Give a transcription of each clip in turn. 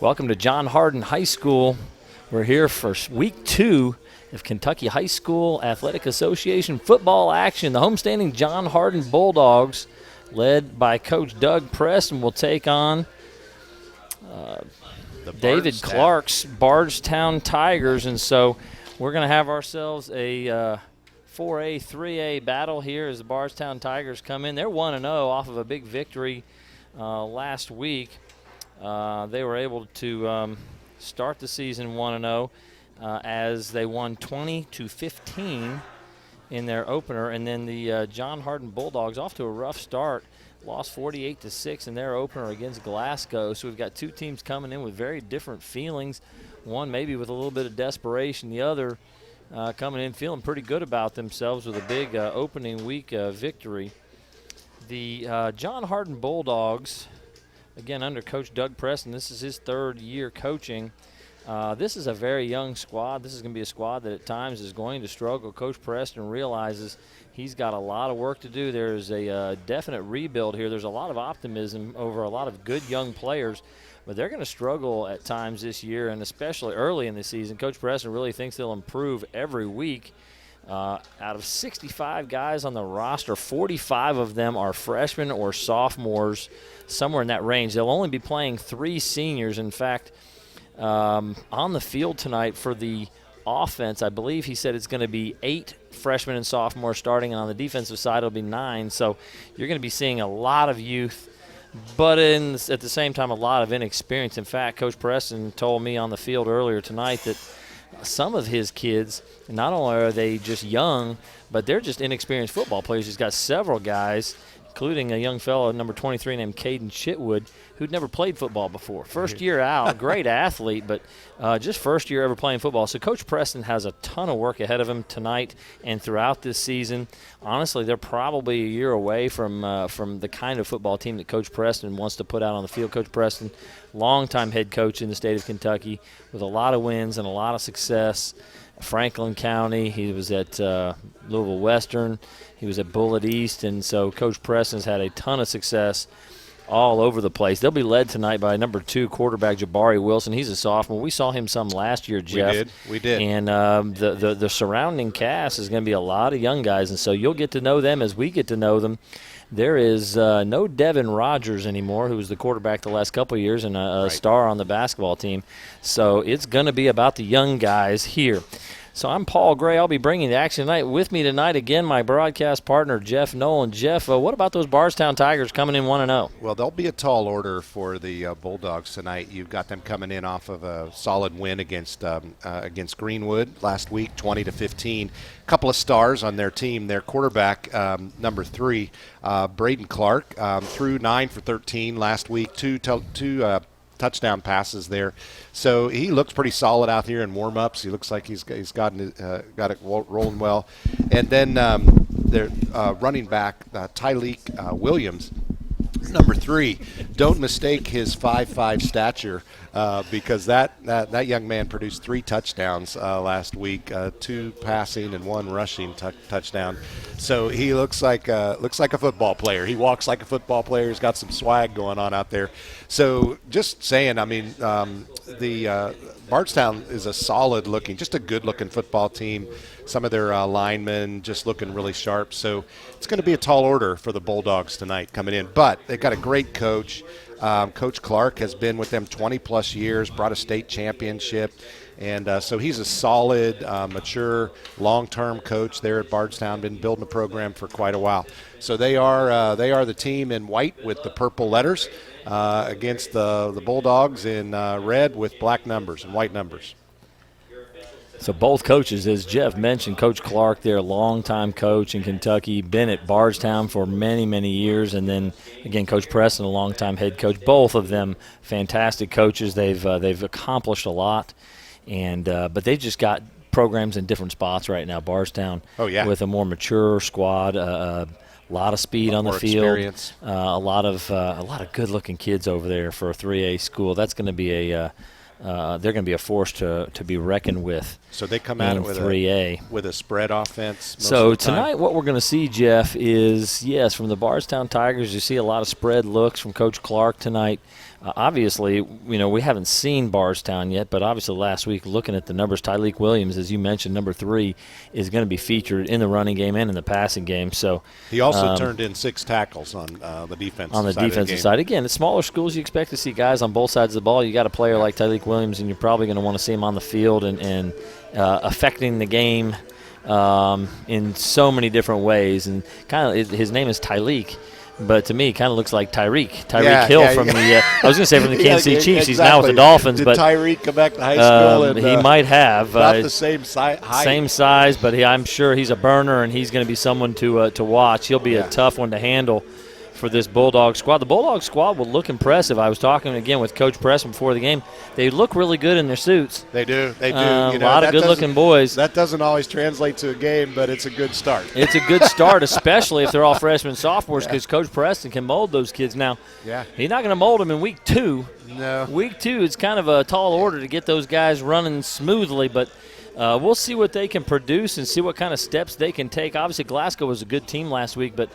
Welcome to John Hardin High School. We're here for week 2 of Kentucky High School Athletic Association football action. The homestanding John Hardin Bulldogs, led by Coach Doug Preston, will take on David Clark's Bardstown Tigers. And so we're going to have ourselves a 4A, 3A battle here as the Bardstown Tigers come in. They're 1-0 off of a big victory last week. They were able to start the season 1-0 as they won 20-15 in their opener, and then the John Hardin Bulldogs, off to a rough start, lost 48-6 in their opener against Glasgow. So we've got two teams coming in with very different feelings. One maybe with a little bit of desperation, the other coming in feeling pretty good about themselves with a big opening week victory. The John Hardin Bulldogs, again, under Coach Doug Preston, this is his third year coaching. This is a very young squad. This is going to be a squad that at times is going to struggle. Coach Preston realizes he's got a lot of work to do. There's a definite rebuild here. There's a lot of optimism over a lot of good young players, but they're going to struggle at times this year, and especially early in the season. Coach Preston really thinks they'll improve every week. Out of 65 guys on the roster, 45 of them are freshmen or sophomores, somewhere in that range. They'll only be playing 3 seniors. In fact, on the field tonight for the offense, I believe he said it's going to be 8 freshmen and sophomores starting, and on the defensive side it'll be 9. So you're going to be seeing a lot of youth, but at the same time a lot of inexperience. In fact, Coach Preston told me on the field earlier tonight that some of his kids, not only are they just young, but they're just inexperienced football players. He's got several guys, including a young fellow, number 23, named Caden Chitwood, who'd never played football before. First year out, great athlete, but just first year ever playing football. So Coach Preston has a ton of work ahead of him tonight and throughout this season. Honestly, they're probably a year away from the kind of football team that Coach Preston wants to put out on the field. Coach Preston, longtime head coach in the state of Kentucky with a lot of wins and a lot of success. Franklin County, he was at Louisville Western, he was at Bullitt East, and so Coach Preston's had a ton of success all over the place. They'll be led tonight by number 2 quarterback Jabari Wilson. He's a sophomore. We saw him some last year, Jeff. We did. And the surrounding cast is going to be a lot of young guys, and so you'll get to know them as we get to know them. There is no Devin Rogers anymore, who was the quarterback the last couple of years and a star on the basketball team. So it's going to be about the young guys here. So I'm Paul Gray. I'll be bringing the action tonight. With me tonight, again, my broadcast partner, Jeff Nolan. Jeff, what about those Bardstown Tigers coming in 1-0? Well, they'll be a tall order for the Bulldogs tonight. You've got them coming in off of a solid win against Greenwood last week, 20-15. A couple of stars on their team. Their quarterback, number 3, Braden Clark, threw 9 for 13 last week, two touchdown passes there. So he looks pretty solid out here in warm-ups. He looks like he's got it rolling well. And then their running back, Tyleek Williams, number 3. Don't mistake his 5'5" stature because that young man produced 3 touchdowns last week, 2 passing and 1 rushing touchdown. So he looks like a football player. He walks like a football player. He's got some swag going on out there. So just saying, I mean, the Bardstown is a solid-looking, just a good-looking football team. Some of their linemen just looking really sharp. So it's going to be a tall order for the Bulldogs tonight coming in. But they've got a great coach. Coach Clark has been with them 20-plus years, brought a state championship. And so he's a solid, mature, long-term coach there at Bardstown, been building a program for quite a while. So they are the team in white with the purple letters against the Bulldogs in red with black numbers and white numbers. So both coaches, as Jeff mentioned, Coach Clark, their longtime coach in Kentucky, been at Bardstown for many, many years, and then again Coach Preston, a longtime head coach. Both of them fantastic coaches. They've accomplished a lot, and but they've just got programs in different spots right now. Bardstown, with a more mature squad, a lot of speed on the field, experience. A lot of good-looking kids over there for a 3A school. That's going to be they're going to be a force to be reckoned with. So they come out with 3A with a spread offense. So tonight, what we're going to see, Jeff, is from the Bardstown Tigers, you see a lot of spread looks from Coach Clark tonight. Obviously, we haven't seen Bardstown yet, but obviously last week, looking at the numbers, Tyleek Williams, as you mentioned, number 3, is going to be featured in the running game and in the passing game. So he also turned in 6 tackles on the defensive side. On the defensive side. Again, at smaller schools, you expect to see guys on both sides of the ball. You got a player like Tyleek Williams, and you're probably going to want to see him on the field and affecting the game in so many different ways. And kind of his name is Tyleek. But to me, it kind of looks like Tyreek Hill from the. I was going to say from the Kansas City Chiefs. Exactly. He's now with the Dolphins. Did but Tyreek come back to high school? And, he might have. About the same height. Same size, but I'm sure he's a burner, and he's going to be someone to watch. He'll be a tough one to handle for this Bulldog squad. The Bulldog squad will look impressive. I was talking again with Coach Press before the game. They look really good in their suits. They do. They do. A lot of good-looking boys. That doesn't always translate to a game, but it's a good start. It's a good start, especially if they're all freshmen and sophomores, because Coach Preston can mold those kids. Now, he's not going to mold them in week 2. No. Week 2, it's kind of a tall order to get those guys running smoothly, but we'll see what they can produce and see what kind of steps they can take. Obviously, Glasgow was a good team last week, but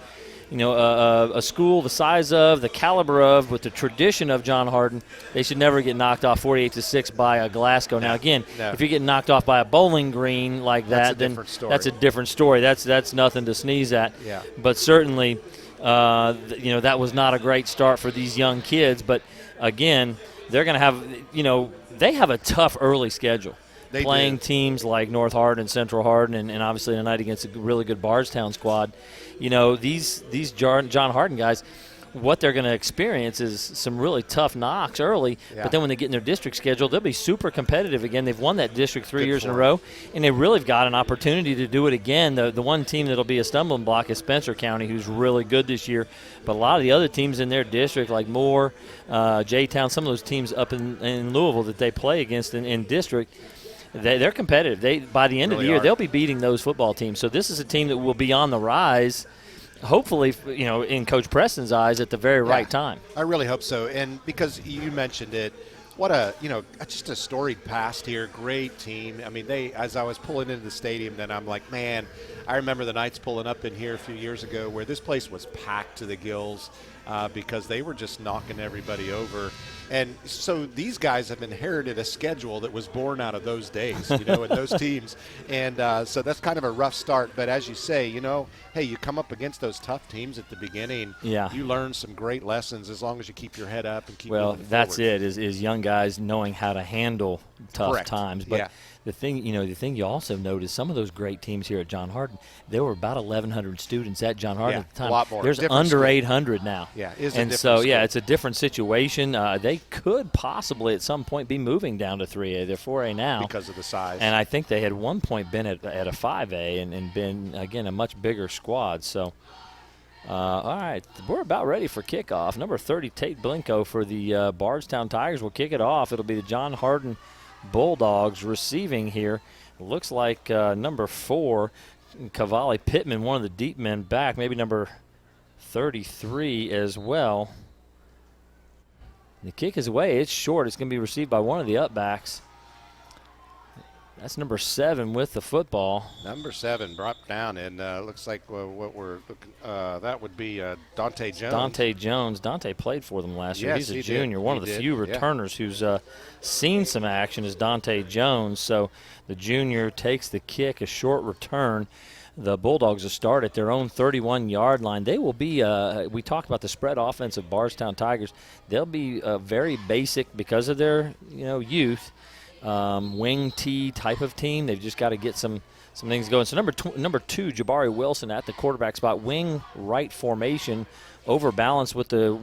a school the size of, the caliber of, with the tradition of John Hardin, they should never get knocked off 48-6 by a Glasgow. Now, again, if you're getting knocked off by a Bowling Green like that, then that's a different story. That's nothing to sneeze at. Yeah. But certainly, that was not a great start for these young kids. But, again, they're going to have, they have a tough early schedule. Playing teams like North Hardin, Central Hardin, and obviously tonight against a really good Bardstown squad. These John Hardin guys, what they're going to experience is some really tough knocks early, but then when they get in their district schedule, they'll be super competitive again. They've won that district 3 years in a row, and they really have got an opportunity to do it again. The one team that'll be a stumbling block is Spencer County, who's really good this year, but a lot of the other teams in their district, like Moore, J-Town, some of those teams up in Louisville that they play against in district, they're competitive. By the end of the year, they'll be beating those football teams. So this is a team that will be on the rise, hopefully, in Coach Preston's eyes at the very right time. I really hope so. And because you mentioned it, what just a storied past here. Great team. I mean, as I was pulling into the stadium, then I'm like, man, I remember the Knights pulling up in here a few years ago where this place was packed to the gills because they were just knocking everybody over. And so these guys have inherited a schedule that was born out of those days, and those teams. And so that's kind of a rough start. But as you say, hey, you come up against those tough teams at the beginning. Yeah. You learn some great lessons as long as you keep your head up and keep moving forward. That's it, is young guys knowing how to handle tough times. But the thing you also note is some of those great teams here at John Hardin, there were about 1,100 students at John Hardin at the time. A lot more. There's under 800 now. Yeah, it's a different situation. They could possibly at some point be moving down to 3A. They're 4A now. Because of the size. And I think they had one point been at a 5A and been, again, a much bigger squad. So, all right, we're about ready for kickoff. Number 30, Tate Blinko for the Bardstown Tigers will kick it off. It'll be the John Hardin Bulldogs receiving here. It looks like number 4, Cavalli Pittman, one of the deep men back, maybe number 33 as well. The kick is away. It's short. It's going to be received by one of the upbacks. That's number 7 with the football. Number 7 brought down, and looks like what we're looking. That would be Dante Jones. Dante Jones. Dante played for them last year. He's a junior. One of the few returners who's seen some action is Dante Jones. So the junior takes the kick, a short return. The Bulldogs will start at their own 31-yard line. They will be, we talked about the spread offense of Bardstown Tigers. They'll be very basic because of their youth. Wing T type of team. They've just got to get some things going. So number 2, Jabari Wilson at the quarterback spot. Wing right formation, overbalanced with the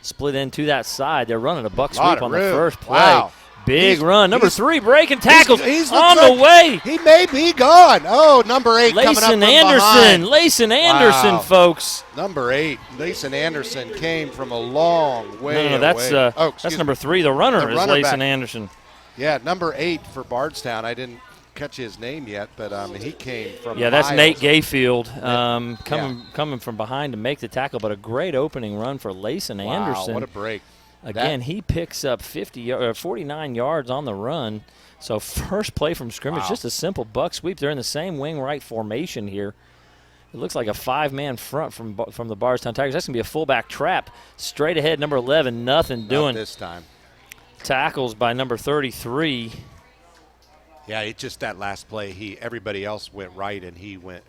split end to that side. They're running a buck sweep on the first play. Wow. Big run. Number 3 breaking tackles he's on the way. He may be gone. Oh, number 8 coming up from behind. Layson Anderson, folks. Number 8, Layson Anderson came from a long way away. That's number 3. The runner is Layson back. Anderson. Yeah, number 8 for Bardstown. I didn't catch his name yet, but he came from that's Nate Gayfield coming from behind to make the tackle, but a great opening run for Layson Anderson. What a break. Again, he picks up 49 yards on the run. So first play from scrimmage, just a simple buck sweep. They're in the same wing right formation here. It looks like a 5-man front from the Bardstown Tigers. That's going to be a fullback trap. Straight ahead, number 11, nothing doing. Not this time. Tackles by number 33. Yeah, it just that last play. Everybody else went right, and he went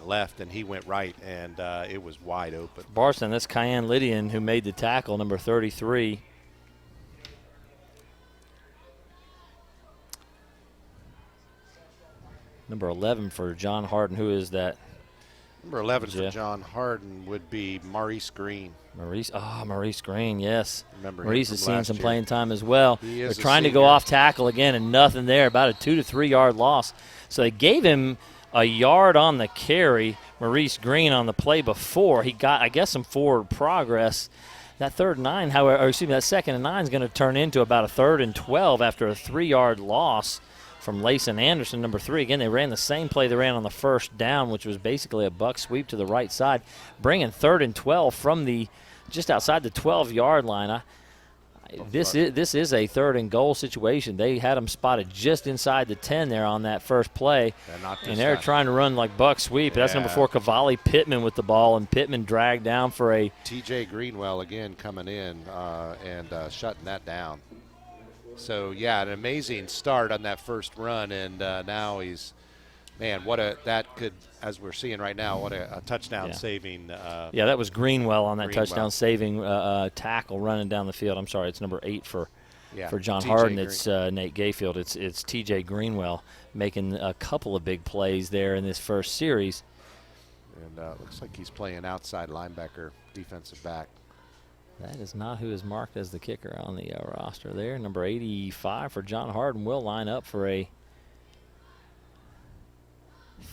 left, and he went right, and it was wide open. Bardstown, that's Cayenne Lydian who made the tackle, number 33. Number 11 for John Harden. Who is that? Number 11 for John Harden would be Maurice Green. Maurice Green, yes. Remember Maurice has seen some year. playing time as well. They're trying to go off tackle again and nothing there, about a 2 to 3 yard loss. So they gave him a yard on the carry, Maurice Green, on the play before. He got, I guess, some forward progress. That that 2nd and 9 is going to turn into about a 3rd and 12 after a 3-yard loss from Layson Anderson, number 3. Again, they ran the same play they ran on the first down, which was basically a buck sweep to the right side, bringing 3rd and 12 from just outside the 12-yard line. This is a 3rd and goal situation. They had them spotted just inside the 10 there on that first play, and they're trying to run like buck sweep. Yeah. That's number 4, Cavalli Pittman with the ball, and Pittman dragged down for a T.J. Greenwell again coming in and shutting that down. So, yeah, an amazing start on that first run, and now he's, man, as we're seeing right now, what a touchdown saving. That was Greenwell on that touchdown saving tackle running down the field. I'm sorry, it's number 8 for John Harden. It's Nate Gayfield. It's T.J. Greenwell making a couple of big plays there in this first series. And looks like he's playing outside linebacker, defensive back. That is not who is marked as the kicker on the roster there. Number 85 for John Harden will line up for a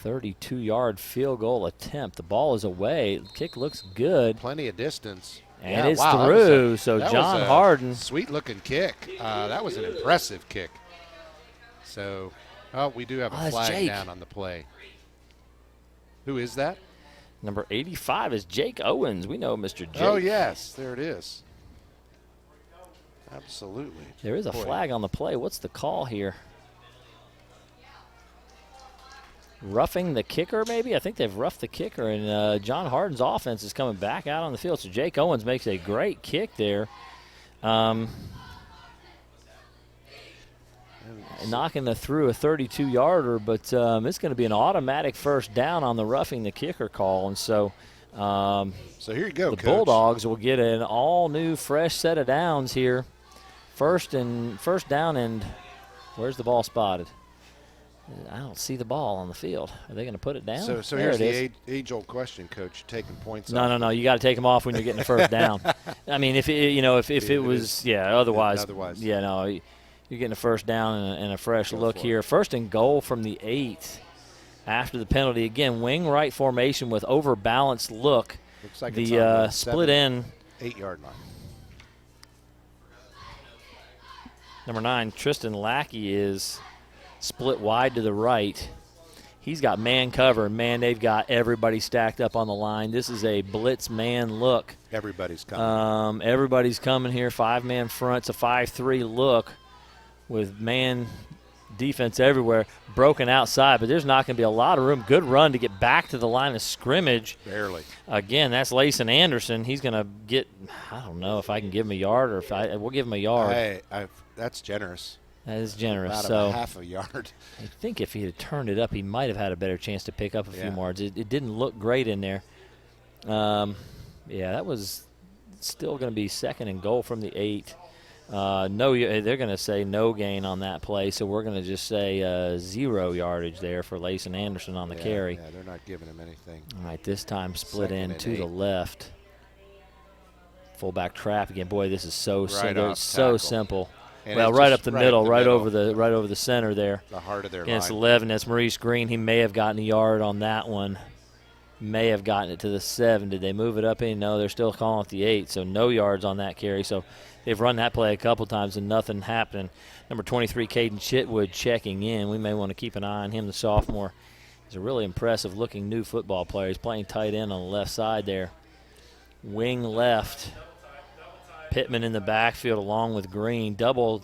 32-yard field goal attempt. The ball is away. The kick looks good. Plenty of distance. And it's through. So John Harden. Sweet-looking kick. That was an impressive kick. So, we do have a flag down on the play. Who is that? Number 85 is Jake Owens. We know Mr. Jake. Oh, yes. There it is. Absolutely. There is a flag on the play. What's the call here? Roughing the kicker, maybe? I think they've roughed the kicker, and John Harden's offense is coming back out on the field. So Jake Owens makes a great kick there. Knocking through a 32-yarder, but it's going to be an automatic first down on the roughing the kicker call. And so so here you go, the Coach. Bulldogs will get an all-new, fresh set of downs here. First down, and where's the ball spotted? I don't see the ball on the field. Are they going to put it down? So here's the age-old question, Coach. Taking points off. No. You got to take them off when you're getting a first down. I mean, if it was, otherwise, you're getting a first down and a fresh look here. 1st and goal from the 8 after the penalty. Again, wing right formation with overbalanced look. Looks like the it's split end. 8-yard line. Number 9, Tristan Lackey is split wide to the right. He's got man cover. Man, they've got everybody stacked up on the line. This is a blitz man look. Everybody's coming. Everybody's coming here. 5-man front. It's a 5-3 look with man defense everywhere. Broken outside, but there's not going to be a lot of room. Good run to get back to the line of scrimmage. Barely. Again, that's Layson Anderson. He's going to get, I don't know if I can give him a yard or we'll give him a yard. That's generous. That is generous. About half a yard. I think if he had turned it up, he might have had a better chance to pick up a few yards. It didn't look great in there. That was still going to be 2nd and goal from the 8. They're going to say no gain on that play, so we're going to just say 0 yardage there for Layson Anderson on the carry. Yeah, they're not giving him anything. All right, this time split in to the left. Fullback trap again. Boy, this is so simple. It's so simple. And right up the middle, right over the center there. The heart of their against line. 11. That's Maurice Green. He may have gotten a yard on that one. May have gotten it to the 7. Did they move it up in? No, they're still calling it the 8. So no yards on that carry. So they've run that play a couple times and nothing happening. Number 23, Caden Chitwood checking in. We may want to keep an eye on him, the sophomore. He's a really impressive-looking new football player. He's playing tight end on the left side there. Wing left. Pittman in the backfield along with Green. Double.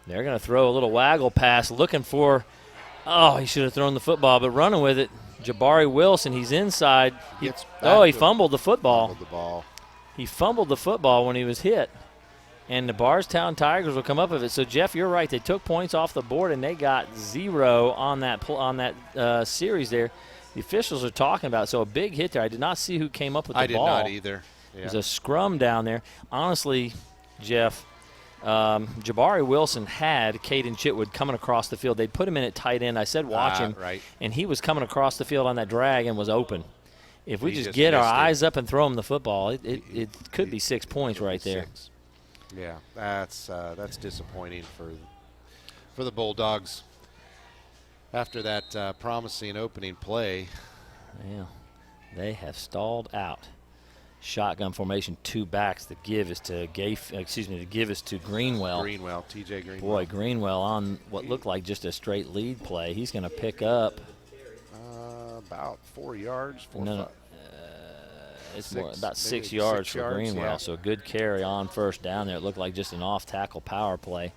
They're going to throw a little waggle pass looking for, he should have thrown the football, but running with it. Jabari Wilson, he's inside. He He fumbled the football. Fumbled the ball. He fumbled the football when he was hit. And the Bardstown Tigers will come up with it. So, Jeff, you're right. They took points off the board, and they got 0 on that series there. The officials are talking about it. So a big hit there. I did not see who came up with the ball. I did not either. Yeah. There's a scrum down there. Honestly, Jeff, Jabari Wilson had Caden Chitwood coming across the field. They put him in at tight end. I said watch him, right. And he was coming across the field on that drag and was open. If we just get our missed it. eyes up and throw him the football, it could be 6 points right there. 6. Yeah, that's disappointing for the Bulldogs. After that promising opening play. Yeah, they have stalled out. Shotgun formation, 2 backs. The give is to Greenwell. TJ Greenwell. Boy, Greenwell on what looked like just a straight lead play. He's going to pick up about 4 yards. It's about 6 yards for Greenwell. Yeah. So a good carry on first down there. It looked like just an off-tackle power play.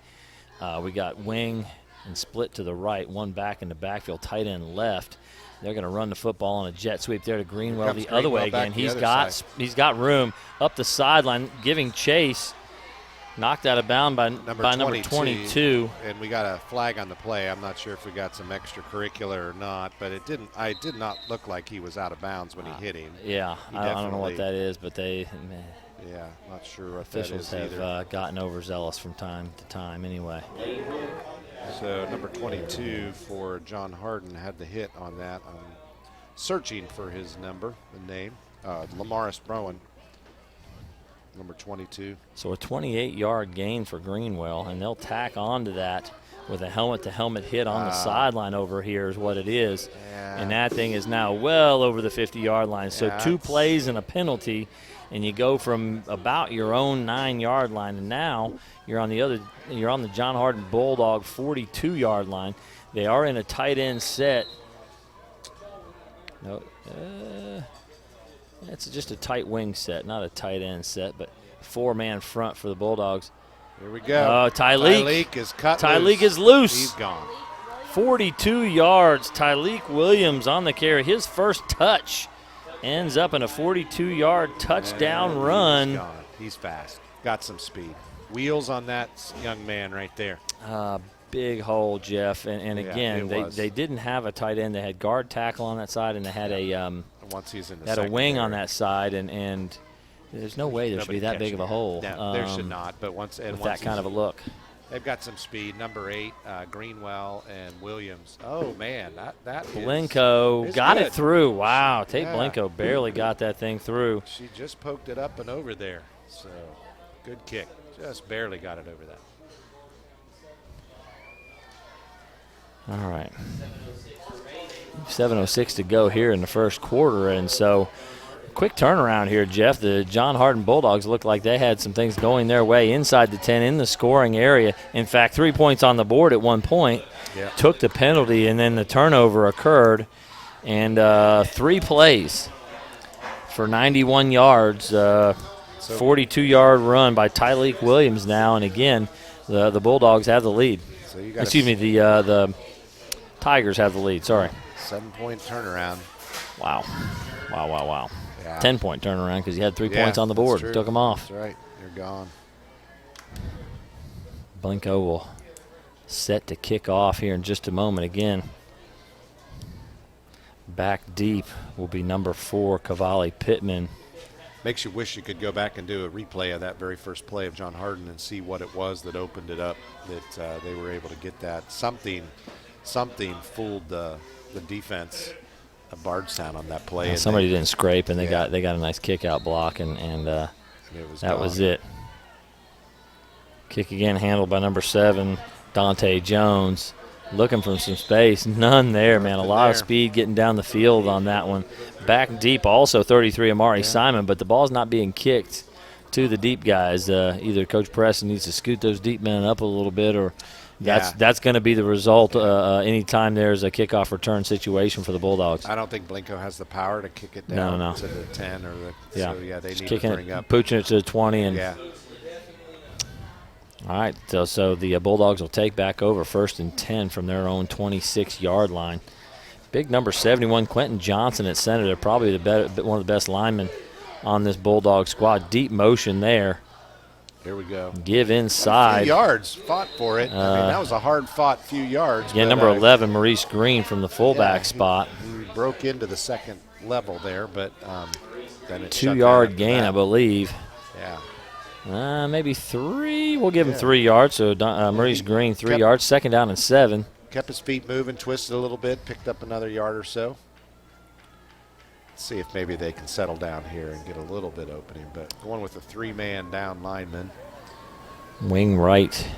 We got wing and split to the right, 1 back in the backfield, tight end left. They're going to run the football on a jet sweep there to Greenwell the other way again. He's got room up the sideline, giving chase. Knocked out of bound by number 22. And we got a flag on the play. I'm not sure if we got some extracurricular or not, but it did not look like he was out of bounds when he hit him. Yeah, I don't know what that is, but not sure what officials that is have gotten overzealous from time to time anyway. So number 22 for John Harden had the hit on that. I'm searching for his number, the name. Lamaris Browen, number 22. So a 28-yard gain for Greenwell, and they'll tack on to that with a helmet-to-helmet hit on the sideline over here is what it is. Yeah. And that thing is now well over the 50-yard line. So 2 plays and a penalty, and you go from about your own 9-yard line, and now you're on the John Harden Bulldog 42-yard line. They are in a tight end set. No, it's just a tight wing set, not a tight end set, but 4-man front for the Bulldogs. Here we go. Tyleek is cut Tyleek loose. is loose. He's gone. 42 yards. Tyleek Williams on the carry. His first touch ends up in a 42-yard touchdown run. He's gone. He's fast. Got some speed. Wheels on that young man right there. Big hole, Jeff. And again, they didn't have a tight end. They had guard tackle on that side, and they had once he's in the had a wing on that side, and there's no way there should be that big of a hole. No, there should not. But once that kind of a look. They've got some speed. Number 8, Greenwell and Williams. Oh, man, that Blinko got good. it through. Wow, Tate Blinko barely got that thing through. She just poked it up and over there. So, good kick. Just barely got it over that. All right. 7:06 to go here in the first quarter, and so quick turnaround here, Jeff. The John Harden Bulldogs looked like they had some things going their way inside the 10 in the scoring area. In fact, 3 points on the board at one point. Yeah. Took the penalty, and then the turnover occurred. And 3 plays for 91 yards. 42-yard run by Tyleek Williams now. And again, the Bulldogs have the lead. So you got the Tigers have the lead. Sorry. 7-point turnaround. Wow. Yeah. 10-point turnaround because he had 3 points on the board. Took him off. That's right. You're gone. Blinko will set to kick off here in just a moment again. Back deep will be number 4, Cavalli Pittman. Makes you wish you could go back and do a replay of that very first play of John Harden and see what it was that opened it up, that they were able to get that. Something fooled the defense of Bardstown on that play. And somebody didn't scrape, and they got a nice kick-out block, and that was it. Kick again handled by number 7, Dante Jones. Looking for some space. None there, man. A lot of speed getting down the field on that one. Back deep also 33, Amari Simon, but the ball's not being kicked to the deep guys. Either Coach Preston needs to scoot those deep men up a little bit, or that's going to be the result anytime there's a kickoff return situation for the Bulldogs. I don't think Blinko has the power to kick it down to the 10 or the – so, they need to bring up. Pooching it to the 20. And all right, so the Bulldogs will take back over 1st and 10 from their own 26-yard line. Big number 71, Quentin Johnson at center. They're probably one of the best linemen on this Bulldog squad. Deep motion there. Here we go. Give inside. A few yards, fought for it. I mean, that was a hard-fought few yards. Yeah, number 11, Maurice Green from the fullback spot. He broke into the second level there, but then it 2-yard gain, I believe. Yeah. Maybe 3. We'll give him 3 yards. So Maurice Green, 3 yards. Second down and 7. Kept his feet moving, twisted a little bit, picked up another yard or so. Let's see if maybe they can settle down here and get a little bit opening. But going with a 3-man down lineman. Wing right.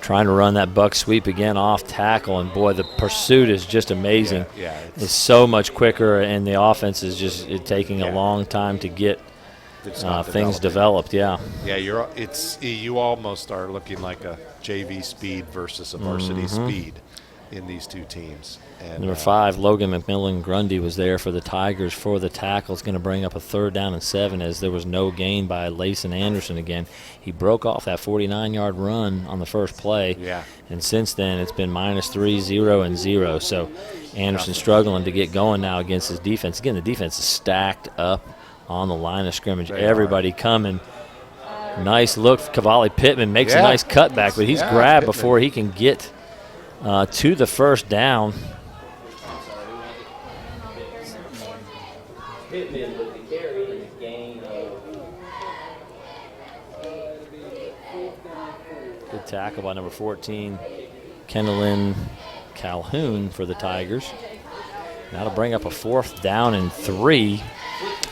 Trying to run that buck sweep again off tackle. And, boy, the pursuit is just amazing. Yeah, it's so much quicker, and the offense is just taking a long time to get things developed. Yeah, you almost are looking like a JV speed versus a varsity speed in these two teams. And number 5, Logan McMillan Grundy was there for the Tigers for the tackle. It's going to bring up a 3rd down and 7 as there was no gain by Layson Anderson again. He broke off that 49-yard run on the first play. Yeah. And since then it's been -3, 0, and 0. So Anderson struggling to get going now against his defense. Again, the defense is stacked up on the line of scrimmage. Everybody coming. Nice look. Cavalli Pittman makes a nice cutback, but he's grabbed before he can get to the first down. Pittman with the carry and a gain of. Good tackle by number 14, Kendallin Calhoun for the Tigers. That'll bring up a 4th down and 3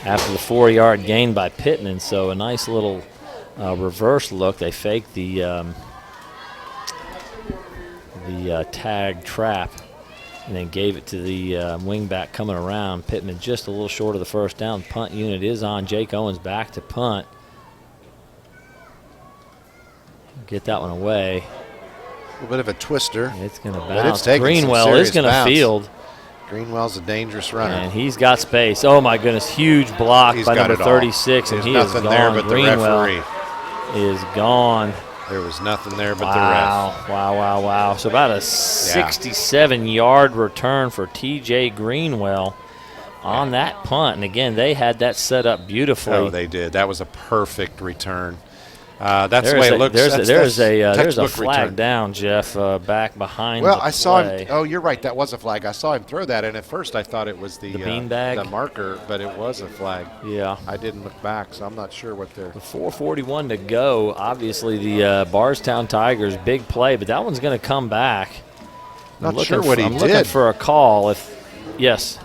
after the 4-yard gain by Pittman. So a nice little reverse look. They faked the tag trap and then gave it to the wingback coming around. Pittman just a little short of the first down. Punt unit is on. Jake Owens back to punt. Get that one away. A little bit of a twister. It's going to bounce. Greenwell is going to field. Greenwell's a dangerous runner. And he's got space. Oh, my goodness. Huge block by number 36, and he is gone. There but Greenwell the referee is gone. There was nothing there but the ref. Wow. So about a 67-yard return for T.J. Greenwell on that punt. And, again, they had that set up beautifully. Oh, they did. That was a perfect return. That's the way it looks. There's a flag down, Jeff, back behind Well, the I saw play. him. Oh, you're right. That was a flag. I saw him throw that, and at first I thought it was the beanbag, the marker, but it was a flag. Yeah. I didn't look back, so I'm not sure what they're. 4:41 to go. Obviously, the Bardstown Tigers, big play, but that one's going to come back. Not sure what he did. I'm looking for a call. Yes.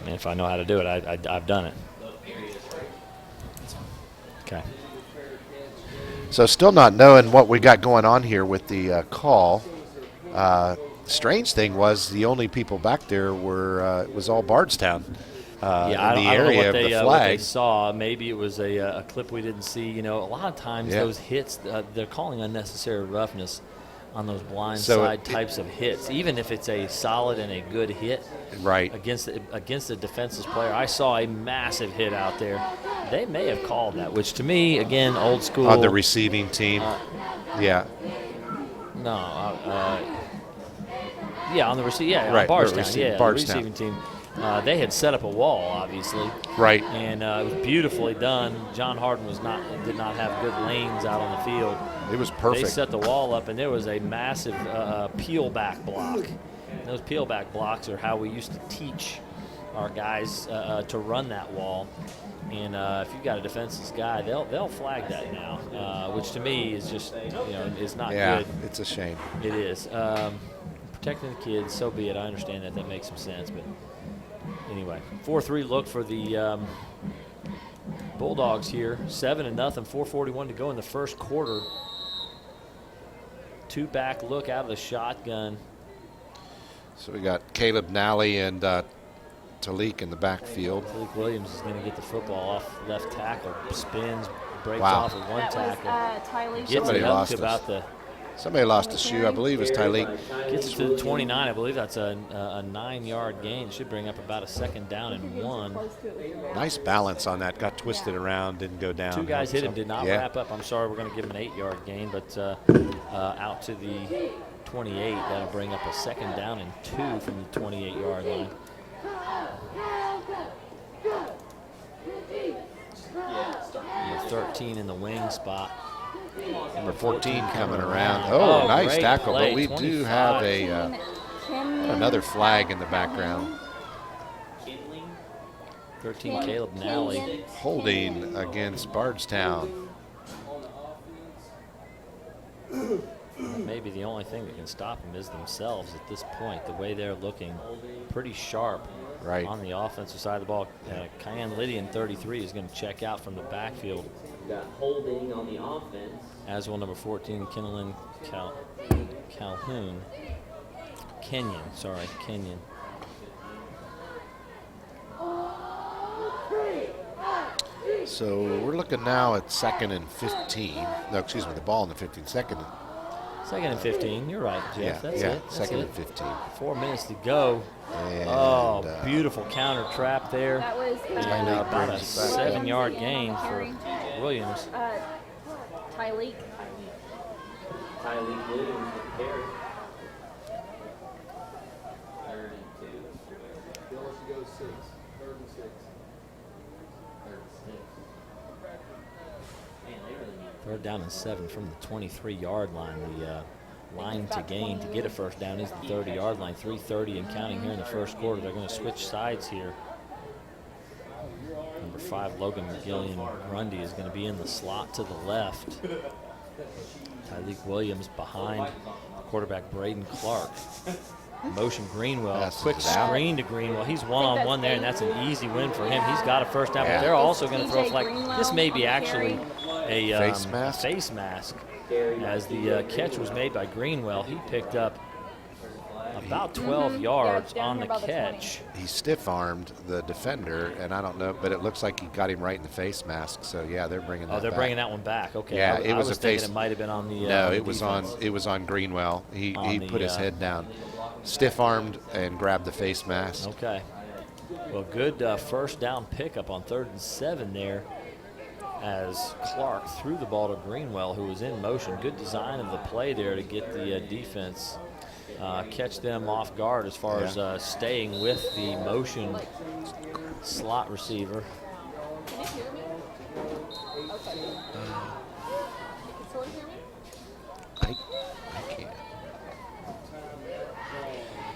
If I know how to do it, I've done it. Okay. So still not knowing what we got going on here with the call. Strange thing was the only people back there was all Bardstown. I don't know what they saw. Maybe it was a clip we didn't see. You know, a lot of times those hits, they're calling unnecessary roughness on those blind side types of hits, even if it's a solid and a good hit against the defenseless player. I saw a massive hit out there. They may have called that, which to me, again, old school. On the receiving team, on the Bardstown, Bardstown. receiving team. They had set up a wall, obviously. Right. And it was beautifully done. John Harden did not have good lanes out on the field. It was perfect. They set the wall up, and there was a massive peel-back block. And those peel-back blocks are how we used to teach our guys to run that wall. And if you've got a defenseless guy, they'll flag that now, which to me is just is not good. Yeah, it's a shame. It is. Protecting the kids, so be it. I understand that makes some sense, but. Anyway, 4-3 look for the Bulldogs here. 7-0, 4:41 to go in the first quarter. 2-back look out of the shotgun. So we got Caleb Nally and Talik in the backfield. Talik Williams is going to get the football off left tackle. Spins, breaks off of one tackle. Gets it up to about the Somebody lost a shoe. I believe it was Tyleek. Gets it to the 29. I believe that's a 9-yard gain. Should bring up about a 2nd down and 1. Nice balance on that. Got twisted around, didn't go down. 2 guys hit him, did not wrap up. I'm sorry, we're going to give him an 8-yard gain, but out to the 28. That'll bring up a 2nd down and 2 from the 28-yard line. 13 in the wing spot. Number 14 coming around. Oh, nice tackle. Play. But we do have another flag in the background. 13, Caleb Nally. Holding against Bardstown. Maybe the only thing that can stop them is themselves at this point. The way they're looking pretty sharp on the offensive side of the ball. Cayenne Lydian, 33, is going to check out from the backfield. Got holding on the offense. As will number 14, Kenyon Calhoun. Kenyon. So we're looking now at 2nd and 15. No, excuse me, the ball in the 15. 2nd and 15. You're right, Jeff. That's it. 2nd and 15. 4 minutes to go. And, beautiful counter trap there. That was about a 7-yard gain for Williams. Tyleek. Tyleek Williams with the carry. 3rd and 2. He wants to go 6. 3rd and 6. 3rd and 6. Man, they really need 3rd down and 7 from the 23-yard line. The line to gain to get a 1st down is the 30-yard line. 3:30 and counting here in the 1st quarter. They're going to switch sides here. Number 5, Logan McGillian-Grundy is going to be in the slot to the left. Tyleek Williams behind quarterback Braden Clark. Motion Greenwell, quick screen to Greenwell. He's one-on-one there, and that's an easy win for him. He's got a 1st down, but they're also going to throw a flag. This may be actually a face mask, as the catch was made by Greenwell. He picked up about 12 yards on the catch. He stiff-armed the defender, and I don't know, but it looks like he got him right in the face mask. So yeah, they're bringing that. Oh, they're bringing that one back. Okay. Yeah, I was thinking it might have been on the. No, it was on Greenwell. He put his head down, stiff-armed, and grabbed the face mask. Okay. Well, good 1st down pickup on 3rd and 7 there, as Clark threw the ball to Greenwell, who was in motion. Good design of the play there to get the defense. Catch them off guard as far as staying with the motion slot receiver. Can you hear me? Okay. You can still hear me? I can't.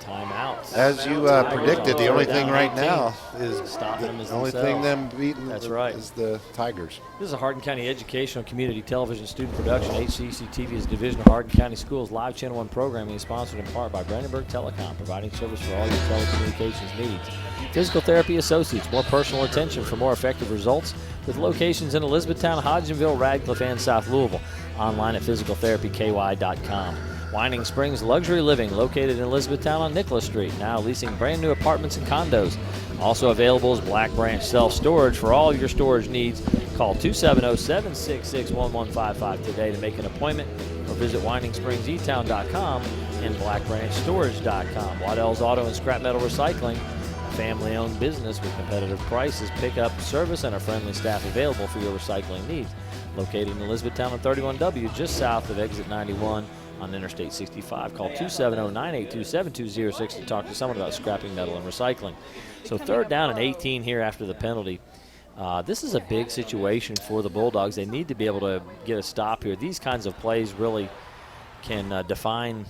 Timeout. As you predicted, the only thing right now is stopping them is the only thing them beating. That's right. Is the Tigers. This is a Hardin County Educational Community Television student production. HCEC-TV is a division of Hardin County Schools. Live Channel 1 programming is sponsored in part by Brandenburg Telecom, providing service for all your telecommunications needs. Physical Therapy Associates, more personal attention for more effective results, with locations in Elizabethtown, Hodgenville, Radcliffe, and South Louisville. Online at physicaltherapyky.com. Winding Springs Luxury Living, located in Elizabethtown on Nicholas Street, now leasing brand new apartments and condos. Also available is Black Branch Self-Storage for all your storage needs. Call 270-766-1155 today to make an appointment, or visit WindingSpringsEtown.com and BlackBranchStorage.com. Waddell's Auto and Scrap Metal Recycling, a family-owned business with competitive prices, pickup, service, and a friendly staff available for your recycling needs. Located in Elizabethtown on 31W, just south of Exit 91. On Interstate 65. Call 270-982-7206 to talk to someone about scrapping metal and recycling. So 3rd down and 18 here after the penalty. This is a big situation for the Bulldogs. They need to be able to get a stop here. These kinds of plays really can define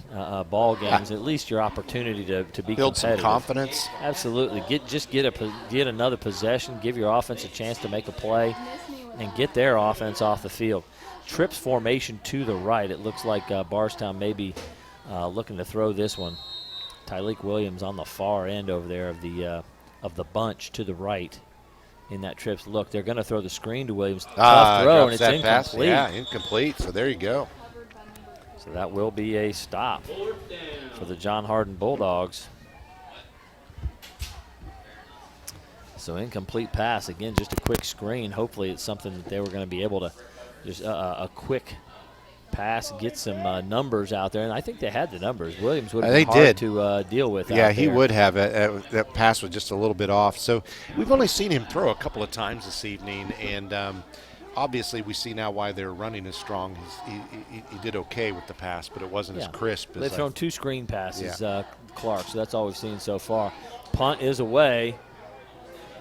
ball games, at least your opportunity to be build competitive. Some confidence. Absolutely. Get another possession, give your offense a chance to make a play, and get their offense off the field. Trips formation to the right. It looks like Bardstown may be looking to throw this one. Tyleek Williams on the far end over there of the bunch to the right in that trips look. They're going to throw the screen to Williams. Tough throw, and it's incomplete. Yeah, incomplete. So there you go. So that will be a stop for the John Hardin Bulldogs. So incomplete pass. Again, just a quick screen. Hopefully it's something that they were going to be able to just a quick pass, get some numbers out there, and I think they had the numbers. Williams would have They been hard did. to deal with. Yeah, out he there. would have. That pass was just a little bit off. So we've only seen him throw a couple of times this evening, and obviously we see now why they're running as strong. He did okay with the pass, but it wasn't as crisp. They've as thrown 2 screen passes, Yeah. Clark, so that's all we've seen so far. Punt is away,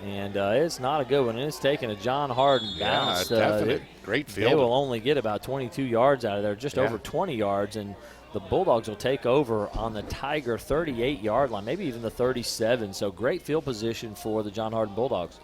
and it's not a good one. And it's taking a John Harden bounce. Definite great field. They will only get about 22 yards out of there, just over 20 yards, and the Bulldogs will take over on the Tiger 38-yard line, maybe even the 37. So great field position for the John Harden Bulldogs.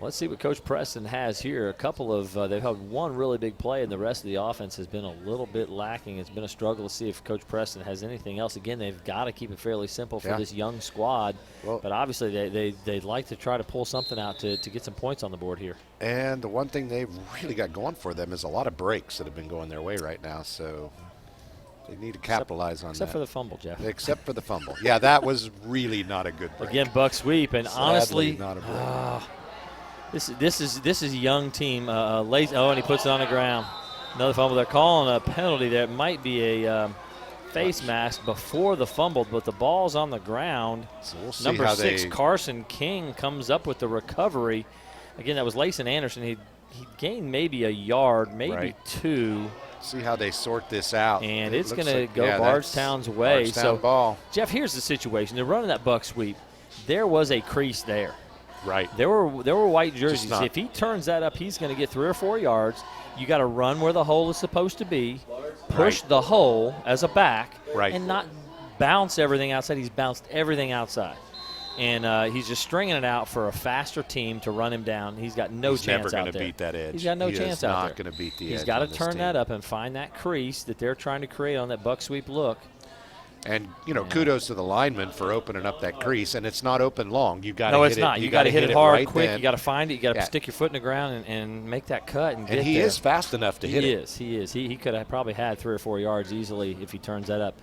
Let's see what Coach Preston has here. A couple of they've had one really big play, and the rest of the offense has been a little bit lacking. It's been a struggle to see if Coach Preston has anything else. Again, they've got to keep it fairly simple for this young squad, but obviously they'd like to try to pull something out to get some points on the board here. And the one thing they've really got going for them is a lot of breaks that have been going their way right now. So they need to capitalize on that. Except for the fumble, Jeff. Except for the fumble. Yeah, that was really not a good break. Again, buck sweep, and Sadly, honestly, not a break. This is a young team. Lazy. Oh, and he puts it on the ground. Another fumble. They're calling a penalty. There might be a face mask before the fumble, but the ball's on the ground. So we'll see Number how 6, Carson King, comes up with the recovery. Again, that was Layson Anderson. He gained maybe a yard, maybe 2. See how they sort this out. And It it's looks going to like- go yeah, Bardstown's that's way. Bardstown ball. Jeff, here's the situation. They're running that buck sweep. There was a crease there. Right. There were white jerseys. not. If he turns that up, he's going to get 3 or 4 yards. You got to run where the hole is supposed to be, push the hole as a back, and not bounce everything outside. He's bounced everything outside. And he's just stringing it out for a faster team to run him down. He's got no He's chance never out gonna there. beat that edge. He's got no He chance is out not there. gonna beat the He's edge got to on this turn team. that up and find that crease that they're trying to create on that buck sweep look. And, kudos to the lineman for opening up that crease. And it's not open long. You got to No, hit it's it. not. You got to hit it hard, right quick. then. You got to find it. You got to Yeah. stick your foot in the ground and make that cut and get And he there. is fast enough to hit it. He is. He could have probably had 3 or 4 yards easily if he turns that up.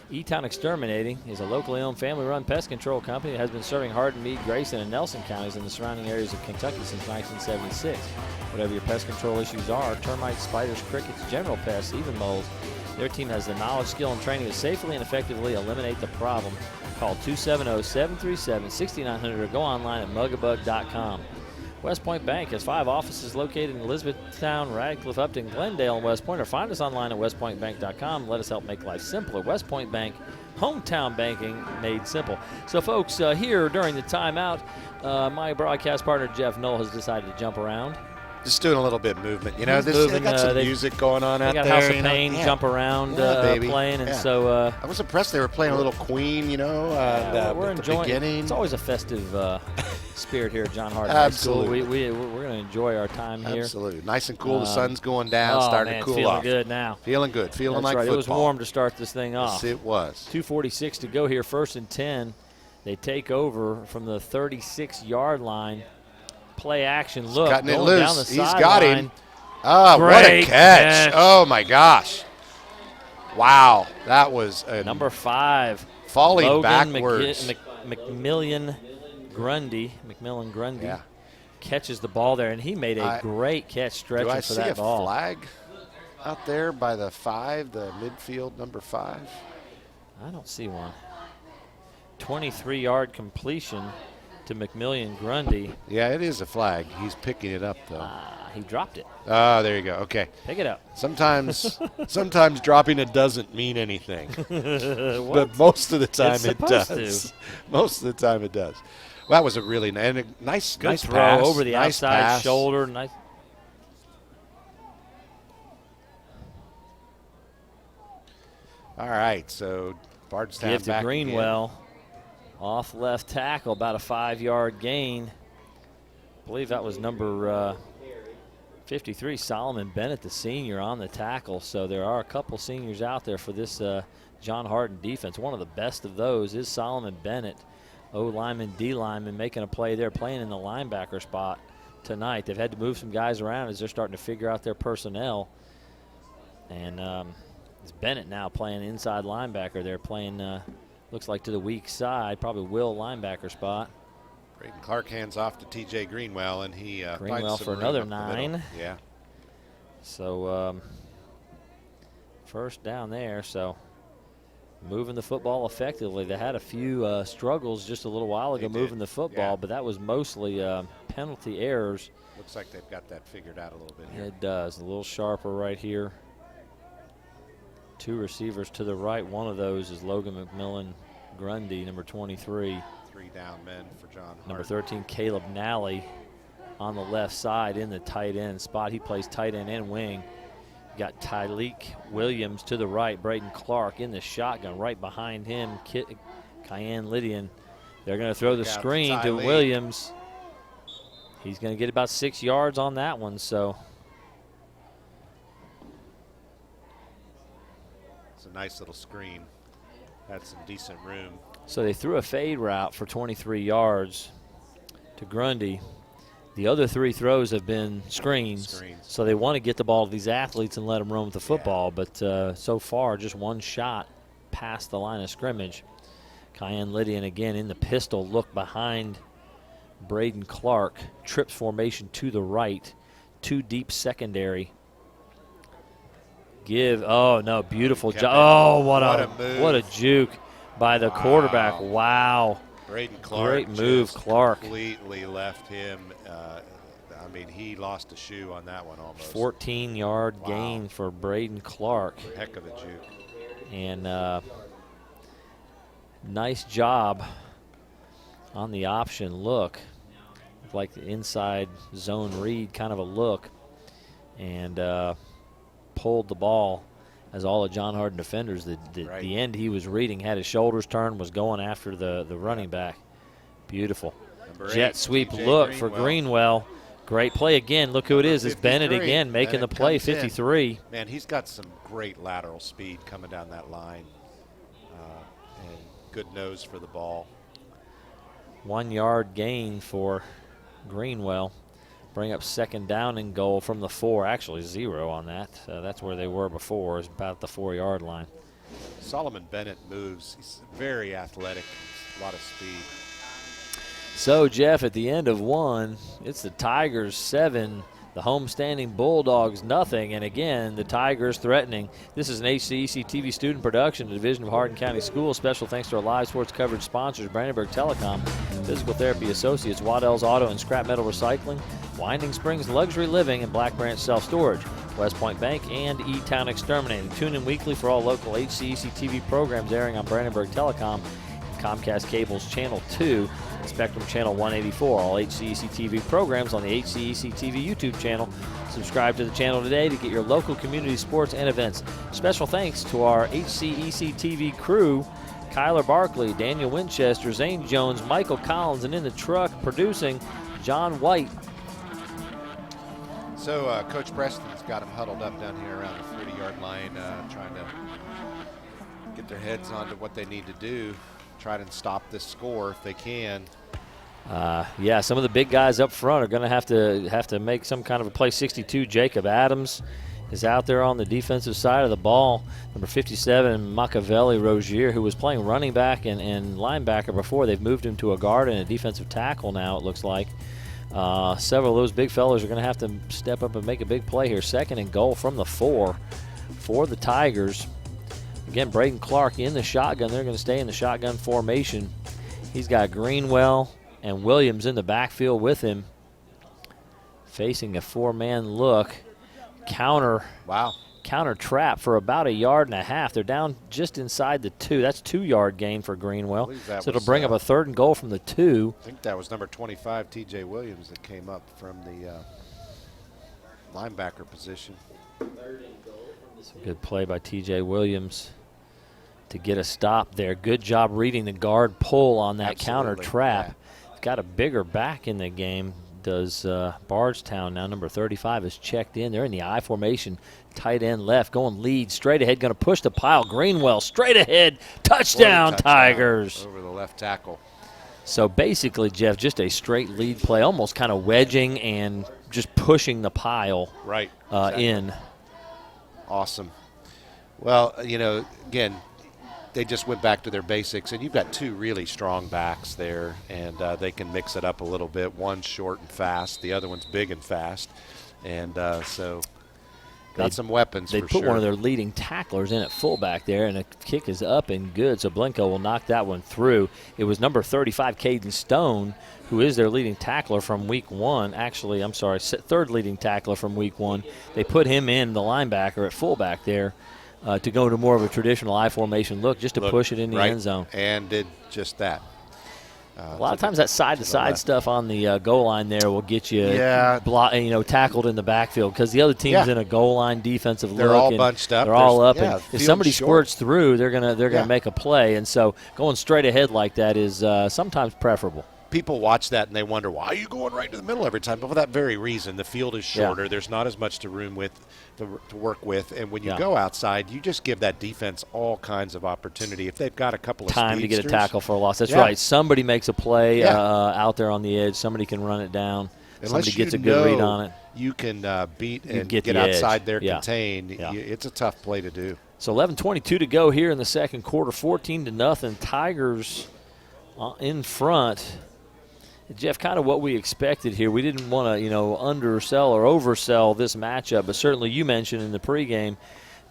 E-Town Exterminating is a locally owned, family-run pest control company that has been serving Hardin, Meade, Grayson, and Nelson counties and the surrounding areas of Kentucky since 1976. Whatever your pest control issues are, termites, spiders, crickets, general pests, even moles, their team has the knowledge, skill, and training to safely and effectively eliminate the problem. Call 270-737-6900 or go online at mugabug.com. West Point Bank has 5 offices located in Elizabethtown, Radcliffe, Upton, Glendale, and West Point. Or find us online at westpointbank.com. Let us help make life simpler. West Point Bank, hometown banking made simple. So, folks, here during the timeout, my broadcast partner Jeff Knoll has decided to jump around. Just doing a little bit of movement. He's They moving, got some they- music going on They out got there. House of Pain, Yeah. jump around baby. playing, and Yeah. so I was impressed they were playing a little Queen, we're at the enjoying. beginning. It's always a festive spirit here at John Hardin High School. Absolutely. We're going to enjoy our time here. Absolutely. Nice and cool. The sun's going down, starting man, to cool feeling off. good now. Feeling good. Feeling That's like right. football. It was warm to start this thing off. Yes, it was. 2:46 to go here, 1st and 10. They take over from the 36-yard line. Play action. Look, Cutting it going down the loose. He's got sideline. him. Oh, what a Great catch. catch. Oh, my gosh. Wow. That was a Number 5. falling Logan backwards. McMillan Grundy. Yeah. Catches the ball there, and he made a great catch stretching Do I for see that a ball. flag out there by the 5, the midfield number 5? I don't see one. 23-yard completion to McMillan Grundy. Yeah, it is a flag. He's picking it up, though. He dropped it. Oh, there you go. Okay. Pick it up. Sometimes dropping it doesn't mean anything. But most of the time It's it supposed does. Most of the time it does. Well, that was a really nice Good throw pass. over the Nice outside pass. shoulder. Nice. All right, so Bardstown Give to back Greenwell. Off left tackle, about a 5-yard gain. I believe that was number 53, Solomon Bennett, the senior, on the tackle. So there are a couple seniors out there for this John Hardin defense. One of the best of those is Solomon Bennett, O-lineman, D-lineman, making a play there, playing in the linebacker spot tonight. They've had to move some guys around as they're starting to figure out their personnel. And it's Bennett now playing inside linebacker. They're playing, looks like to the weak side, probably Will linebacker spot. Braden Clark hands off to T.J. Greenwell, and he Greenwell finds some for room another up the middle. 9. Yeah. So first down there. So moving the football effectively. They had a few struggles just a little while ago moving the football, yeah. but that was mostly penalty errors. Looks like they've got that figured out a little bit here. It does. A little sharper right here. 2 receivers to the right. One of those is Logan McMillan Grundy, number 23. 3 down men for John Hart. Number 13, Caleb Nally on the left side in the tight end spot. He plays tight end and wing. Got Tyleek Williams to the right. Braden Clark in the shotgun right behind him. Cayenne Lydian. They're going to throw the screen to Williams. He's going to get about 6 yards on that one. So it's a nice little screen. Had some decent room. So they threw a fade route for 23 yards to Grundy. The other 3 throws have been screens. So they want to get the ball to these athletes and let them run with the football. But so far, just 1 shot past the line of scrimmage. Cayenne Lydian again in the pistol look behind Braden Clark. Trips formation to the right. 2 deep secondary. Oh, no, beautiful job. Oh, what a juke by the quarterback. Wow. Braden Clark. Great move, Clark. Completely left him. I mean, he lost a shoe on that one almost. 14-yard gain for Braden Clark. Heck of a juke. And nice job on the option look. Like the inside zone read kind of a look. And pulled the ball as all the John Hart defenders. The end he was reading had his shoulders turned, was going after the running back. Beautiful. Jet sweep look for Greenwell. Great play again. Look who it is. It's Bennett again making the play, 53. Man, he's got some great lateral speed coming down that line. And good nose for the ball. 1 yard gain for Greenwell. Bring up 2nd down and goal from the 4. Actually 0 on that. That's where they were before, is about the 4-yard line. Solomon Bennett moves. He's very athletic, a lot of speed. So, Jeff, at the end of 1, it's the Tigers 7, the homestanding Bulldogs nothing. And again, the Tigers threatening. This is an HCEC-TV student production, the Division of Hardin County Schools. Special thanks to our live sports coverage sponsors, Brandenburg Telecom, Physical Therapy Associates, Waddell's Auto and Scrap Metal Recycling, Winding Springs Luxury Living, and Black Branch Self-Storage, West Point Bank, and E-Town Exterminating. Tune in weekly for all local HCEC-TV programs airing on Brandenburg Telecom, Comcast Cable's Channel 2, and Spectrum Channel 184. All HCEC-TV programs on the HCEC-TV YouTube channel. Subscribe to the channel today to get your local community sports and events. Special thanks to our HCEC-TV crew, Kyler Barkley, Daniel Winchester, Zane Jones, Michael Collins, and in the truck producing, John White. So Coach Preston's got them huddled up down here around the 30-yard line, trying to get their heads onto what they need to do, try to stop this score if they can. Yeah, some of the big guys up front are going to have to make some kind of a play. 62, Jacob Adams is out there on the defensive side of the ball. Number 57, Machiavelli Rozier, who was playing running back and linebacker before. They've moved him to a guard and a defensive tackle now, it looks like. Several of those big fellows are going to have to step up and make a big play here. 2nd and goal from the 4 for the Tigers. Again, Braden Clark in the shotgun. They're going to stay in the shotgun formation. He's got Greenwell and Williams in the backfield with him. Facing a 4-man look. Counter trap for about 1.5 yards. They're down just inside the 2. That's 2-yard gain for Greenwell. So it'll bring up a 3rd and goal from the 2. I think that was number 25, T.J. Williams, that came up from the linebacker position. It's a good play by T.J. Williams to get a stop there. Good job reading the guard pull on that counter trap. Yeah. Got a bigger back in the game. Does Bardstown. Now number 35 is checked in. They're in the I formation. Tight end left, going lead, straight ahead, going to push the pile. Greenwell straight ahead. Touchdown, Tigers. Over the left tackle. So basically, Jeff, just a straight lead play, almost kind of wedging and just pushing the pile exactly. In. Awesome. Well, you know, again, they just went back to their basics, and you've got 2 really strong backs there, and they can mix it up a little bit. One's short and fast, the other one's big and fast, and so Got some weapons They for put sure. one of their leading tacklers in at fullback there, and the kick is up and good, so Blenko will knock that one through. It was number 35, Caden Stone, who is their leading tackler from week 1. Actually, I'm sorry, third leading tackler from week 1. They put him in, the linebacker, at fullback there to go to more of a traditional I formation look, just to push it in the end zone. And did just that. A lot of times that side-to-side left. stuff on the goal line there will get you tackled in the backfield because the other team's in a goal line defensive look. They're all and bunched up. They're all up. Yeah, And if field's somebody short. squirts through, they're gonna make a play. And so going straight ahead like that is sometimes preferable. People watch that and they wonder, why are you going right to the middle every time? But for that very reason, the field is shorter. There's not as much to work with. And when you go outside, you just give that defense all kinds of opportunity. If they've got a couple of Time to get a speedsters, tackle for a loss. That's right. Somebody makes a play out there on the edge. Somebody can run it down. Unless Somebody gets you a good read know on it. You can beat and get get the outside edge. there, Yeah. contain. Yeah. It's a tough play to do. So 11:22 to go here in the second quarter, 14-0. Tigers in front. Jeff, kind of what we expected here. We didn't want to, undersell or oversell this matchup, but certainly you mentioned in the pregame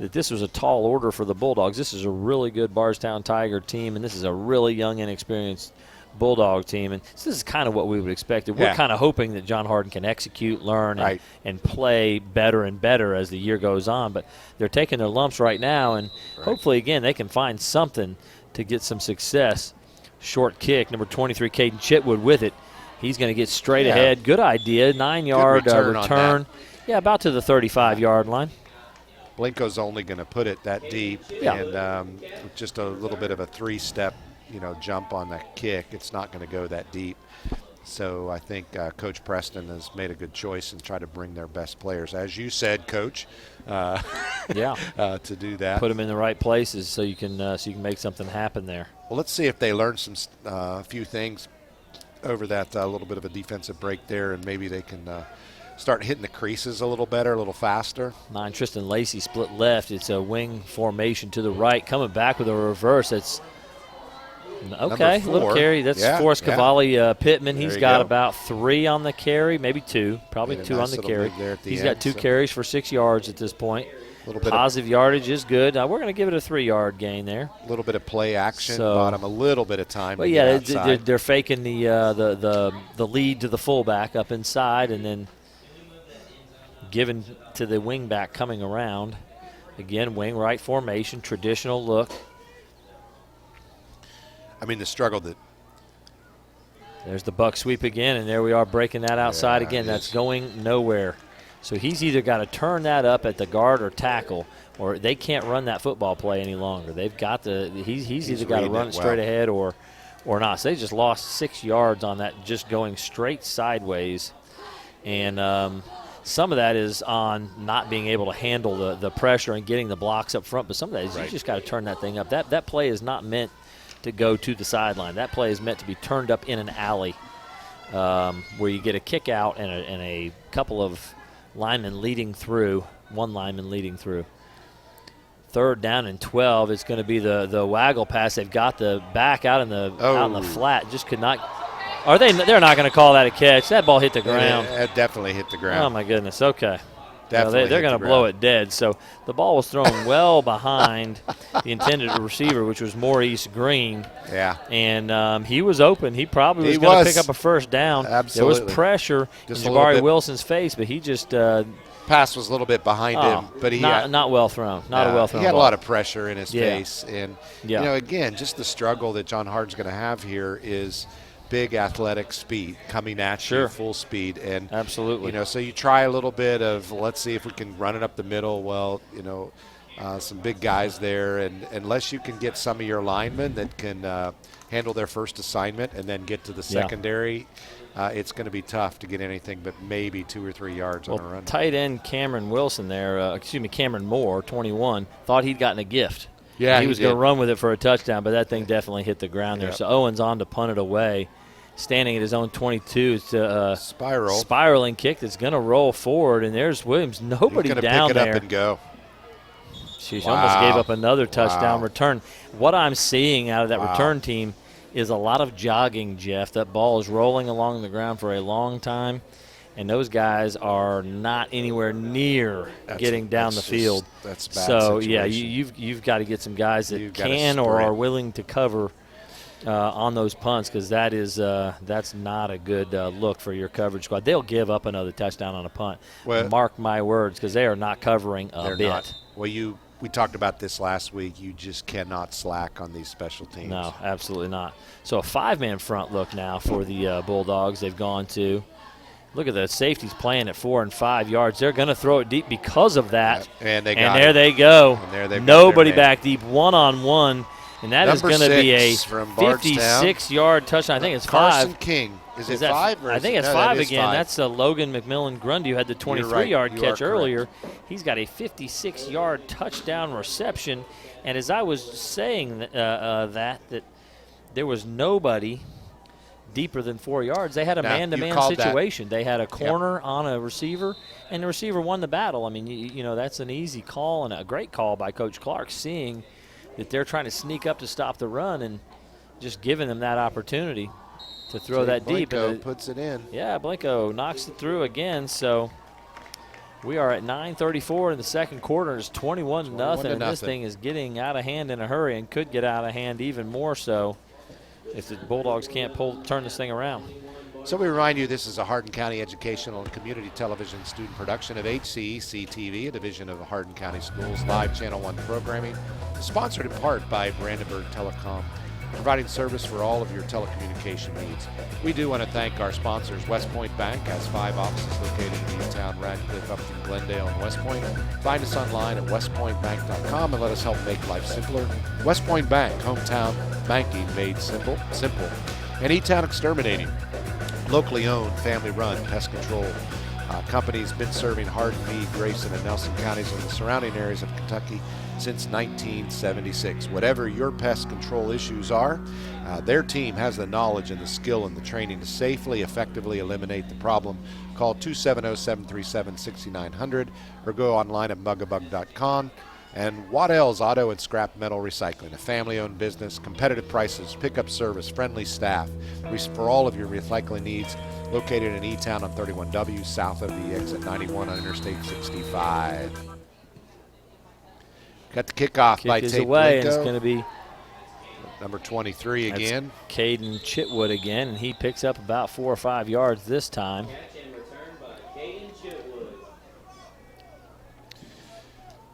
that this was a tall order for the Bulldogs. This is a really good Bardstown Tiger team, and this is a really young, inexperienced Bulldog team. And this is kind of what we would expect. We're kind of hoping that John Harden can execute, learn, and play better and better as the year goes on. But they're taking their lumps right now, and hopefully, again, they can find something to get some success. Short kick, number 23, Caden Chitwood with it. He's going to get straight ahead. Good idea. 9-yard return. Yeah, about to the 35-yard line. Blenko's only going to put it that deep, and just a little bit of a three-step, jump on that kick. It's not going to go that deep. So I think Coach Preston has made a good choice and try to bring their best players, as you said, Coach. To do that. Put them in the right places so you can make something happen there. Well, let's see if they learn a few things over that little bit of a defensive break there, and maybe they can start hitting the creases a little better, a little faster. 9, Tristan Lacey split left. It's a wing formation to the right. Coming back with a reverse. That's okay. Little carry. That's Forrest Cavalli Pittman. He's got about 3 on the carry, maybe 2. Probably 2 on the carry. He's got 2 carries for 6 yards at this point. Positive yardage is good. We're going to give it a 3-yard gain there. A little bit of play action, bought him a little bit of time. But they're faking the lead to the fullback up inside, and then given to the wing back coming around. Again, wing right formation, traditional look. I mean, the struggle that. There's the buck sweep again, and there we are breaking that outside again. That's going nowhere. So he's either got to turn that up at the guard or tackle, or they can't run that football play any longer. They've got to. He's either got to run it straight ahead or not. So they just lost 6 yards on that, just going straight sideways, and some of that is on not being able to handle the pressure and getting the blocks up front. But some of that is you just got to turn that thing up. That play is not meant to go to the sideline. That play is meant to be turned up in an alley, where you get a kick out and a couple of linemen leading through, one lineman leading through. 3rd down and 12. It's going to be the waggle pass. They've got the back out in the flat. Just could not. They're not going to call that a catch. That ball hit the ground. It definitely hit the ground. Oh my goodness. Okay. Definitely they're going to blow it dead. So the ball was thrown well behind the intended receiver, which was Maurice Green. Yeah. And he was open. He probably was going to pick up a first down. Absolutely. There was pressure in Jabari Wilson's face, but he just pass was a little bit behind him, but he not well thrown. Not a well thrown. He had ball. a lot of pressure in his face, and again, just the struggle that John Harden's going to have here is big athletic speed coming at you full speed, and absolutely, so you try a little bit of let's see if we can run it up the middle. Well, some big guys there, and unless you can get some of your linemen that can handle their first assignment and then get to the secondary. It's going to be tough to get anything but maybe 2 or 3 yards on a run. Tight end Cameron Wilson there, Cameron Moore, 21, thought he'd gotten a gift. Yeah, he was going to run with it for a touchdown, but that thing definitely hit the ground there. So Owens on to punt it away. Standing at his own 22. It's a spiraling kick that's going to roll forward, and there's Williams. Nobody down there. He's going to pick it up and go. She almost gave up another touchdown return. What I'm seeing out of that return team is a lot of jogging, Jeff. That ball is rolling along the ground for a long time, and those guys are not anywhere near getting down the field. That's a bad so situation. yeah, you've got to get some guys that You've gotta can or sprint. are willing to cover on those punts, because that's not a good look for your coverage squad. They'll give up another touchdown on a punt. Well, mark my words, because they are not covering a They're bit. not. Well, we talked about this last week. You just cannot slack on these special teams. No, absolutely not. So a 5-man front look now for the Bulldogs. They've gone to. Look at the safeties playing at 4 and 5 yards. They're going to throw it deep because of that. And they got and there it. they go. And there they've got Nobody their man. back deep, one-on-one. And that is Number going to be a 6 from Bardstown. 56-yard touchdown. I think it's Carson 5. King. Is it that 5? Or I is think it, it's no, 5 that is again. 5. That's Logan McMillan Grundy, who had the 23-yard You are catch correct. earlier. He's got a 56-yard touchdown reception. And as I was saying that there was nobody deeper than 4 yards. They had a Now, you man-to-man called that. situation. They had a corner on a receiver, and the receiver won the battle. I mean, you know, that's an easy call and a great call by Coach Clark, seeing that they're trying to sneak up to stop the run and just giving them that opportunity to throw that deep. Blanco And puts it in. yeah, Blanco knocks it through again. So we are at 9:34 in the second quarter. It's 21-0, and this thing is getting out of hand in a hurry and could get out of hand even more so if the Bulldogs can't turn this thing around. So we remind you this is a Hardin County Educational and Community Television student production of HCEC-TV, a division of Hardin County Schools live Channel 1 programming, sponsored in part by Brandenburg Telecom, providing service for all of your telecommunication needs. We do want to thank our sponsors. West Point Bank has 5 offices located in Newtown, Radcliffe, Upton, Glendale, and West Point. Find us online at westpointbank.com and let us help make life simpler. West Point Bank, hometown banking made simple. And E-Town Exterminating, locally owned, family-run pest control company's been serving Hardin, Meade, Grayson, and Nelson counties and the surrounding areas of Kentucky since 1976. Whatever your pest control issues are, their team has the knowledge and the skill and the training to safely, effectively eliminate the problem. Call 270-737-6900 or go online at mugabug.com. And Waddell's Auto and Scrap Metal Recycling, a family-owned business, competitive prices, pickup service, friendly staff for all of your recycling needs. Located in E-Town on 31W, south of the exit 91 on Interstate 65. Got the kickoff by Kick is Tate away, and Blanco. it's going to be Number 23 again. Caden Chitwood again, and he picks up about 4 or 5 yards this time. Catch and return by Caden Chitwood.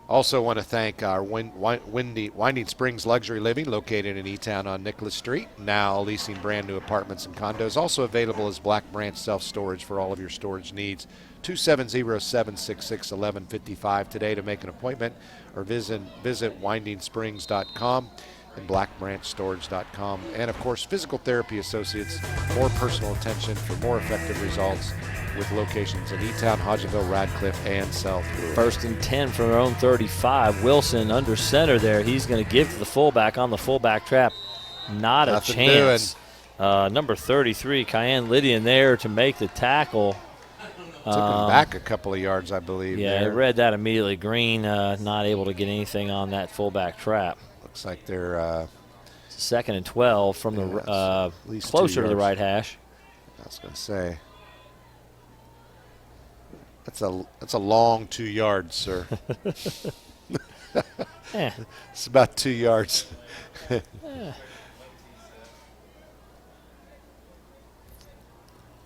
Also want to thank our Winding Springs Luxury Living, located in E-Town on Nicholas Street, now leasing brand new apartments and condos. Also available as Black Branch Self-Storage for all of your storage needs. 270-766-1155 today to make an appointment, or visit windingsprings.com and blackbranchstorage.com. And of course, Physical Therapy Associates, more personal attention for more effective results, with locations in E-Town, Hodgeville, Radcliffe, and South Louis. 1st and 10 from their own 35. Wilson under center there. He's going to give to the fullback on the fullback trap. Not a Nothing chance. Number 33, Cayenne Lydian there to make the tackle. Took him back a couple of yards, I believe. Yeah, I there. read that immediately. Green not able to get anything on that fullback trap. Looks like they're 2nd and 12 from Yeah, the at least 2 closer to the yards. right hash. I was going to say. That's a long 2 yards, sir. Yeah. It's about 2 yards.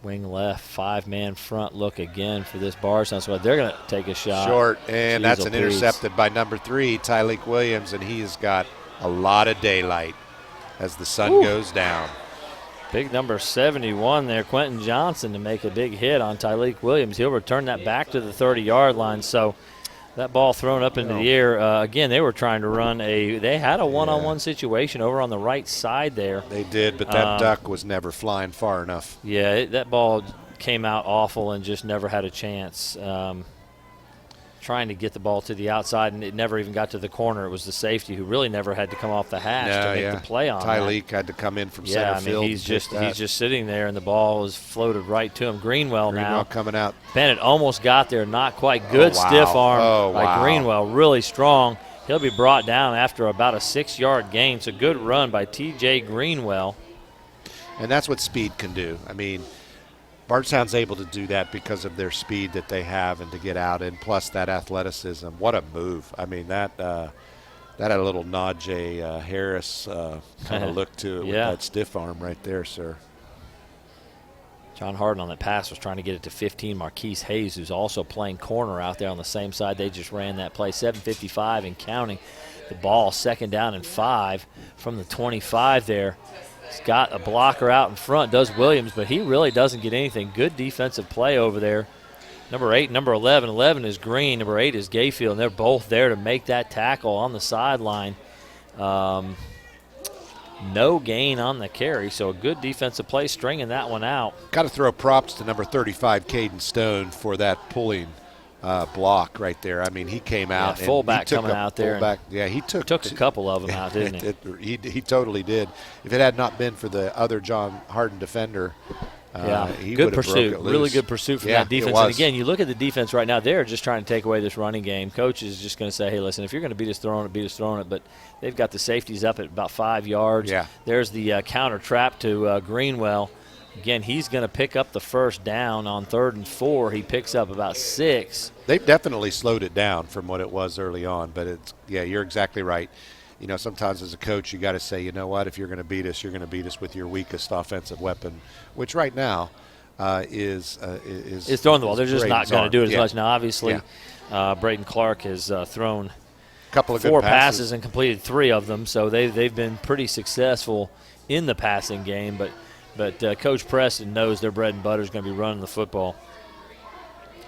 Wing left, 5-man front look again for this Bardstown squad. They're going to take a shot. Short, and Jeez, that's oh, an please. intercepted by number 3, Tyleek Williams, and he has got a lot of daylight as the sun goes down. Big number 71 there, Quentin Johnson, to make a big hit on Tyleek Williams. He'll return that back to the 30-yard line. So that ball thrown up into the air. Again, they were trying to run they had a one-on-one situation over on the right side there. They did, but that duck was never flying far enough. Yeah, that ball came out awful and just never had a chance. Trying to get the ball to the outside, and it never even got to the corner. It was the safety who really never had to come off the hash to make the play on that. Tyleek had to come in from Yeah, center I mean, field. he's and take just sitting there, and the ball was floated right to him. Greenwell now. coming out. Bennett almost got there, not quite good. Oh, wow. Stiff arm Oh, by wow. Greenwell, really strong. He'll be brought down after about a 6-yard gain. It's a good run by T.J. Greenwell. And that's what speed can do. I mean, Bardstown's able to do that because of their speed that they have and to get out, and plus that athleticism. What a move. I mean, that had a little Najee Harris kind of look to it with that stiff arm right there, sir. John Harden on that pass was trying to get it to 15. Marquise Hayes, who's also playing corner out there on the same side. They just ran that play. 7:55 and counting. The ball, 2nd down and 5 from the 25 there. He's got a blocker out in front, does Williams, but he really doesn't get anything. Good defensive play over there. Number 8, number 11. 11 is Green. Number 8 is Gayfield, and they're both there to make that tackle on the sideline. No gain on the carry, so a good defensive play stringing that one out. Got to throw props to number 35, Caden Stone, for that pulling block right there. I mean, he came out. Yeah, fullback and he took coming out there. Fullback, yeah, he took a couple of them out, didn't he? He totally did. If it had not been for the other John Harden defender, he good would have pursuit. broke it loose. Really good pursuit from that defense. It was. And again, you look at the defense right now; they're just trying to take away this running game. Coach is just going to say, "Hey, listen, if you're going to beat us throwing it." But they've got the safeties up at about 5 yards. Yeah. There's the counter trap to Greenwell. Again, he's going to pick up the 1st down on 3rd and 4. He picks up about 6. They've definitely slowed it down from what it was early on. But you're exactly right. You know, sometimes as a coach, you got to say, you know what, if you're going to beat us, you're going to beat us with your weakest offensive weapon, which right now is throwing the ball. They're just not going to do it as Yeah. much. Now, obviously, Braden Clark has thrown couple of 4 good passes and completed 3 of them, so they've been pretty successful in the passing game. But Coach Preston knows their bread and butter is going to be running the football.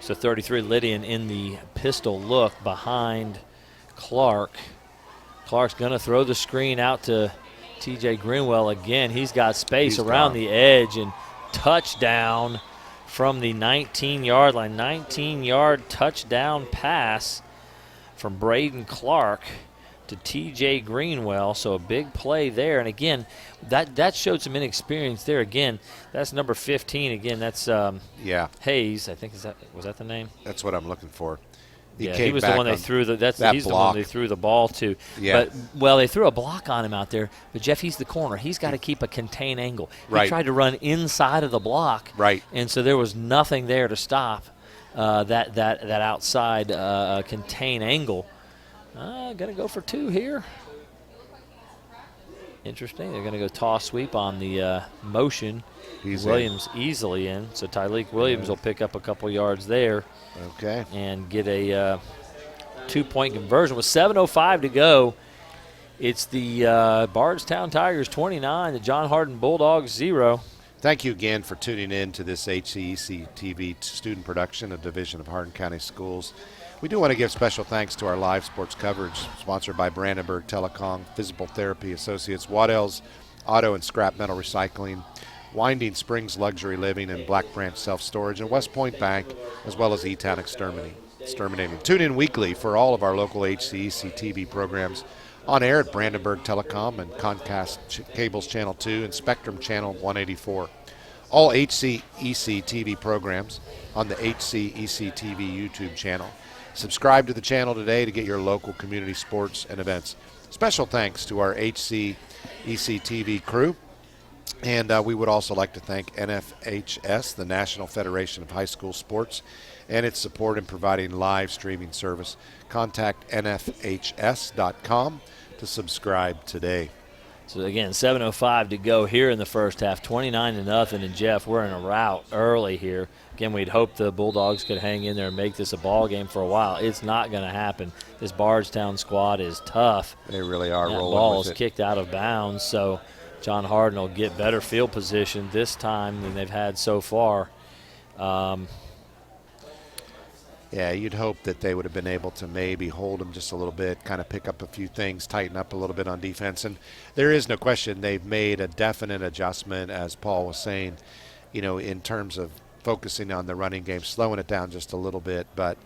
So 33, Lydian in the pistol look behind Clark. Clark's going to throw the screen out to T.J. Greenwell again. He's got space around the edge, and touchdown from the 19-yard line. 19-yard touchdown pass from Braden Clark to T.J. Greenwell. So a big play there. And again, that showed some inexperience there. Again, that's number 15. Again, that's Hayes. I think was that the name? That's what I'm looking for. He was the one they threw the one they threw the ball to. Yeah. But they threw a block on him out there. But Jeff, he's the corner. He's got to keep a contained angle. Right. He tried to run inside of the block. Right. And so there was nothing there to stop that outside contained angle. Going to go for 2 here. Interesting. They're going to go toss sweep on the motion. Williams easily in. So Tyleek Williams will pick up a couple yards there. Okay. And get a 2-point conversion with 7:05 to go. It's the Bardstown Tigers 29, the John Harden Bulldogs 0. Thank you again for tuning in to this HCEC-TV student production, a division of Hardin County Schools. We do want to give special thanks to our live sports coverage, sponsored by Brandenburg Telecom, Physical Therapy Associates, Waddell's Auto and Scrap Metal Recycling, Winding Springs Luxury Living, and Black Branch Self-Storage, and West Point Bank, as well as E-Town Exterminating. Tune in weekly for all of our local HCEC-TV programs on air at Brandenburg Telecom and Comcast Cables Channel 2 and Spectrum Channel 184. All HCEC-TV programs on the HCEC-TV YouTube channel. Subscribe to the channel today to get your local community sports and events. Special thanks to our HCEC-TV crew. And we would also like to thank NFHS, the National Federation of High School Sports, and its support in providing live streaming service. Contact nfhs.com to subscribe today. So again, 7:05 to go here in the first half, 29-0. And Jeff, we're in a rout early here. Again, we'd hoped the Bulldogs could hang in there and make this a ball game for a while. It's not going to happen. This Bardstown squad is tough. They really are rolling with it. That ball is kicked out of bounds, so John Harden will get better field position this time than they've had so far. Yeah, you'd hope that they would have been able to maybe hold them just a little bit, kind of pick up a few things, tighten up a little bit on defense. And there is no question they've made a definite adjustment, as Paul was saying, in terms of focusing on the running game, slowing it down just a little bit. But,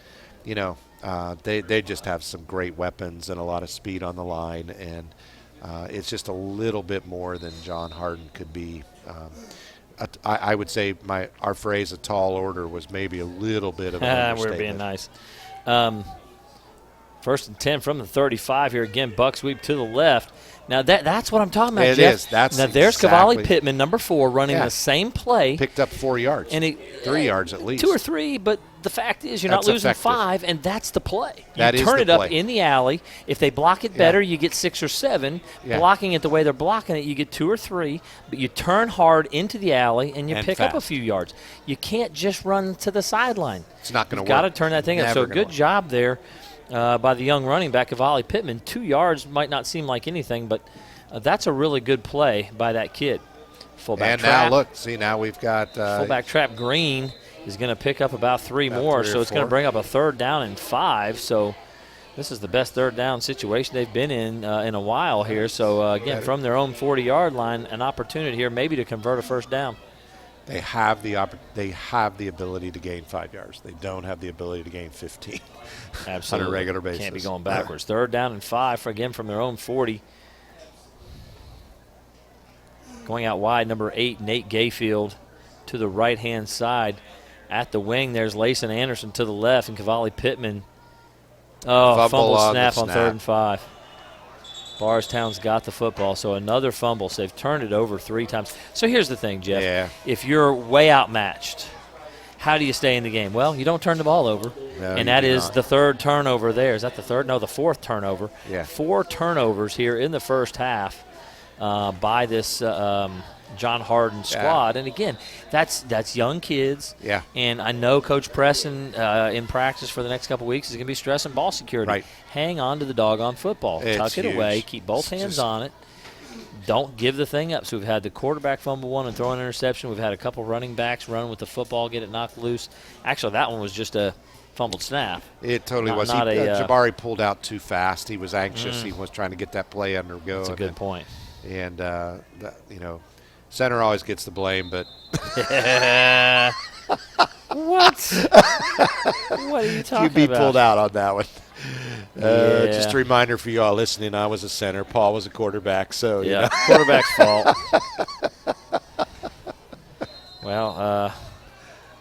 they just have some great weapons and a lot of speed on the line. And it's just a little bit more than John Harden could be. I would say our phrase, a tall order, was maybe a little bit of an understatement. We're being nice. 1st and 10 from the 35 here. Again, buck sweep to the left. Now that's what I'm talking about, It Jeff. is. That's now there's exactly. Cavalli Pittman, number 4, running Yeah. the same play. Picked up 4 yards. And 3 yards at least. 2 or 3, but the fact is you're That's not losing effective. 5, and that's the play. That you is turn the it up play. in the alley. If they block it better, you get 6 or 7. Yeah. Blocking it the way they're blocking it, you get 2 or 3. But you turn hard into the alley, and you And pick up a fast. few yards. You can't just run to the sideline. It's not going to You've work. got to turn that thing up. Never So gonna good work. job there by the young running back, Cavalli Pittman. 2 yards might not seem like anything, but that's a really good play by that kid. Fullback And trap. now, look, see, now we've got Fullback trap Green is going to pick up about 3 About more, 3 or so it's going 4. to bring up a 3rd down and 5. So this is the best 3rd down situation they've been in a while here. So, again, from their own 40-yard line, an opportunity here maybe to convert a 1st down. They have the ability to gain 5 yards. They don't have the ability to gain 15 Absolutely. on a regular basis. Can't be going backwards. 3rd down and 5, again, from their own 40. Going out wide, number 8, Nate Gayfield, to the right-hand side. At the wing, there's Layson Anderson to the left, and Cavalli Pittman. Oh, fumble on snap the on 3rd and 5. Bardstown's got the football, so another fumble. So they've turned it over 3 times. So here's the thing, Jeff. Yeah. If you're way outmatched, how do you stay in the game? Well, you don't turn the ball over. No, and you that do is not. the 3rd turnover there. Is that the 3rd? No, the 4th turnover. Yeah. 4 turnovers here in the first half by this John Harden squad. And again, that's young kids. Yeah. And I know Coach Preston in practice for the next couple weeks is going to be stressing ball security. Right. Hang on to the doggone football. It's Tuck it huge. away. Keep both It's hands just- on it. Don't give the thing up. So we've had the quarterback fumble 1 and throw an interception. We've had a couple running backs run with the football, get it knocked loose. Actually, that one was just a fumbled snap. It totally Not- was. not Jabari pulled out too fast. He was anxious. He was trying to get that play undergo. That's a good point. And, center always gets the blame, but What? What are you talking QB about? pulled out on that one. Yeah. Just a reminder for you all listening, I was a center. Paul was a quarterback. So, you Yeah, know. quarterback's fault. Well,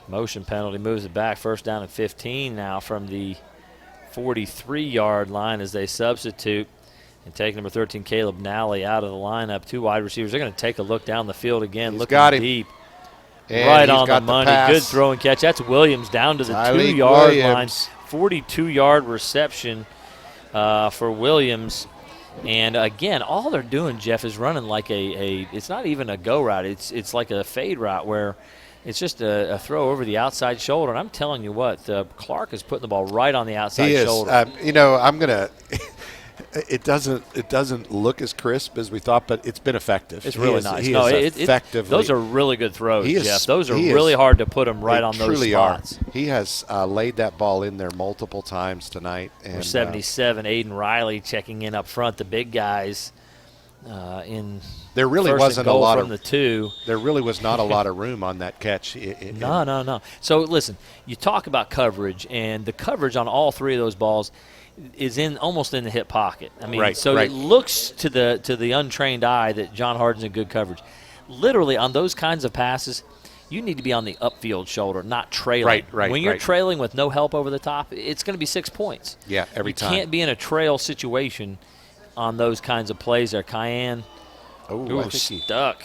motion penalty moves it back. 1st down and 15 now from the 43-yard line as they substitute. And take number 13, Caleb Nally, out of the lineup. 2 wide receivers. They're going to take a look down the field again, He's looking got him. deep. And Right he's on the got money. pass. Good throw and catch. That's Williams down to the Tyleek 2-yard line. Williams. 42-yard reception for Williams. And again, all they're doing, Jeff, is running like it's not even a go route. It's like a fade route where it's just a throw over the outside shoulder. And I'm telling you what, Clark is putting the ball right on the outside He is. shoulder. I'm gonna. It doesn't look as crisp as we thought, but it's been effective. It's He really is- nice. He No, is effectively. those are really good throws, He is- Jeff. Those are he is- really hard to put them right they on those truly spots. Are. He has laid that ball in there multiple times tonight. And, Number 77, Aiden Riley checking in up front. The big guys in there really first wasn't and a goal lot from of. the 2. There really was not a lot of room on that catch. No. So listen, you talk about coverage, and the coverage on all 3 of those balls is almost in the hip pocket. I mean, Right, so right. it looks to the untrained eye that John Harden's in good coverage. Literally on those kinds of passes, you need to be on the upfield shoulder, not trailing. Right, When you're right. trailing with no help over the top, it's going to be 6 points. Yeah, every time. You can't be in a trail situation on those kinds of plays there. Cayenne Oh, I think he, stuck.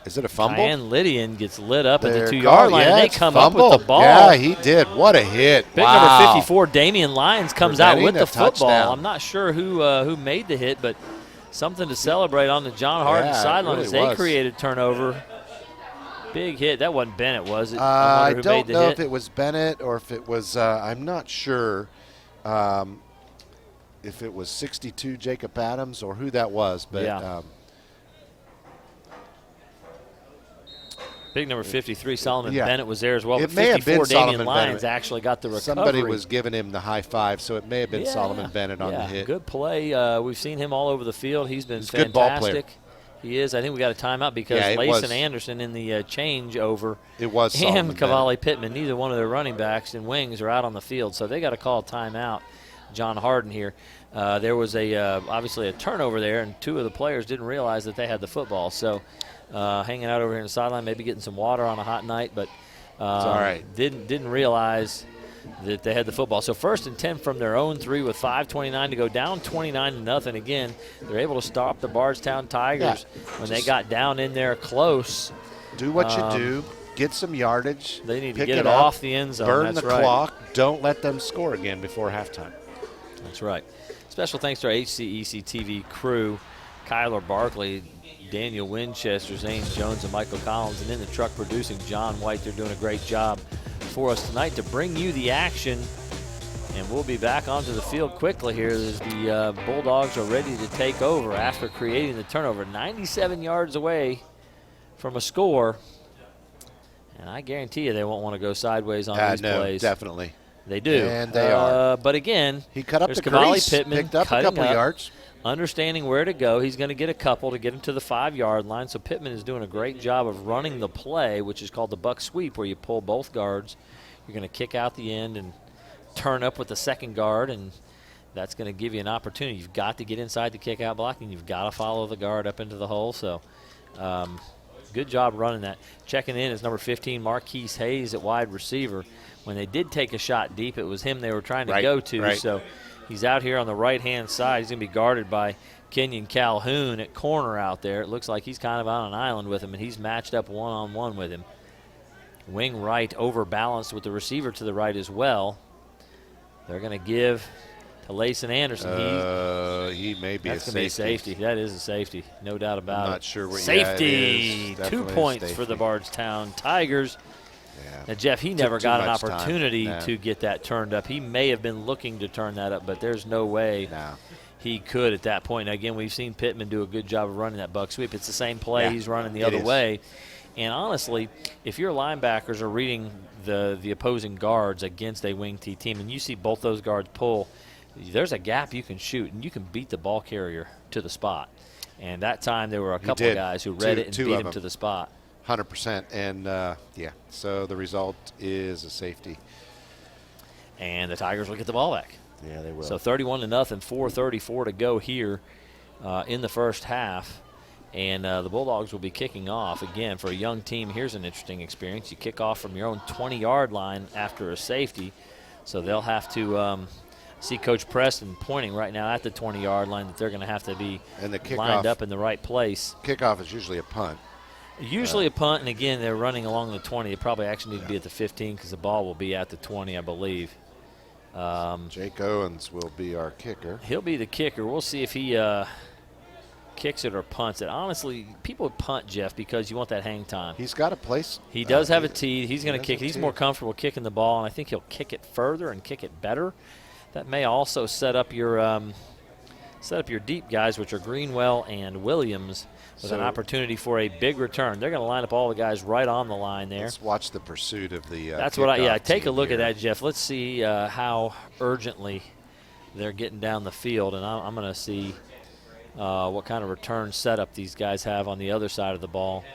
is it a fumble? Cayenne Lydian gets lit up at There, the 2-yard line, and they it's come fumble. up with the ball. Yeah, he did. What a hit. Pick Wow. number 54, Damian Lyons, comes out with Preventing the a football. touchdown. I'm not sure who made the hit, but something to celebrate on the John Harden Yeah, it sideline really as they was. created turnover. Big hit. That wasn't Bennett, was it? I wonder who don't made the know hit. if it was Bennett or if it was. I'm not sure if it was 62 Jacob Adams or who that was, but. Yeah. Big number 53, Solomon Yeah. Bennett was there as well. It But may have 54, been Damian Solomon Lyons Bennett. actually got the recovery. Somebody was giving him the high five, so it may have been Yeah, Solomon Bennett on yeah, the hit. Good play. We've seen him all over the field. He's been He's a good ball player. fantastic. He is. I think we got a timeout because Yeah, it Layson was. Anderson in the changeover It was Solomon and Bennett. Cavalli Pittman, neither one of their running backs and wings are out on the field, so they got to call a timeout. John Harden here. There was obviously a turnover there, and 2 of the players didn't realize that they had the football. So hanging out over here in the sideline, maybe getting some water on a hot night, but all right. didn't realize that they had the football. So 1st and 10 from their own 3 with 5:29 to go, down 29-0 again. They're able to stop the Bardstown Tigers when they got down in there close. Do what you do. Get some yardage. They need to pick get it up, off the end zone. Burn That's the right. clock. Don't let them score again before halftime. That's right. Special thanks to our HCEC-TV crew, Kyler Barkley, Daniel Winchester, Zane Jones, and Michael Collins, and in the truck producing John White. They're doing a great job for us tonight to bring you the action. And we'll be back onto the field quickly here as the Bulldogs are ready to take over after creating the turnover. 97 yards away from a score. And I guarantee you they won't want to go sideways on these plays. Definitely. They do. And they are. But again, He cut up there's the Cavalli crease, Pittman picked up a cutting couple up, yards. understanding where to go. He's going to get a couple to get him to the 5-yard line. So Pittman is doing a great job of running the play, which is called the buck sweep, where you pull both guards. You're going to kick out the end and turn up with the second guard, and that's going to give you an opportunity. You've got to get inside the kick-out block, and you've got to follow the guard up into the hole. So good job running that. Checking in is number 15, Marquise Hayes at wide receiver. When they did take a shot deep, it was him they were trying to go to. Right. So he's out here on the right-hand side. He's going to be guarded by Kenyon Calhoun at corner out there. It looks like he's kind of on an island with him, and he's matched up one-on-one with him. Wing right overbalanced with the receiver to the right as well. They're going to give to Layson Anderson. He may be a That's going to be a safety. That is a safety, no doubt about it. I'm not sure what safety. Yeah, 2 points for the Bardstown Tigers. Yeah. Now, Jeff, he never got an much time. opportunity No. to get that turned up. He may have been looking to turn that up, but there's no way he could at that point. Now, again, we've seen Pittman do a good job of running that buck sweep. It's the same play. He's running the other way. And honestly, if your linebackers are reading the opposing guards against a wing T team and you see both those guards pull, there's a gap you can shoot, and you can beat the ball carrier to the spot. And that time there were a couple of guys who read it and beat him to the spot. 100%. And, so the result is a safety. And the Tigers will get the ball back. Yeah, they will. So 31-0, 4:34 to go here in the first half. And the Bulldogs will be kicking off. Again, for a young team, here's an interesting experience. You kick off from your own 20-yard line after a safety. So they'll have to see Coach Preston pointing right now at the 20-yard line that they're going to have to be lined up in the right place. Kickoff is usually a punt. Usually a punt, and again, they're running along the 20. They probably actually need to be at the 15 because the ball will be at the 20, I believe. Jake Owens will be our kicker. He'll be the kicker. We'll see if he kicks it or punts it. Honestly, people would punt, Jeff, because you want that hang time. He's got a place. He does have a tee. He's going to kick it. He's more comfortable kicking the ball, and I think he'll kick it further and kick it better. That may also set up your deep guys, which are Greenwell and Williams, with an opportunity for a big return. They're going to line up all the guys right on the line there. Let's watch the pursuit of the That's what take a look at that, Jeff. Let's see how urgently they're getting down the field, and I'm going to see what kind of return setup these guys have on the other side of the ball.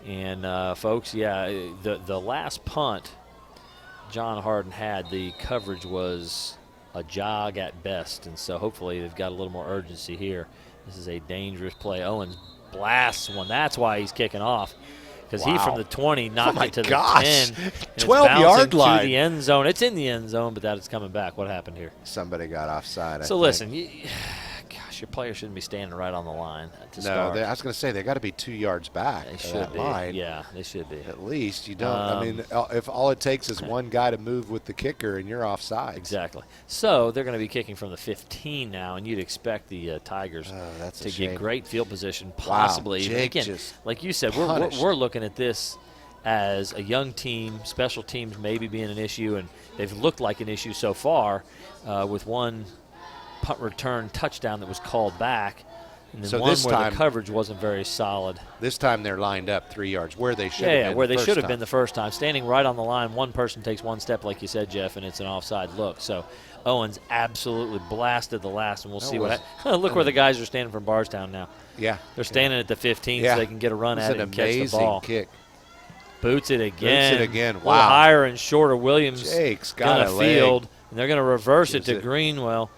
And, folks, the last punt John Harden had, the coverage was a jog at best, and so hopefully they've got a little more urgency here. This is a dangerous play. Owens blasts one. That's why he's kicking off, because he from the 20 knocked it to the 10. 12-yard line. To the end zone. It's in the end zone, but that is coming back. What happened here? Somebody got offside. So listen, your player shouldn't be standing right on the line to start. I was going to say they got to be 2 yards back. They should be. Line. Yeah, they should be. At least you don't. I mean, if all it takes is one guy to move with the kicker and you're offside. Exactly. So they're going to be kicking from the 15 now, and you'd expect the Tigers to get great field position, possibly. Wow, Jake again, just like you said, we're looking at this as a young team, special teams maybe being an issue, and they've looked like an issue so far with one punt return touchdown that was called back, and then so one where the coverage wasn't very solid. This time they're lined up 3 yards where they should have been. Where they should have been the first time. Standing right on the line, one person takes one step, like you said, Jeff, and it's an offside look. So Owens absolutely blasted the last, and we'll see what happens. Look where the guys are standing from Bardstown now. Yeah. They're standing at the 15 so they can get a run at it and catch the ball. Kick. Boots it again. Wow. A little higher and shorter. Williams Jake's got a field, and they're going to reverse it to Greenwell.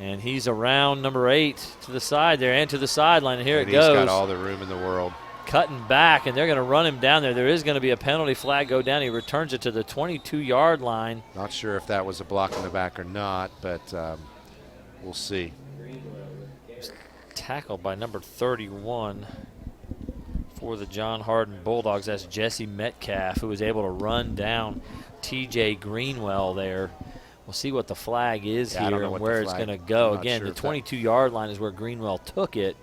And he's around number 8 to the side there and to the sideline, and here it goes. He's got all the room in the world. cutting back, and they're going to run him down there. There is going to be a penalty flag go down. He returns it to the 22-yard line. Not sure if that was a block in the back or not, but we'll see. Tackled by number 31 for the John Hardin Bulldogs. That's Jesse Metcalf, who was able to run down T.J. Greenwell there. We'll see what the flag is here and where it's going to go. Again, the 22-yard line is where Greenwell took it.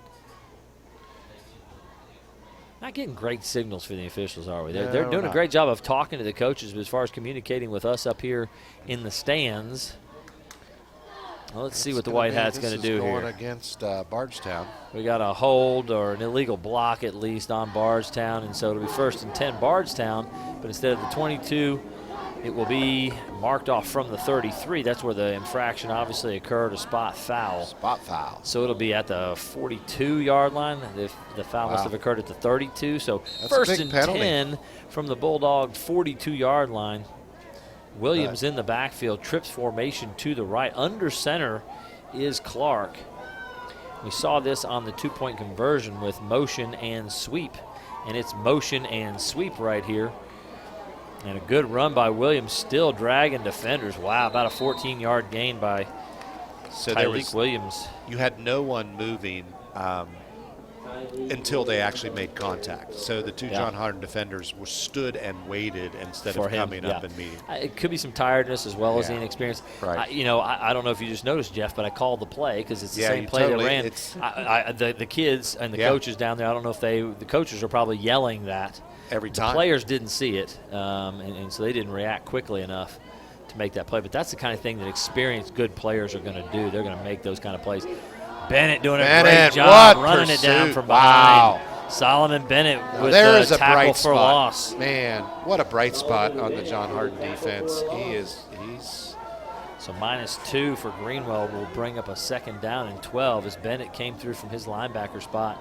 Not getting great signals for the officials, are we? They're doing a great job of talking to the coaches, but as far as communicating with us up here in the stands, well, let's see what the White Hat's going to do here. Going against Bardstown. We got a hold or an illegal block at least on Bardstown, and so it'll be 1st and 10 Bardstown, but instead of the 22, it will be marked off from the 33. That's where the infraction obviously occurred, a spot foul. Spot foul. So it'll be at the 42-yard line. The foul must have occurred at the 32. So that's 1st and 10 from the Bulldog 42-yard line. Williams in the backfield, trips formation to the right. Under center is Clark. We saw this on the two-point conversion with motion and sweep, and it's motion and sweep right here. And a good run by Williams, still dragging defenders. Wow, about a 14-yard gain by Tyleek Williams. You had no one moving until they actually made contact. So the two John Hardin defenders were stood and waited instead of coming up and meeting. It could be some tiredness as well as the inexperience. Right. I don't know if you just noticed, Jeff, but I called the play because it's the same play that ran. The kids and the coaches down there, I don't know if the coaches are probably yelling that. Every time. The players didn't see it, and so they didn't react quickly enough to make that play. But that's the kind of thing that experienced good players are going to do. They're going to make those kind of plays. Bennett doing a great job running it down from behind. Solomon Bennett with a tackle for loss. Man, what a bright spot on the John Hardin defense. He's so -2 for Greenwell will bring up a 2nd down and 12 as Bennett came through from his linebacker spot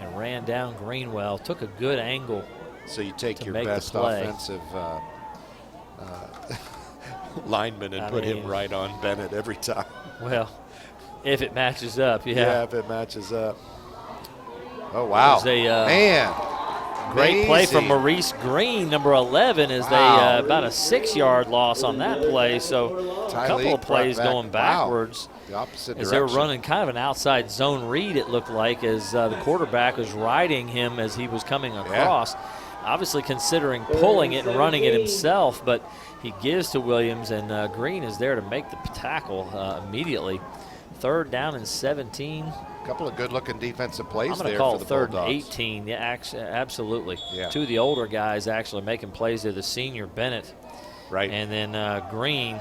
and ran down Greenwell. Took a good angle. So you take your best offensive lineman and put him right on Bennett every time. Well, if it matches up, Yeah, if it matches up. Oh, wow. Man. Great play from Maurice Green, number 11, as they about a 6-yard loss on that play. So a couple of plays going backwards. The opposite as direction. they were running kind of an outside zone read, it looked like, as the quarterback was riding him as he was coming across. Obviously considering pulling it and running it himself, but he gives to Williams, and Green is there to make the tackle immediately. 3rd down and 17. A couple of good-looking defensive plays there for the I'm going to call 3rd Bulldogs. and 18. Yeah, absolutely. Yeah. 2 of the older guys actually making plays there. The senior, Bennett. Right. And then Green,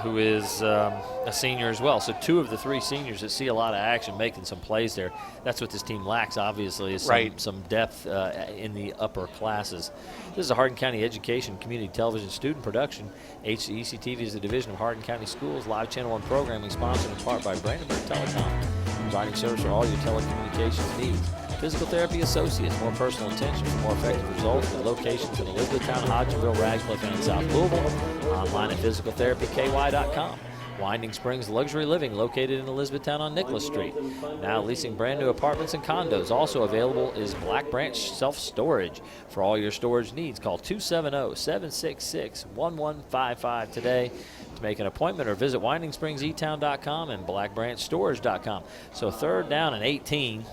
who is a senior as well. So 2 of the 3 seniors that see a lot of action making some plays there. That's what this team lacks, obviously, is some depth in the upper classes. This is a Hardin County Education Community Television student production. HCEC-TV is a division of Hardin County Schools. Live Channel 1 programming sponsored in part by Brandenburg Telecom, providing service for all your telecommunications needs. Physical Therapy Associates, more personal attention for more effective results with locations in Elizabethtown, Hodgenville, Radcliffe, and in South Louisville. Online at physicaltherapyky.com. Winding Springs Luxury Living, located in Elizabethtown on Nicholas Street. Now leasing brand new apartments and condos. Also available is Black Branch Self-Storage. For all your storage needs, call 270-766-1155 today to make an appointment, or visit WindingSpringsEtown.com and BlackBranchStorage.com. So 3rd down and 18.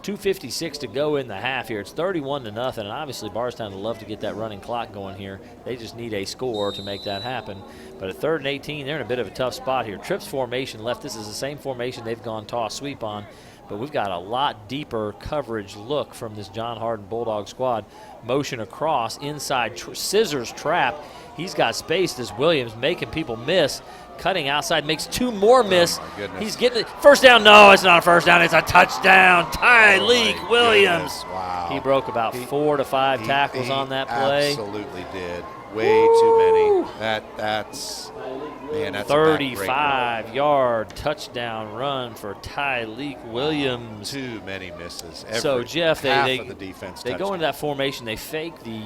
2:56 to go in the half here. It's 31-0, and obviously Bardstown would love to get that running clock going here. They just need a score to make that happen. But at 3rd and 18, they're in a bit of a tough spot here. Trips formation left. This is the same formation they've gone toss sweep on, but we've got a lot deeper coverage look from this John Hardin Bulldog squad. Motion across, inside scissors trap. He's got space as Williams, making people miss. Cutting outside, makes 2 more miss. He's getting it. 1st down. No, it's not a 1st down. It's a touchdown. Tyleek Williams. Wow. He broke about 4 to 5 tackles on that play. Absolutely did. Way too many. That's a 35-yard touchdown run for Tyleek Williams. Too many misses. So Jeff, half of the defense they go into that formation. They fake the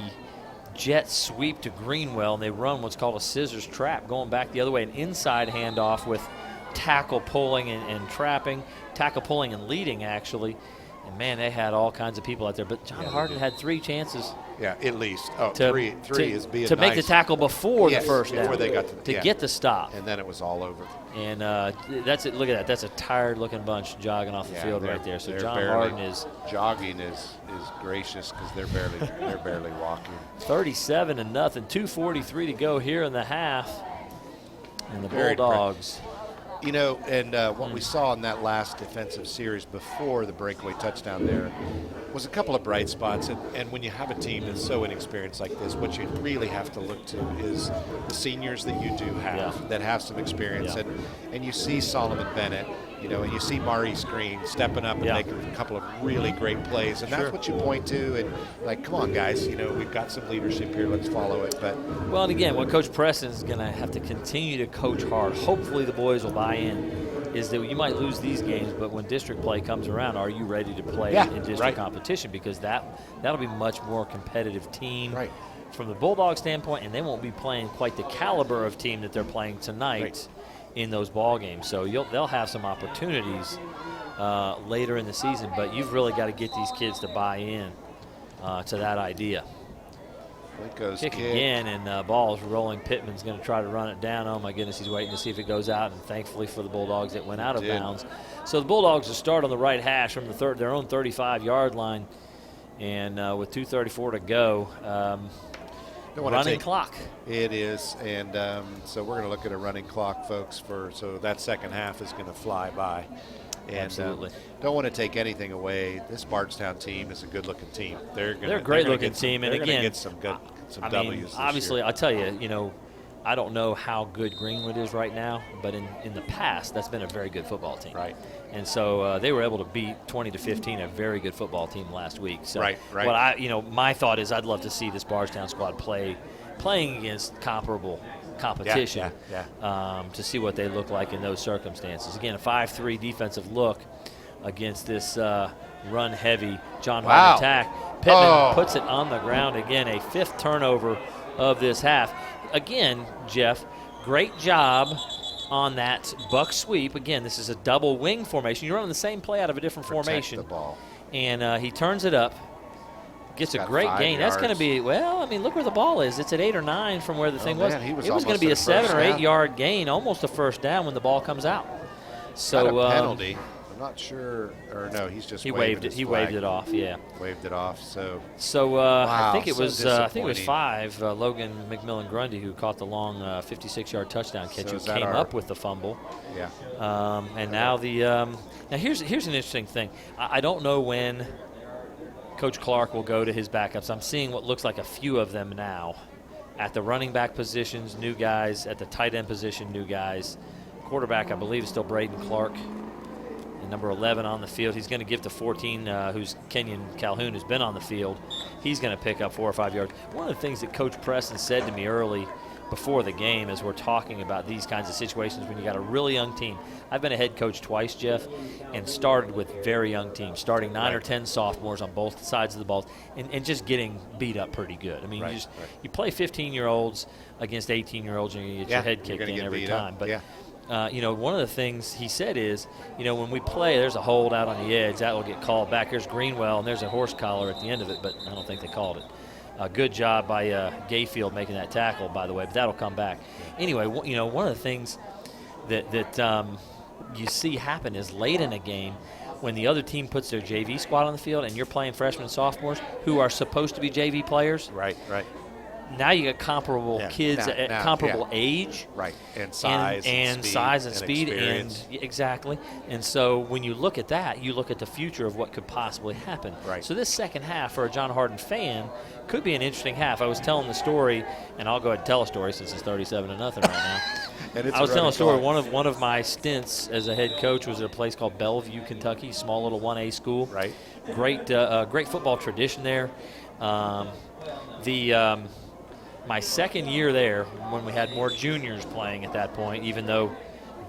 jet sweep to Greenwell, and they run what's called a scissors trap, going back the other way, an inside handoff with tackle pulling and trapping, tackle pulling and leading actually, And, man, they had all kinds of people out there. But John Harden had 3 chances Yeah, at least. Oh, to, three is being to make the nice. tackle before Yes, the first down. before they got to get the stop. And then it was all over. And that's it. Look at that. That's a tired-looking bunch jogging off the field right there. So John Harden is jogging is gracious because they're barely walking. 37-0, 2:43 to go here in the half, and the Bulldogs. You know, and what we saw in that last defensive series before the breakaway touchdown there was a couple of bright spots. And when you have a team that's so inexperienced like this, what you really have to look to is the seniors that you do have that have some experience. Yeah. And you see Solomon Bennett, you know, and you see Maurice Green stepping up and making a couple of really great plays. And that's what you point to. And, like, come on, guys, you know, we've got some leadership here. Let's follow it. But Well, and again, what Coach Preston is going to have to continue to coach hard. Hopefully the boys will buy in. Is that you might lose these games, but when district play comes around, are you ready to play in district competition? Because that'll be much more competitive team from the Bulldog standpoint, and they won't be playing quite the caliber of team that they're playing tonight in those ball games. So they'll have some opportunities later in the season, but you've really got to get these kids to buy in to that idea. Kick again, and ball's rolling. Pittman's going to try to run it down. Oh, my goodness, he's waiting to see if it goes out, and thankfully for the Bulldogs, it went out of bounds. So the Bulldogs will start on the right hash from their own 35-yard line, and with 2:34 to go, running clock. It is, and so we're going to look at a running clock, folks, so that second half is going to fly by. And Absolutely. Don't want to take anything away. This Bardstown team is a good-looking team. They're a great-looking team, and they're again, going to get some W's this obviously, year. I'll tell you, you know, I don't know how good Greenwood is right now, but in the past, that's been a very good football team. Right. And so they were able to beat 20-15, a very good football team last week. So right. what my thought is, I'd love to see this Bardstown squad playing against comparable competition to see what they look like in those circumstances. Again, a 5-3 defensive look against this run-heavy John Harden attack. Pittman puts it on the ground again, a 5th turnover of this half. Again, Jeff, great job on that buck sweep. Again, this is a double wing formation. You're running the same play out of a different formation. The ball. And he turns it up. Gets a great gain. Yards. That's going to be, well, I mean, look where the ball is. It's at 8 or 9 from where the thing was. He was it was going to be a 7 or 8 yard gain, almost a first down when the ball comes out. So a penalty. I'm not sure, or no, he's just waved it. He waved it off. Yeah. Waved it off. So I think it was 5. Logan McMillan Grundy, who caught the long 56-yard touchdown catch, who came up with the fumble. Yeah. And now now here's an interesting thing. I don't know when Coach Clark will go to his backups. I'm seeing what looks like a few of them now. At the running back positions, new guys. At the tight end position, new guys. Quarterback, I believe, is still Braden Clark. And number 11 on the field. He's going to give to 14, who's Kenyon Calhoun, who's been on the field. He's going to pick up 4 or 5 yards. One of the things that Coach Preston said to me early before the game as we're talking about these kinds of situations when you got a really young team. I've been a head coach twice, Jeff, and started with very young teams, starting 9 or 10 sophomores on both sides of the ball and just getting beat up pretty good. I mean, you play 15-year-olds against 18-year-olds and you get your head kicked in every time. But one of the things he said is, when we play, there's a hold out on the edge. That will get called back. There's Greenwell, and there's a horse collar at the end of it, but I don't think they called it. Good job by Gayfield making that tackle, by the way, but that'll come back. Anyway, one of the things that you see happen is late in a game when the other team puts their JV squad on the field and you're playing freshmen and sophomores who are supposed to be JV players. Right. Now you got comparable kids at comparable age. Right, and size and size and speed. Experience. And exactly. And so when you look at that, you look at the future of what could possibly happen. Right. So this second half for a John Harden fan could be an interesting half. I was telling the story, and I'll go ahead and tell a story since it's 37-0 right now. And I was telling a story. One of my stints as a head coach was at a place called Bellevue, Kentucky, small little 1A school. Right. Great football tradition there. My second year there, when we had more juniors playing at that point, even though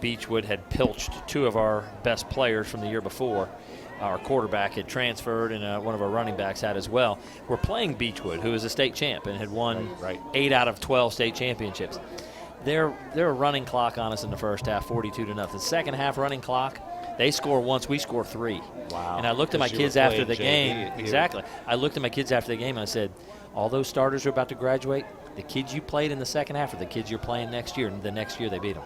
Beechwood had pilched 2 of our best players from the year before, our quarterback had transferred and one of our running backs had as well. We're playing Beechwood, who is a state champ and had won 8 out of 12 state championships. They're a running clock on us in the first half, 42-0. Second half running clock, They score once, we score 3. Wow. And I looked at my 'Cause you kids were after the playing game. JV. Exactly. I looked at my kids after the game and I said, all those starters are about to graduate. The kids you played in the second half are the kids you're playing next year. And the next year they beat them.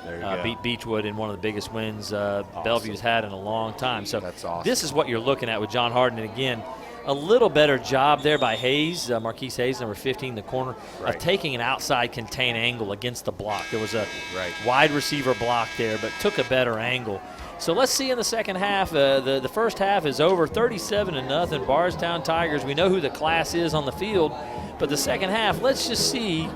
There you go. Beat Beechwood in one of the biggest wins Bellevue's had in a long time. So That's awesome. this is what you're looking at with John Harden. And again, a little better job there by Hayes, Marquise Hayes, number 15 in the corner, Right. of taking an outside contain angle against the block. There was a Right. wide receiver block there, but took a better angle. So let's see in the second half. The first half is over, 37-0. Bardstown Tigers. We know who the class is on the field, but the second half, let's just see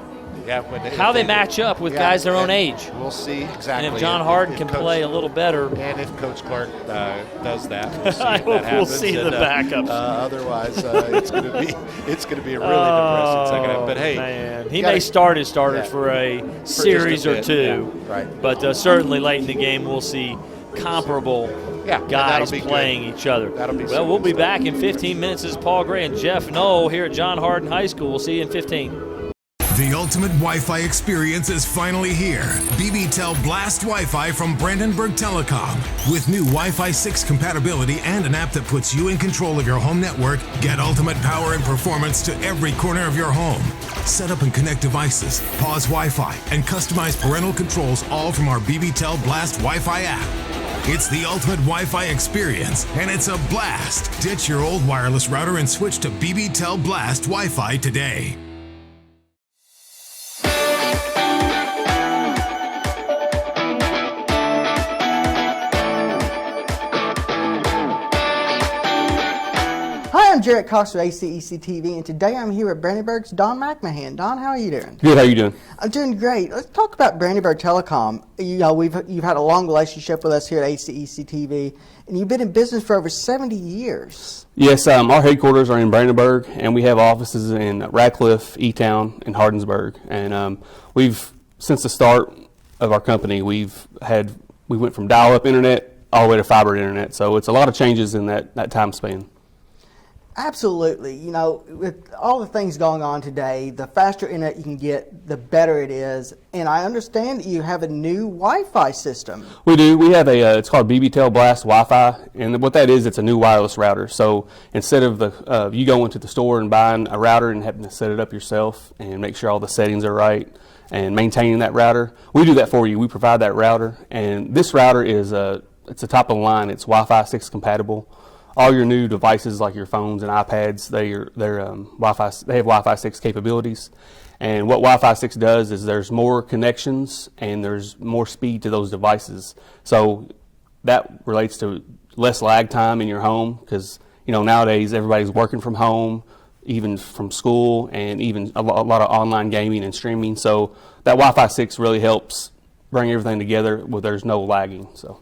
Yeah, how they match up with guys their own and age. We'll see exactly. And if John Harden can Coach- play a little better, and if Coach Clark does that, we'll see I if hope that we'll happens. see And, the backups. Otherwise, it's going to be a really depressing second half. But hey, man. He gotta- may start his starters yeah. for a just a series or bit, two, yeah, right. but certainly late in the game we'll see comparable Yeah, and guys that'll be playing each other. That'll be well, we'll be super back in 15 minutes. This is Paul Gray and Jeff Knoll here at John Harden High School. We'll see you in 15. The ultimate Wi-Fi experience is finally here. BBTEL Blast Wi-Fi from Brandenburg Telecom. With new Wi-Fi 6 compatibility and an app that puts you in control of your home network, get ultimate power and performance to every corner of your home. Set up and connect devices, pause Wi-Fi, and customize parental controls all from our BBTEL Blast Wi-Fi app. It's the ultimate Wi-Fi experience, and it's a blast. Ditch your old wireless router and switch to BBTEL Blast Wi-Fi today. Hi, I'm Jarrett Cox with HCEC-TV, and today I'm here with Brandenburg's Don McMahon. Don, how are you doing? Good. How you doing? I'm doing great. Let's talk about Brandenburg Telecom. You know, you've had a long relationship with us here at HCEC-TV, and you've been in business for over 70 years. Yes. Our headquarters are in Brandenburg, and we have offices in Radcliffe, E-Town, and Hardensburg. And we've, since the start of our company, we went from dial-up internet all the way to fiber internet. So it's a lot of changes in that time span. Absolutely. You know, with all the things going on today, the faster internet you can get, the better it is. And I understand that you have a new Wi-Fi system. We do. We have it's called BBTEL Blast Wi-Fi, and what that is, it's a new wireless router. So instead of you going to the store and buying a router and having to set it up yourself and make sure all the settings are right and maintaining that router, we do that for you. We provide that router, and this router is it's a top of the line. It's Wi-Fi 6 compatible. All your new devices, like your phones and iPads, they're Wi-Fi. They have Wi-Fi 6 capabilities, and what Wi-Fi 6 does is there's more connections and there's more speed to those devices. So that relates to less lag time in your home, because nowadays everybody's working from home, even from school, and even a lot of online gaming and streaming. So that Wi-Fi 6 really helps bring everything together where there's no lagging. So.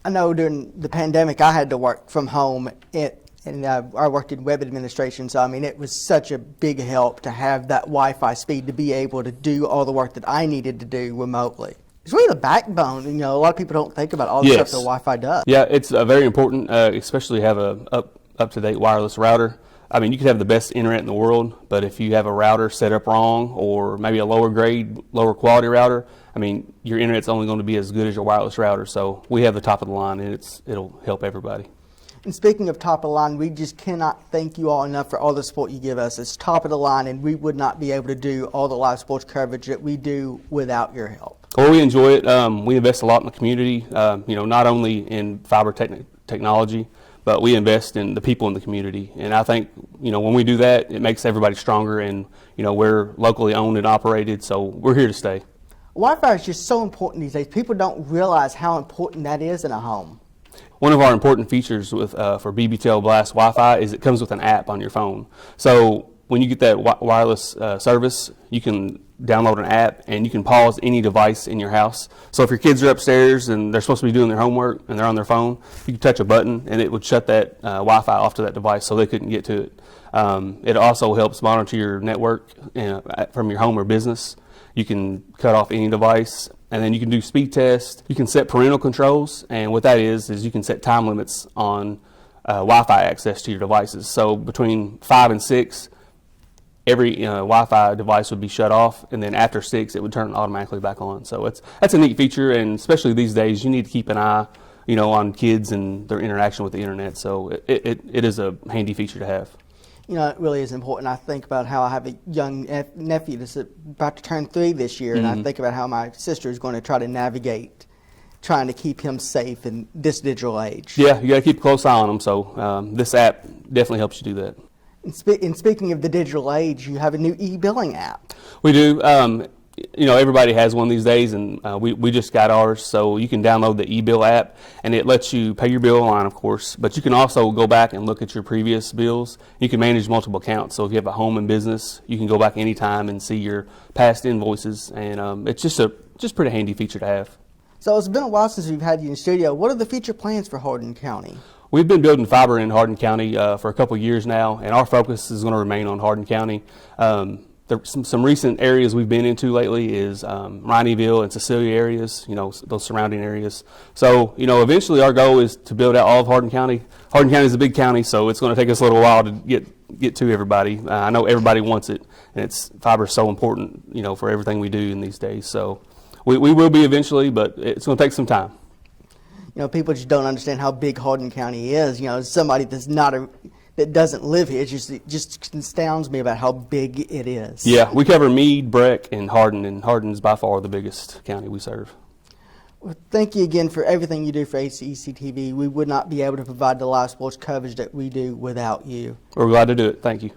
I know during the pandemic I had to work from home, and I worked in web administration, so I mean it was such a big help to have that Wi-Fi speed to be able to do all the work that I needed to do remotely. It's really the backbone. A lot of people don't think about all the stuff that Wi-Fi does. Yeah, it's very important, especially to have a up-to-date wireless router. I mean, you could have the best internet in the world, but if you have a router set up wrong, or maybe a lower grade, lower quality router, I mean, your internet's only going to be as good as your wireless router. So we have the top of the line, and it'll help everybody. And speaking of top of the line, we just cannot thank you all enough for all the support you give us. It's top of the line, and we would not be able to do all the live sports coverage that we do without your help. Well, we enjoy it. We invest a lot in the community, not only in fiber technology, but we invest in the people in the community. And I think, when we do that, it makes everybody stronger, and, we're locally owned and operated, so we're here to stay. Wi-Fi is just so important these days. People don't realize how important that is in a home. One of our important features for BBTEL Blast Wi-Fi is it comes with an app on your phone. So when you get that wireless service, you can download an app and you can pause any device in your house. So if your kids are upstairs and they're supposed to be doing their homework and they're on their phone, you can touch a button and it would shut that Wi-Fi off to that device so they couldn't get to it. It also helps monitor your network from your home or business. You can cut off any device, and then you can do speed tests. You can set parental controls, and what that is you can set time limits on Wi-Fi access to your devices. So between 5 and 6, every Wi-Fi device would be shut off, and then after 6 it would turn automatically back on. So that's a neat feature, and especially these days you need to keep an eye, on kids and their interaction with the internet. So it is a handy feature to have. It really is important. I think about how I have a young nephew that's about to turn 3 this year, and I think about how my sister is going to try to navigate trying to keep him safe in this digital age. Yeah, you got to keep a close eye on them. So this app definitely helps you do that. And speaking of the digital age, you have a new e-billing app. We do. Everybody has one these days, and we just got ours. So you can download the e-bill app, and it lets you pay your bill online, of course. But you can also go back and look at your previous bills. You can manage multiple accounts. So if you have a home and business, you can go back anytime and see your past invoices. And it's just pretty handy feature to have. So it's been a while since we've had you in the studio. What are the future plans for Hardin County? We've been building fiber in Hardin County for a couple of years now, and our focus is going to remain on Hardin County. Some recent areas we've been into lately is Rineyville and Cecilia areas, those surrounding areas. So, eventually our goal is to build out all of Hardin County. Hardin County is a big county, so it's going to take us a little while to get to everybody. I know everybody wants it, and fiber is so important, for everything we do in these days. So we will be eventually, but it's going to take some time. People just don't understand how big Hardin County is. Somebody that doesn't live here, it just astounds me about how big it is. Yeah, we cover Meade, Breck, and Hardin's by far the biggest county we serve. Well, thank you again for everything you do for HCEC-TV. We would not be able to provide the live sports coverage that we do without you. We're glad to do it. Thank you.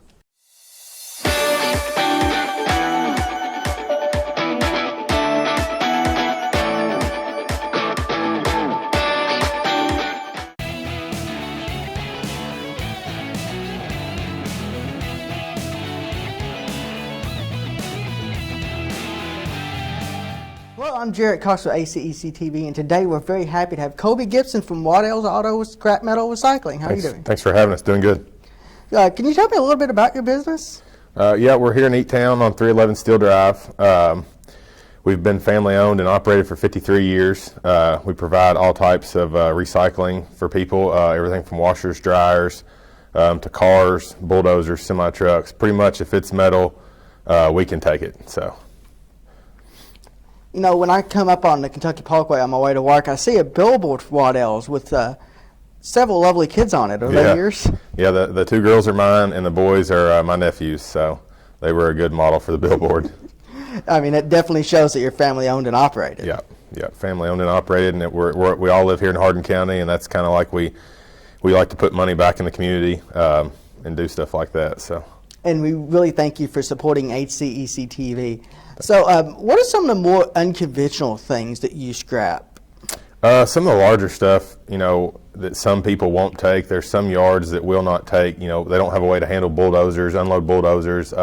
Well, I'm Jarrett Cox with HCEC-TV, and today we're very happy to have Kobe Gibson from Waddell's Auto Scrap Metal Recycling. How are you doing? Thanks for having us. Doing good. Can you tell me a little bit about your business? Yeah, we're here in Eatown on 311 Steel Drive. We've been family owned and operated for 53 years. We provide all types of recycling for people, everything from washers, dryers, to cars, bulldozers, semi-trucks. Pretty much if it's metal, we can take it. So. When I come up on the Kentucky Parkway on my way to work, I see a billboard for Waddell's with several lovely kids on it. Are they yours? Yeah, the 2 girls are mine, and the boys are my nephews, so they were a good model for the billboard. I mean, it definitely shows that you're family owned and operated. Yeah, family owned and operated, and we all live here in Hardin County, and that's kind of like we like to put money back in the community and do stuff like that. So. And we really thank you for supporting HCEC-TV. So what are some of the more unconventional things that you scrap? Some of the larger stuff, that some people won't take. There's some yards that will not take. They don't have a way to handle bulldozers, unload bulldozers.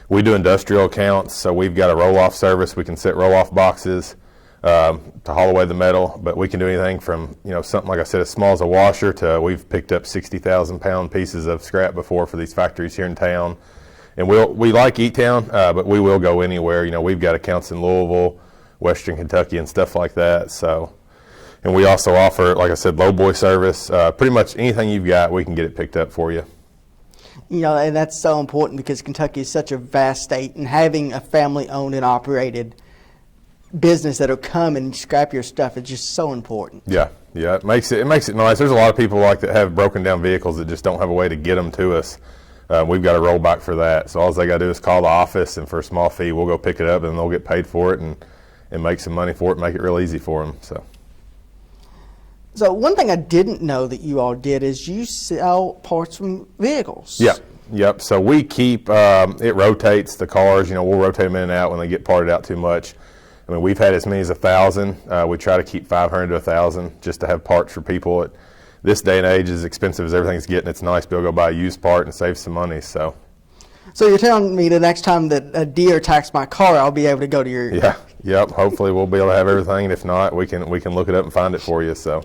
We do industrial accounts, so we've got a roll-off service. We can set roll-off boxes to haul away the metal, but we can do anything from, something like I said, as small as a washer to we've picked up 60,000-pound pieces of scrap before for these factories here in town. And we like Eatown, but we will go anywhere. We've got accounts in Louisville, Western Kentucky, and stuff like that. So, and we also offer, like I said, low boy service. Pretty much anything you've got, we can get it picked up for you. And that's so important because Kentucky is such a vast state, and having a family-owned and operated business that'll come and scrap your stuff is just so important. Yeah, it makes it nice. There's a lot of people that have broken down vehicles that just don't have a way to get them to us. We've got a rollback for that. So all they got to do is call the office, and for a small fee, we'll go pick it up, and they'll get paid for it and make some money for it, and make it real easy for them. So one thing I didn't know that you all did is you sell parts from vehicles. Yep. So we keep, it rotates the cars. We'll rotate them in and out when they get parted out too much. I mean, we've had as many as 1,000. We try to keep 500 to 1,000 just to have parts for people. This day and age, as expensive as everything's getting, it's nice to be able to go buy a used part and save some money. So you're telling me the next time that a deer attacks my car, I'll be able to go to your... Yep. Hopefully we'll be able to have everything, and if not, we can look it up and find it for you. So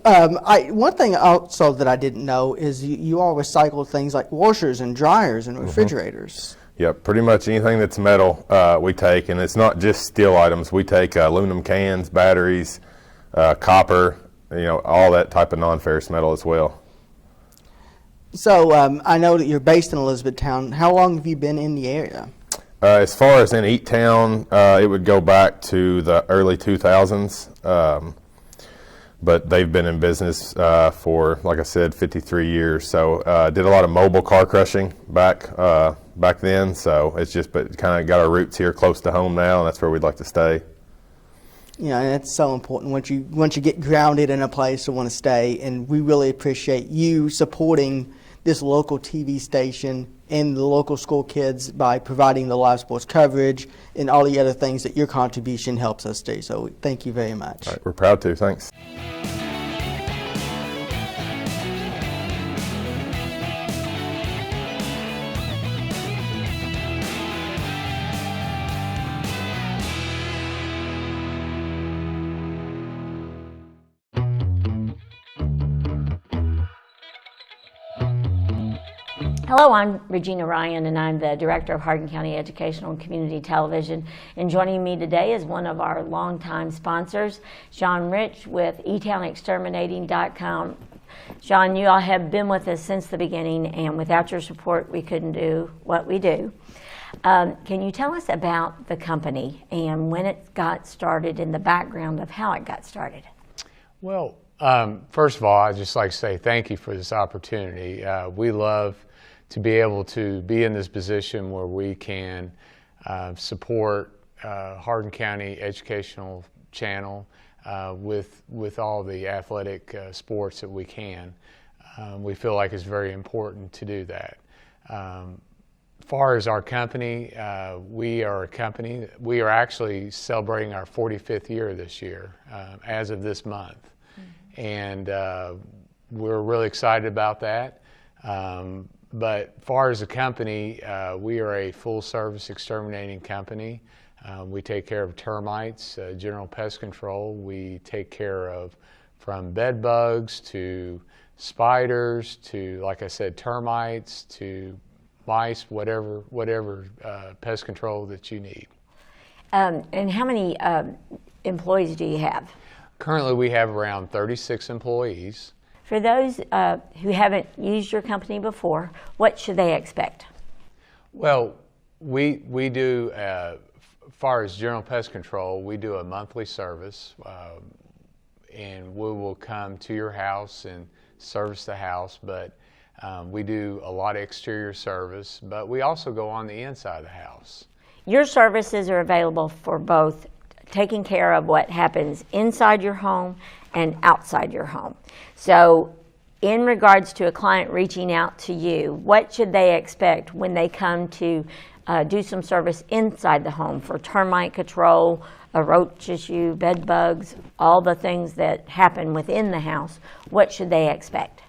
one thing also that I didn't know is you all recycle things like washers and dryers and refrigerators. Yep, pretty much anything that's metal we take, and it's not just steel items. We take aluminum cans, batteries, copper, all that type of non-ferrous metal as well. So I know that you're based in Elizabethtown. How long have you been in the area? As far as in Eaton, it would go back to the early 2000s. But they've been in business for, like I said, 53 years. So did a lot of mobile car crushing back then. So it's just, but kind of got our roots here close to home now, and that's where we'd like to stay. Yeah, and it's so important once you get grounded in a place to want to stay. And we really appreciate you supporting this local TV station and the local school kids by providing the live sports coverage and all the other things that your contribution helps us do. So thank you very much. All right, we're proud to. Thanks. Hello, I'm Regina Ryan, and I'm the Director of Hardin County Educational and Community Television. And joining me today is one of our longtime sponsors, Sean Rich with eTownExterminating.com. Sean, you all have been with us since the beginning, and without your support, we couldn't do what we do. Can you tell us about the company and when it got started and the background of how it got started? Well, first of all, I'd just like to say thank you for this opportunity. We love to be able to be in this position where we can support Hardin County Educational Channel with all the athletic sports that we can. We feel like it's very important to do that. As far as our company, we are actually celebrating our 45th year this year, as of this month. And we're really excited about that. But as far as the company, we are a full-service exterminating company. We take care of termites, general pest control. We take care of from bed bugs to spiders to, like I said, termites to mice, whatever pest control that you need. And how many employees do you have? Currently, we have around 36 employees. For those who haven't used your company before, what should they expect? Well, we do, as far as general pest control, we do a monthly service, and we will come to your house and service the house, but we do a lot of exterior service, but we also go on the inside of the house. Your services are available for both taking care of what happens inside your home and outside your home. So in regards to a client reaching out to you, what should they expect when they come to do some service inside the home for termite control, roach issue, bed bugs, all the things that happen within the house? What should they expect?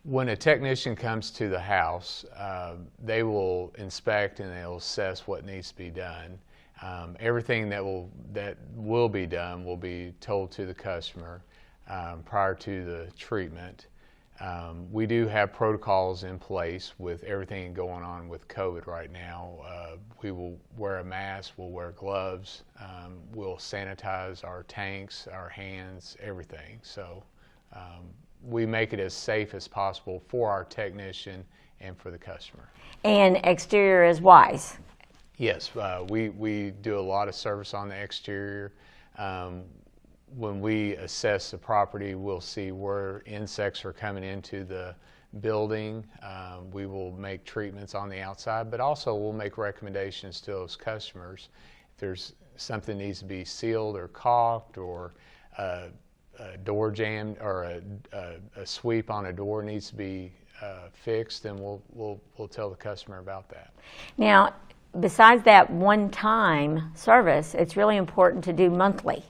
When a technician comes to the house, they will inspect and they'll assess what needs to be done. Everything that will be done will be told to the customer prior to the treatment. We do have protocols in place with everything going on with COVID right now. We will wear a mask, we'll wear gloves, we'll sanitize our tanks, our hands, everything. So we make it as safe as possible for our technician and for the customer. And exterior is wise. Yes, we do a lot of service on the exterior. When we assess the property, we'll see where insects are coming into the building. We will make treatments on the outside, but also we'll make recommendations to those customers. If there's something that needs to be sealed or caulked, or a door jammed, or a sweep on a door needs to be fixed, then we'll tell the customer about that. Now, besides that one-time service, it's really important to do monthly.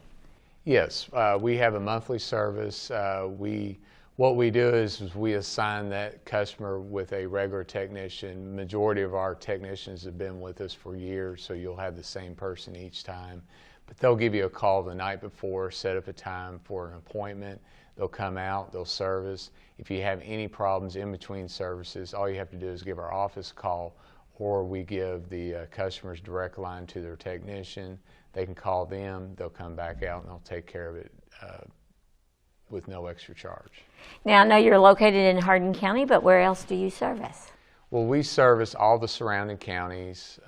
Yes, we have a monthly service. What we do is we assign that customer with a regular technician. Majority of our technicians have been with us for years, so you'll have the same person each time. But they'll give you a call the night before, set up a time for an appointment. They'll come out, they'll service. If you have any problems in between services, all you have to do is give our office a call, or we give the customer's direct line to their technician. They can call them, they'll come back out, and they'll take care of it with no extra charge. Now, I know you're located in Hardin County, but where else do you service? Well, we service all the surrounding counties,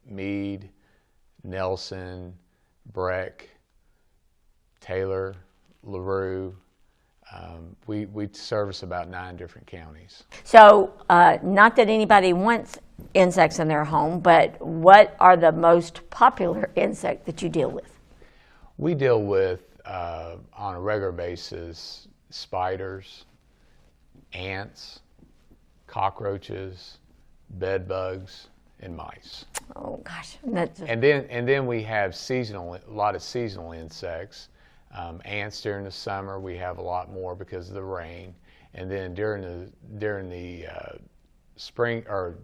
Meade, Nelson, Breck, Taylor, LaRue. We service about 9 different counties. So, not that anybody wants insects in their home, but what are the most popular insect that you deal with? We deal with, on a regular basis, spiders, ants, cockroaches, bed bugs, and mice. Oh gosh! And then we have a lot of seasonal insects. Ants during the summer, we have a lot more because of the rain. And then during the spring or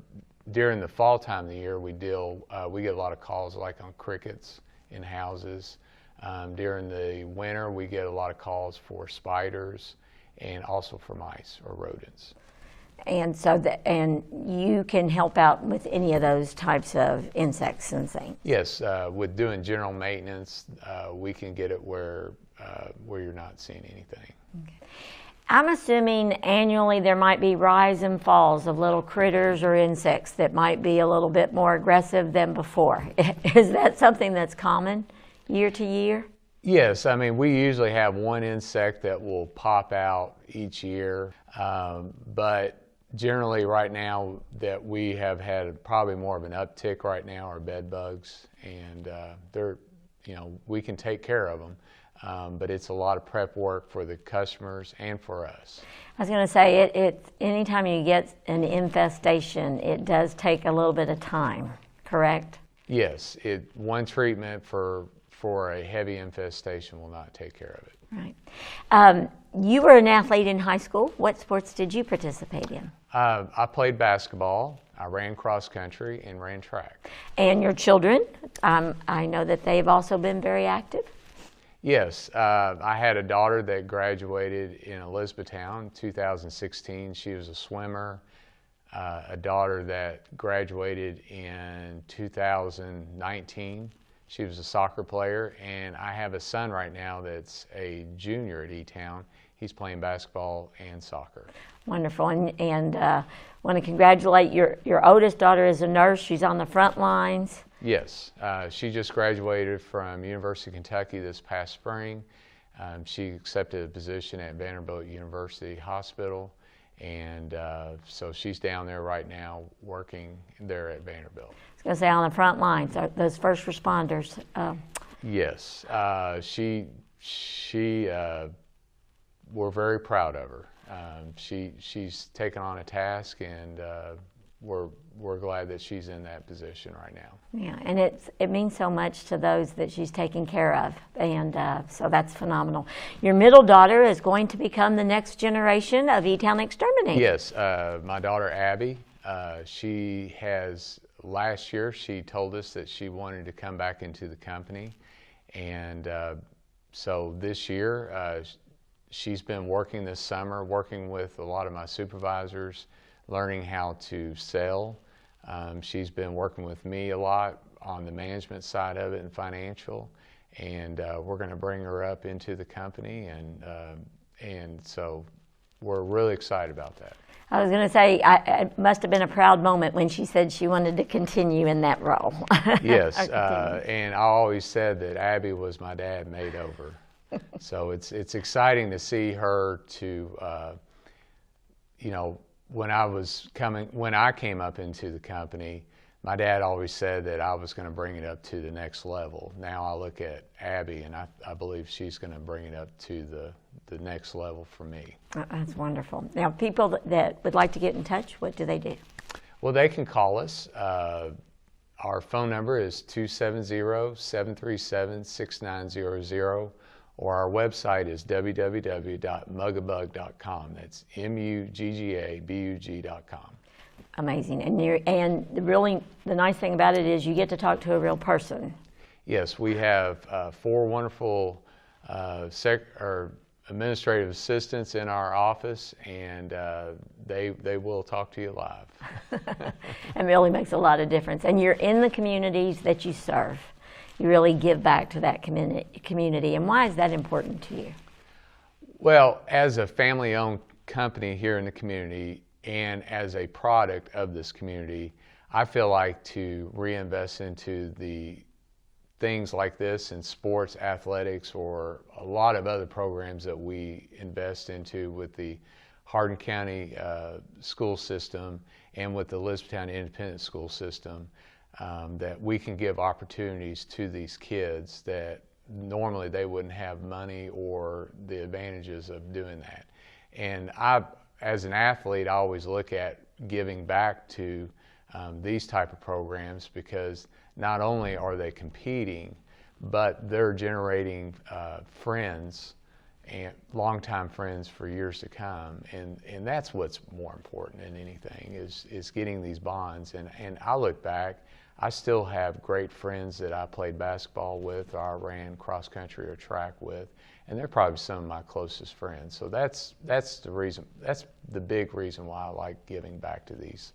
during the fall time of the year, we get a lot of calls like on crickets in houses. During the winter, we get a lot of calls for spiders and also for mice or rodents. And so, and you can help out with any of those types of insects and things. Yes, with doing general maintenance, we can get it where you're not seeing anything. Okay. I'm assuming annually there might be rise and falls of little critters or insects that might be a little bit more aggressive than before. Is that something that's common year to year? Yes, I mean, we usually have one insect that will pop out each year, but generally right now that we have had probably more of an uptick right now are bed bugs, and we can take care of them, but it's a lot of prep work for the customers and for us. I was going to say, anytime you get an infestation, it does take a little bit of time, correct? Yes, one treatment for a heavy infestation will not take care of it. Right. You were an athlete in high school. What sports did you participate in? I played basketball, I ran cross country, and ran track. And your children, I know that they've also been very active. Yes, I had a daughter that graduated in Elizabethtown 2016. She was a swimmer. A daughter that graduated in 2019. She was a soccer player, and I have a son right now that's a junior at E-Town. He's playing basketball and soccer. Wonderful, and want to congratulate your oldest daughter is a nurse. She's on the front lines. Yes, she just graduated from University of Kentucky this past spring. She accepted a position at Vanderbilt University Hospital, and so she's down there right now working there at Vanderbilt. I was going to say on the front lines, those first responders. Yes, we're very proud of her. She's taken on a task, and we're glad that she's in that position right now. Yeah, and it means so much to those that she's taking care of, and so that's phenomenal. Your middle daughter is going to become the next generation of E-Town exterminators. Yes, my daughter Abby, last year she told us that she wanted to come back into the company, and so this year she's been working this summer, working with a lot of my supervisors, learning how to sell. She's been working with me a lot on the management side of it and financial, and we're going to bring her up into the company, and so we're really excited about that. I was going to say, it must have been a proud moment when she said she wanted to continue in that role. Yes, and I always said that Abby was my dad made over. So it's exciting to see her to, when I came up into the company, my dad always said that I was going to bring it up to the next level. Now I look at Abby, and I believe she's going to bring it up to the next level for me. That's wonderful. Now, people that would like to get in touch, what do they do? Well, they can call us. Our phone number is 270-737-6900, or our website is www.muggabug.com. That's muggabug.com. Amazing, and really the nice thing about it is you get to talk to a real person. Yes, we have 4 wonderful administrative assistants in our office, and they will talk to you live. It really makes a lot of difference, and you're in the communities that you serve. You really give back to that community, and why is that important to you? Well, as a family-owned company here in the community and as a product of this community, I feel like to reinvest into the things like this in sports, athletics, or a lot of other programs that we invest into with the Hardin County school system and with the Elizabethtown Independent School System, that we can give opportunities to these kids that normally they wouldn't have money or the advantages of doing that. And I, as an athlete, I always look at giving back to these type of programs, because not only are they competing, but they're generating friends and longtime friends for years to come, and that's what's more important than anything is getting these bonds. And I look back, I still have great friends that I played basketball with, or I ran cross country or track with, and they're probably some of my closest friends. So that's the reason, that's the big reason why I like giving back to these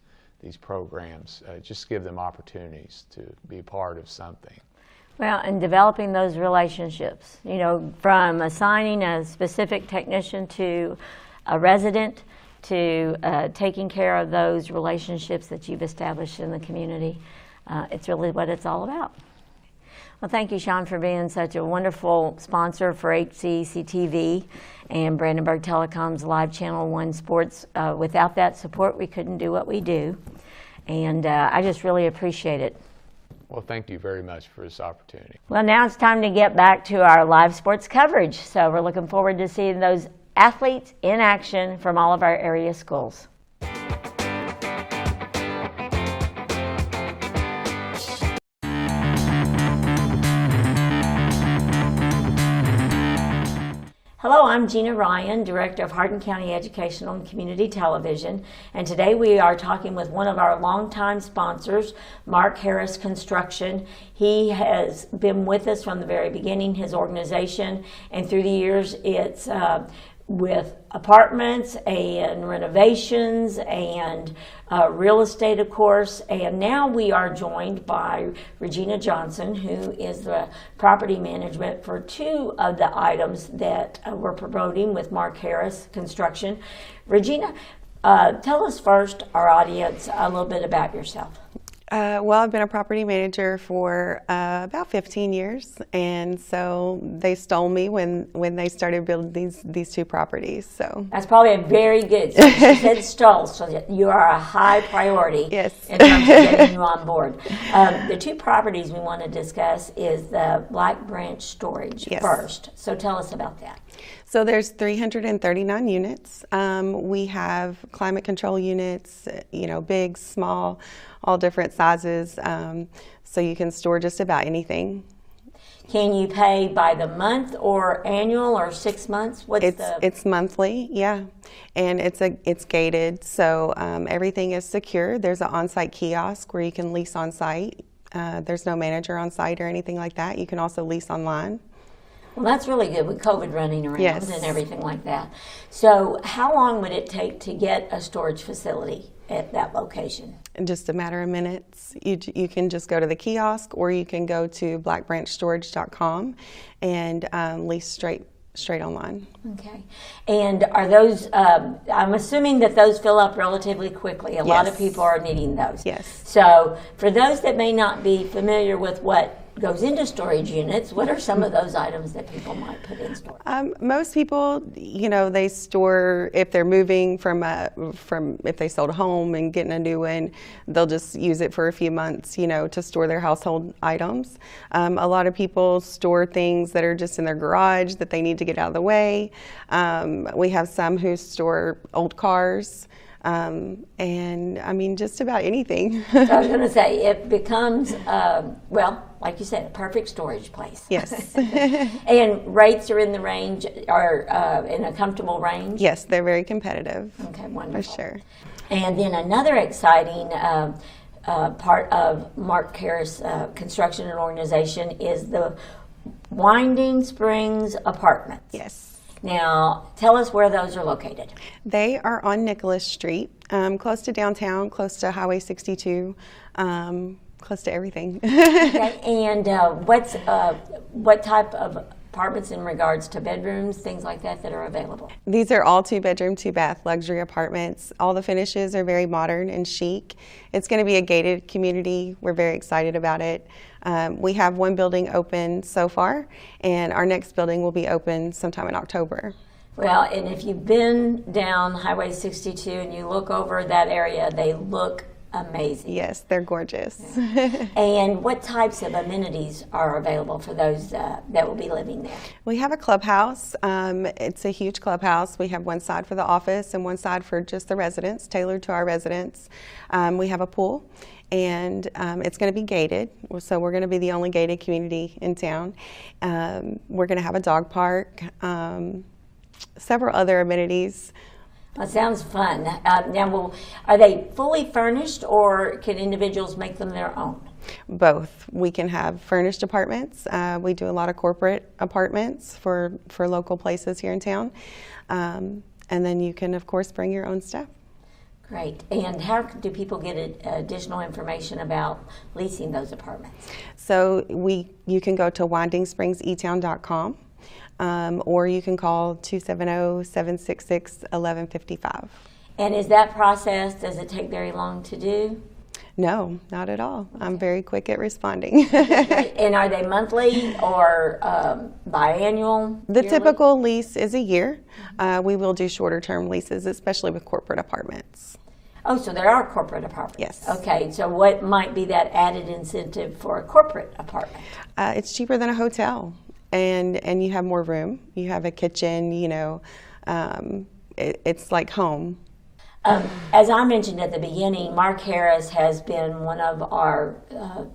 programs. Just give them opportunities to be a part of something. Well, and developing those relationships, you know, from assigning a specific technician to a resident to taking care of those relationships that you've established in the community. It's really what it's all about. Well, thank you, Sean, for being such a wonderful sponsor for HCEC-TV and Brandenburg Telecom's Live Channel 1 Sports. Without that support, we couldn't do what we do. And I just really appreciate it. Well, thank you very much for this opportunity. Well, now it's time to get back to our live sports coverage. So we're looking forward to seeing those athletes in action from all of our area schools. Hello, I'm Gina Ryan, Director of Hardin County Educational and Community Television, and today we are talking with one of our longtime sponsors, Mark Harris Construction. He has been with us from the very beginning, his organization, and through the years it's with apartments and renovations and real estate, of course. And now we are joined by Regina Johnson, who is the property management for two of the items that we're promoting with Mark Harris Construction. Regina, tell us first, our audience, a little bit about yourself. Well, I've been a property manager for about 15 years, and so they stole me when they started building these two properties. So that's probably a very good. So she said stole, so that you are a high priority. Yes. In terms of getting you on board. The two properties we want to discuss is the Black Branch Storage first. So tell us about that. So there's 339 units. We have climate control units, you know, big, small, all different sizes. So you can store just about anything. Can you pay by the month or annual or 6 months? It's monthly, yeah, and it's gated. So everything is secure. There's an on-site kiosk where you can lease on site. There's no manager on site or anything like that. You can also lease online. Well, that's really good with COVID running around and everything like that. So how long would it take to get a storage facility at that location? In just a matter of minutes. You can just go to the kiosk, or you can go to blackbranchstorage.com and lease straight online. Okay. And are those, I'm assuming that those fill up relatively quickly. A lot of people are needing those. Yes. So for those that may not be familiar with what goes into storage units, what are some of those items that people might put in storage? Most people, you know, they store, if they're moving from if they sold a home and getting a new one, they'll just use it for a few months, you know, to store their household items. A lot of people store things that are just in their garage that they need to get out of the way. We have some who store old cars. And I mean, just about anything. So I was going to say, it becomes, well, like you said, a perfect storage place. Yes. And rates are in the range, are in a comfortable range? Yes, they're very competitive. Okay, wonderful. For sure. And then another exciting part of Mark Harris Construction and Organization is the Winding Springs Apartments. Yes. Now, tell us where those are located. They are on Nicholas Street, close to downtown, close to Highway 62, close to everything. Okay, and what type of apartments in regards to bedrooms, things like that are available? These are all 2-bedroom, 2-bath luxury apartments. All the finishes are very modern and chic. It's going to be a gated community. We're very excited about it. We have one building open so far, and our next building will be open sometime in October. Well, and if you've been down Highway 62 and you look over that area, they look amazing. Yes, they're gorgeous. And what types of amenities are available for those that will be living there? We have a clubhouse. It's a huge clubhouse. We have one side for the office and one side for just the residents, tailored to our residents. We have a pool, and it's going to be gated. So we're going to be the only gated community in town. We're going to have a dog park, several other amenities. That sounds fun. Now, are they fully furnished, or can individuals make them their own? Both. We can have furnished apartments. We do a lot of corporate apartments for local places here in town. And then you can, of course, bring your own stuff. Great. And how do people get additional information about leasing those apartments? So you can go to WindingSpringsEtown.com. Or you can call 270-766-1155. And is that process, does it take very long to do? No, not at all. I'm very quick at responding. And are they monthly or biannual? The typical lease is a year. We will do shorter term leases, especially with corporate apartments. Oh, so there are corporate apartments? Yes. Okay, so what might be that added incentive for a corporate apartment? It's cheaper than a hotel. And you have more room. You have a kitchen, it's like home. As I mentioned at the beginning, Mark Harris has been one of our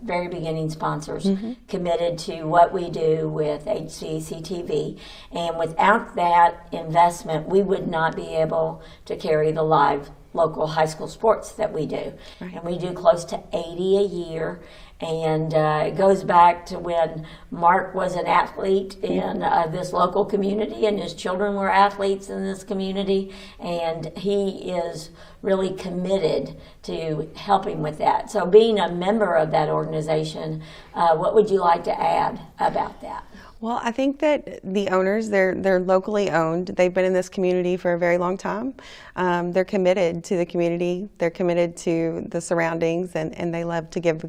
very beginning sponsors, committed to what we do with HCEC-TV. And without that investment, we would not be able to carry the live local high school sports that we do. Right. And we do close to 80 a year. And it goes back to when Mark was an athlete in this local community, and his children were athletes in this community, and he is really committed to helping with that. So being a member of that organization, what would you like to add about that? Well, I think that the owners, they're locally owned. They've been in this community for a very long time. They're committed to the community. They're committed to the surroundings, and they love to give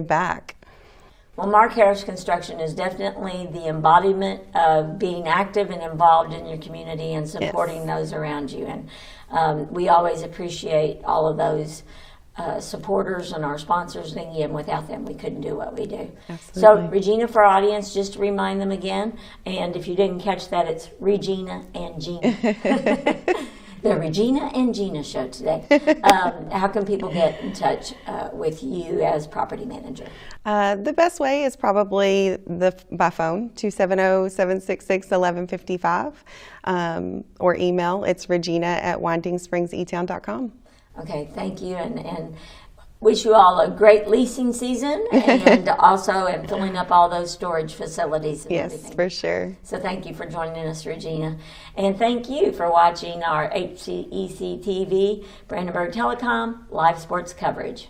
back. Well, Mark Harris Construction is definitely the embodiment of being active and involved in your community and supporting those around you. And we always appreciate all of those supporters and our sponsors. And again, without them, we couldn't do what we do. Absolutely. So, Regina, for our audience, just to remind them again, and if you didn't catch that, it's Regina and Gina. The Regina and Gina show today. How can people get in touch with you as property manager? The best way is probably by phone, 270-766-1155, or email. It's regina@WindingSpringsEtown.com. Okay, thank you, and wish you all a great leasing season, and also in filling up all those storage facilities and everything. Yes, for sure. So thank you for joining us, Regina. And thank you for watching our HCEC-TV, Brandenburg Telecom, live sports coverage.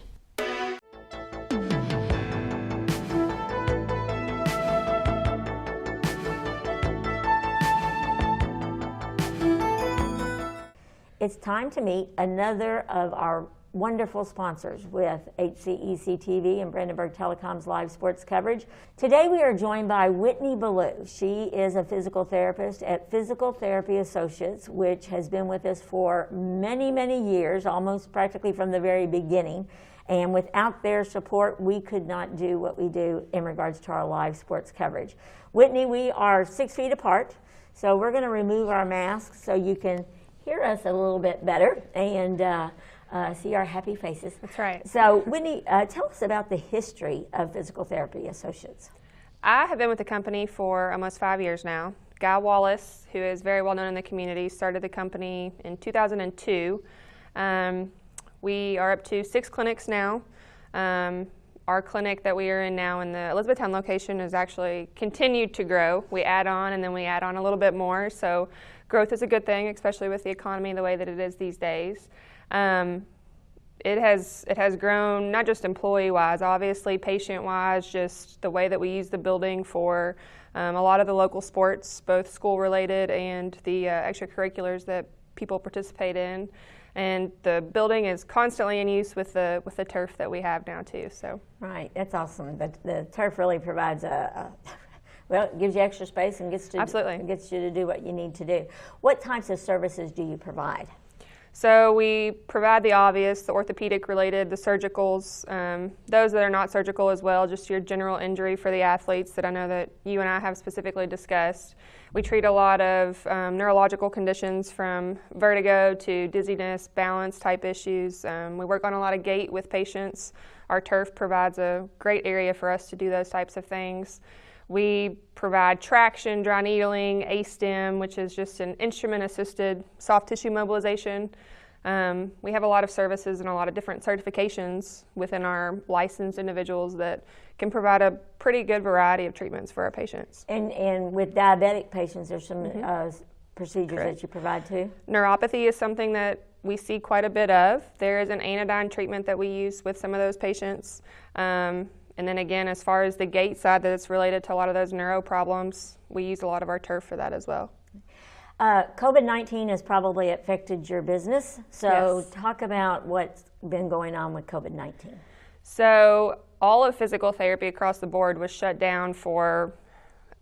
It's time to meet another of our wonderful sponsors with HCEC-TV and Brandenburg Telecom's live sports coverage. Today we are joined by Whitney Ballou. She is a physical therapist at Physical Therapy Associates, which has been with us for many, many years, almost practically from the very beginning. And without their support, we could not do what we do in regards to our live sports coverage. Whitney, we are 6 feet apart, so we're going to remove our masks so you can hear us a little bit better and see our happy faces. That's right. So, Whitney, tell us about the history of Physical Therapy Associates. I have been with the company for almost 5 years now. Guy Wallace, who is very well known in the community, started the company in 2002. We are up to 6 clinics now. Our clinic that we are in now in the Elizabethtown location has actually continued to grow. We add on and then we add on a little bit more. So growth is a good thing, especially with the economy the way that it is these days. It has grown not just employee-wise, obviously patient-wise, just the way that we use the building for A lot of the local sports, both school-related and the extracurriculars that people participate in. And the building is constantly in use with the turf that we have now too. So right, that's awesome. The turf really provides well, it gives you extra space and gets you to do what you need to do. What types of services do you provide? So we provide the obvious, the orthopedic related, the surgicals, those that are not surgical as well, just your general injury for the athletes that I know that you and I have specifically discussed. We treat a lot of neurological conditions from vertigo to dizziness, balance type issues. We work on a lot of gait with patients. Our turf provides a great area for us to do those types of things. We provide traction, dry needling, A-stem, which is just an instrument-assisted soft tissue mobilization. We have a lot of services and a lot of different certifications within our licensed individuals that can provide a pretty good variety of treatments for our patients. And with diabetic patients, there's some procedures that you provide too? Neuropathy is something that we see quite a bit of. There is an anodyne treatment that we use with some of those patients. And then again, as far as the gait side that it's related to a lot of those neuro problems, we use a lot of our turf for that as well. COVID-19 has probably affected your business, so Yes. talk about what's been going on with COVID-19. So all of physical therapy across the board was shut down for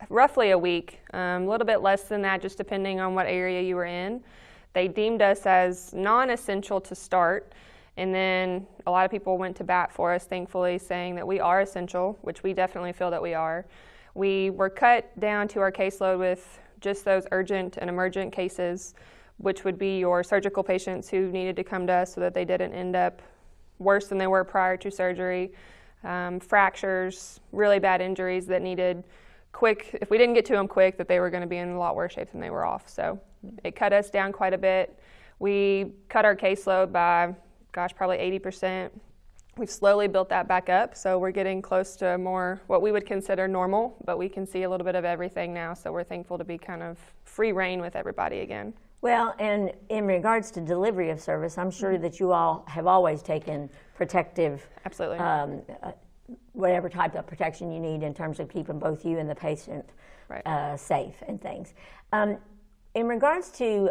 roughly a week, a little bit less than that just depending on what area you were in. They deemed us as non-essential to start. And then a lot of people went to bat for us, thankfully, saying that we are essential, which we definitely feel that we are. We were cut down to our caseload with just those urgent and emergent cases, which would be your surgical patients who needed to come to us so that they didn't end up worse than they were prior to surgery, fractures, really bad injuries that needed quick, if we didn't get to them quick, that they were going to be in a lot worse shape than they were off. So it cut us down quite a bit. We cut our caseload by probably 80%. We've slowly built that back up, so we're getting close to more what we would consider normal, but we can see a little bit of everything now, so we're thankful to be kind of free reign with everybody again. Well, and in regards to delivery of service, I'm sure that you all have always taken protective, absolutely, whatever type of protection you need in terms of keeping both you and the patient safe and things. In regards to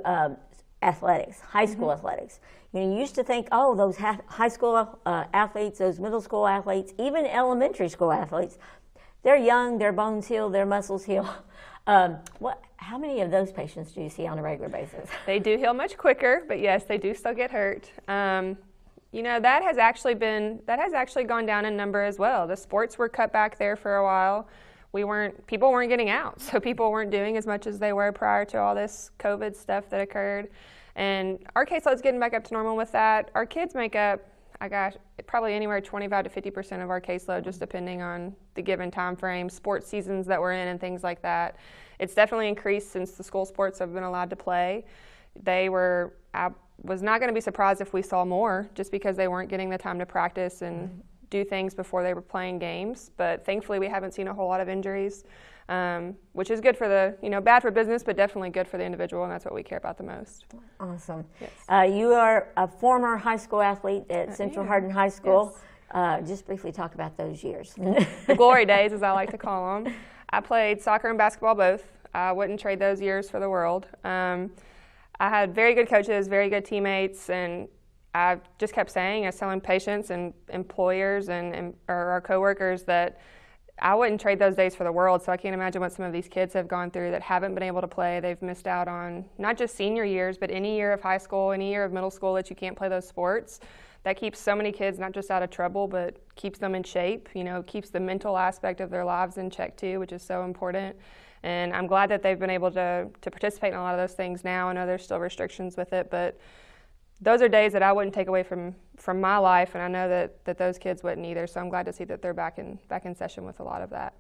athletics, high school athletics, you used to think, oh, those high school athletes, those middle school athletes, even elementary school athletes, they're young, their bones heal, their muscles heal. How many of those patients do you see on a regular basis? They do heal much quicker, but yes, they do still get hurt. That has actually gone down in number as well. The sports were cut back there for a while. People weren't getting out, so people weren't doing as much as they were prior to all this COVID stuff that occurred. And our caseload's getting back up to normal with that. Our kids make up, probably anywhere 25 to 50% of our caseload, just depending on the given time frame, sports seasons that we're in and things like that. It's definitely increased since the school sports have been allowed to play. I was not going to be surprised if we saw more, just because they weren't getting the time to practice and do things before they were playing games. But thankfully we haven't seen a whole lot of injuries, which is good for bad for business, but definitely good for the individual, and that's what we care about the most. Awesome. Yes. You are a former high school athlete at Central Hardin High School. Yes. Just briefly talk about those years. The glory days, as I like to call them. I played soccer and basketball both. I wouldn't trade those years for the world. I had very good coaches, very good teammates, and I just kept saying, I was telling patients and employers or our coworkers that I wouldn't trade those days for the world. So I can't imagine what some of these kids have gone through that haven't been able to play. They've missed out on not just senior years, but any year of high school, any year of middle school that you can't play those sports. That keeps so many kids not just out of trouble, but keeps them in shape, keeps the mental aspect of their lives in check too, which is so important. And I'm glad that they've been able to participate in a lot of those things now. I know there's still restrictions with it, but those are days that I wouldn't take away from my life, and I know that those kids wouldn't either. So I'm glad to see that they're back in session with a lot of that.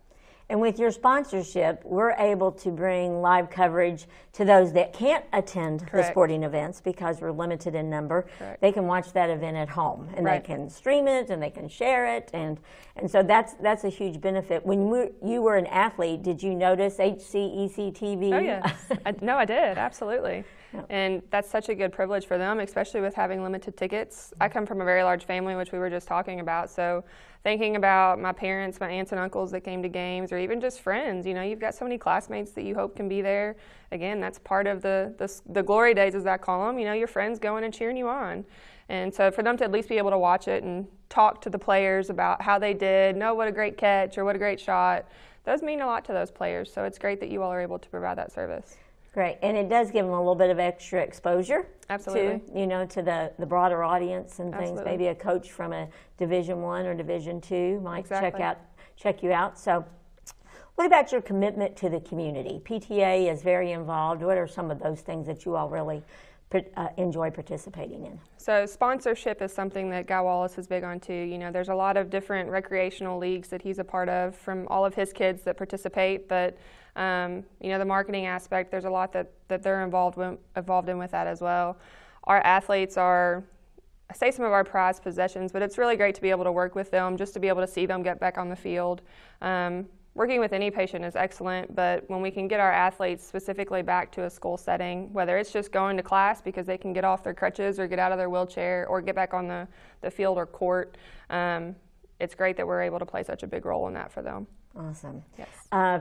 And with your sponsorship, we're able to bring live coverage to those that can't attend the sporting events because we're limited in number. Correct. They can watch that event at home, and they can stream it, and they can share it, and so that's a huge benefit. When you were an athlete, did you notice HCEC-TV? Oh yes, I did, absolutely. Yeah. And that's such a good privilege for them, especially with having limited tickets. I come from a very large family, which we were just talking about, so thinking about my parents, my aunts and uncles that came to games, or even just friends. You know, you've got so many classmates that you hope can be there. Again, that's part of the glory days, as I call them. You know, your friends going and cheering you on. And so for them to at least be able to watch it and talk to the players about how they did, know what a great catch or what a great shot, those mean a lot to those players. So it's great that you all are able to provide that service. Great, and it does give them a little bit of extra exposure. Absolutely. To, you know, to the broader audience and things. Absolutely. Maybe a coach from a Division I or Division II might Exactly. check you out. So, what about your commitment to the community? PTA is very involved. What are some of those things that you all really enjoy participating in? So sponsorship is something that Guy Wallace is big on too. You know, there's a lot of different recreational leagues that he's a part of from all of his kids that participate, but you know, the marketing aspect, there's a lot that they're involved in with that as well. Our athletes are, I say, some of our prized possessions, but it's really great to be able to work with them, just to be able to see them get back on the field. Working with any patient is excellent, but when we can get our athletes specifically back to a school setting, whether it's just going to class because they can get off their crutches or get out of their wheelchair or get back on the field or court, it's great that we're able to play such a big role in that for them. Awesome. Yes.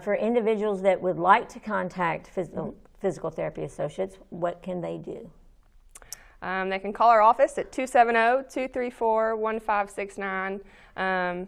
For individuals that would like to contact physical therapy associates, what can they do? They can call our office at 270-234-1569.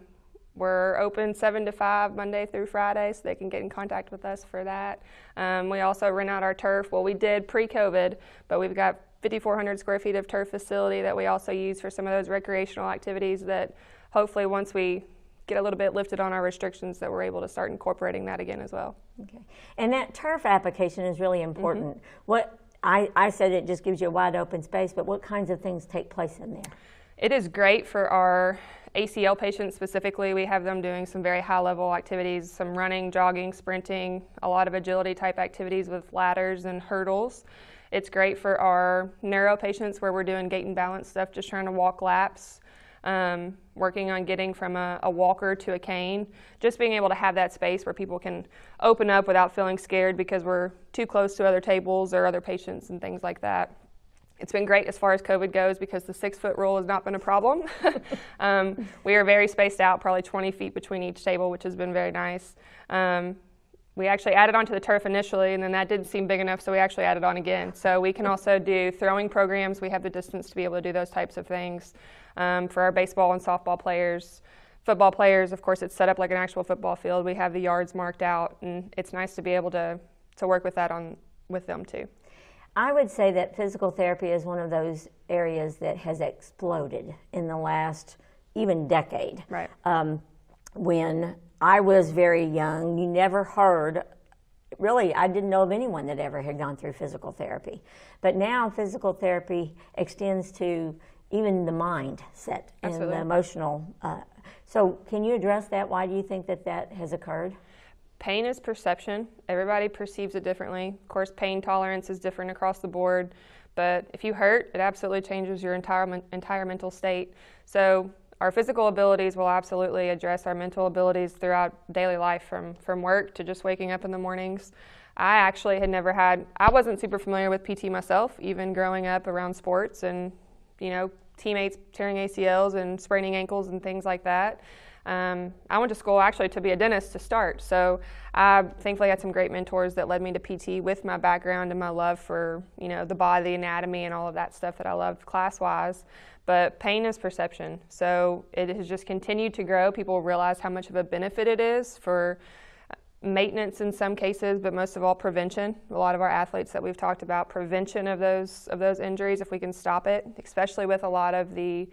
We're open 7 to 5 Monday through Friday, so they can get in contact with us for that. We also rent out our turf. Well, we did pre-COVID, but we've got 5,400 square feet of turf facility that we also use for some of those recreational activities that hopefully once we get a little bit lifted on our restrictions that we're able to start incorporating that again as well. Okay. And that turf application is really important. What I said it just gives you a wide open space, but what kinds of things take place in there? It is great for our ACL patients specifically. We have them doing some very high-level activities, some running, jogging, sprinting, a lot of agility type activities with ladders and hurdles. It's great for our neuro patients where we're doing gait and balance stuff, just trying to walk laps, working on getting from a walker to a cane, just being able to have that space where people can open up without feeling scared because we're too close to other tables or other patients and things like that. It's been great as far as COVID goes because the 6-foot rule has not been a problem. We are very spaced out, probably 20 feet between each table, which has been very nice. We actually added onto the turf initially, and then that didn't seem big enough, so we actually added on again. So we can also do throwing programs. We have the distance to be able to do those types of things. For our baseball and softball players, football players, of course, it's set up like an actual football field. We have the yards marked out, and it's nice to be able to work with that with them too. I would say that physical therapy is one of those areas that has exploded in the last even decade. Right. When I was very young, you never heard, really, I didn't know of anyone that ever had gone through physical therapy. But now physical therapy extends to even the mindset and Absolutely. the emotional. So can you address that? Why do you think that has occurred? Pain is perception. Everybody perceives it differently. Of course, pain tolerance is different across the board, but if you hurt, it absolutely changes your entire mental state. So our physical abilities will absolutely address our mental abilities throughout daily life, from work to just waking up in the mornings. I actually I wasn't super familiar with PT myself, even growing up around sports and, you know, teammates tearing ACLs and spraining ankles and things like that. I went to school actually to be a dentist to start, so I thankfully had some great mentors that led me to PT with my background and my love for, you know, the body, the anatomy, and all of that stuff that I loved class-wise. But pain is perception, so it has just continued to grow. People realize how much of a benefit it is for maintenance in some cases, but most of all prevention. A lot of our athletes that we've talked about, prevention of those injuries, if we can stop it, especially with a lot of the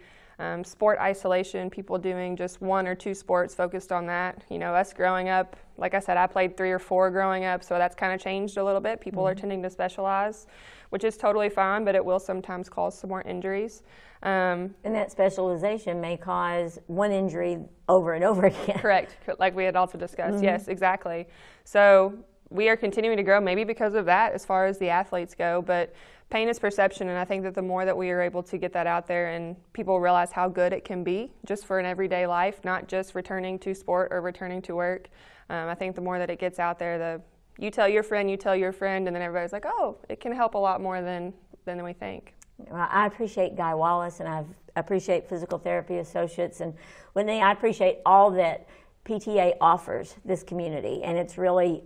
sport isolation, people doing just 1 or 2 sports focused on that. You know, us growing up, like I said, I played 3 or 4 growing up, so that's kind of changed a little bit. People are tending to specialize, which is totally fine, but it will sometimes cause some more injuries. And that specialization may cause one injury over and over again. Correct, like we had also discussed. Yes, exactly. So we are continuing to grow, maybe because of that as far as the athletes go, but pain is perception, and I think that the more that we are able to get that out there and people realize how good it can be just for an everyday life, not just returning to sport or returning to work, I think the more that it gets out there, you tell your friend, and then everybody's like, oh, it can help a lot more than we think. Well, I appreciate Guy Wallace, and I appreciate Physical Therapy Associates, and I appreciate all that PTA offers this community, and it's really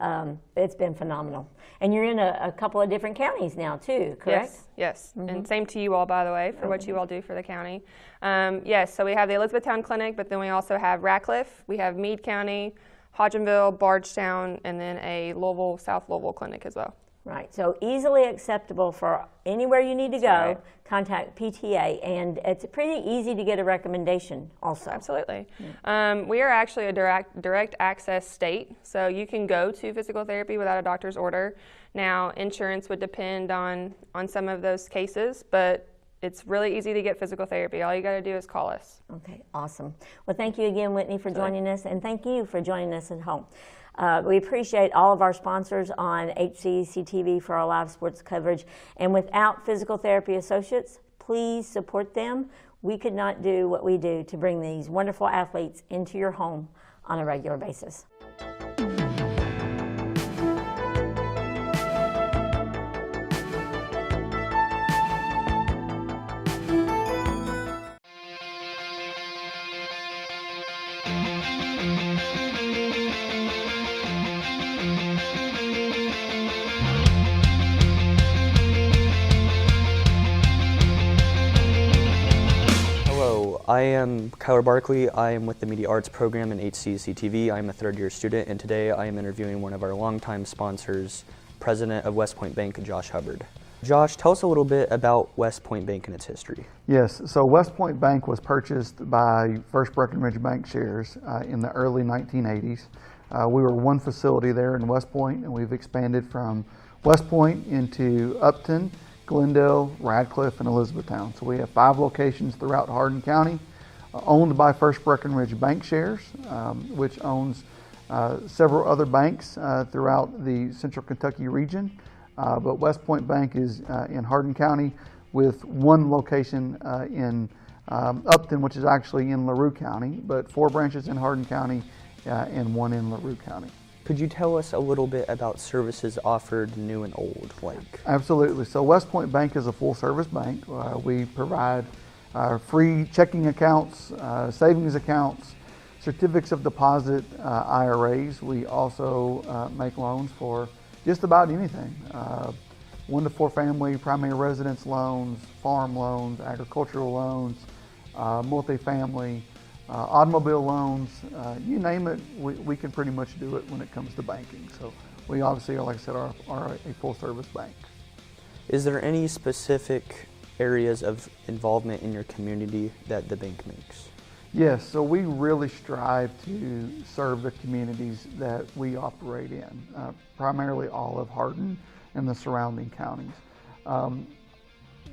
it's been phenomenal. And you're in a couple of different counties now too, correct? Yes. And same to you all, by the way, for what you all do for the county. Yes, so we have the Elizabethtown Clinic, but then we also have Ratcliffe, we have Meade County, Hodgenville, Bardstown, and then a Louisville, South Louisville clinic as well. Right, so easily acceptable for anywhere you need to go. Right. Contact PTA, and it's pretty easy to get a recommendation also. Absolutely. We are actually a direct access state, so you can go to physical therapy without a doctor's order. Now, insurance would depend on some of those cases, but it's really easy to get physical therapy. All you got to do is call us. Okay, awesome. Well, thank you again, Whitney, for joining us, and thank you for joining us at home. We appreciate all of our sponsors on HCEC-TV for our live sports coverage. And without Physical Therapy Associates, please support them. We could not do what we do to bring these wonderful athletes into your home on a regular basis. I am Kyler Barkley. I am with the Media Arts program in HCEC-TV. I am a third-year student, and today I am interviewing one of our longtime sponsors, President of West Point Bank, Josh Hubbard. Josh, tell us a little bit about West Point Bank and its history. Yes, so West Point Bank was purchased by First Breckenridge Bank shares in the early 1980s. We were one facility there in West Point, and we've expanded from West Point into Upton, Glendale, Radcliffe, and Elizabethtown. So we have 5 locations throughout Hardin County, owned by First Breckenridge Bank Shares, which owns several other banks throughout the Central Kentucky region. But West Point Bank is in Hardin County with one location in Upton, which is actually in LaRue County, but 4 branches in Hardin County and 1 in LaRue County. Could you tell us a little bit about services offered new and old? Absolutely. So West Point Bank is a full-service bank. We provide free checking accounts, savings accounts, certificates of deposit, IRAs. We also make loans for just about anything. 1 to 4 family, primary residence loans, farm loans, agricultural loans, multifamily, automobile loans, you name it, we can pretty much do it when it comes to banking. So we obviously, like I said, are a full-service bank. Is there any specific areas of involvement in your community that the bank makes? Yes, so we really strive to serve the communities that we operate in, primarily all of Hardin and the surrounding counties.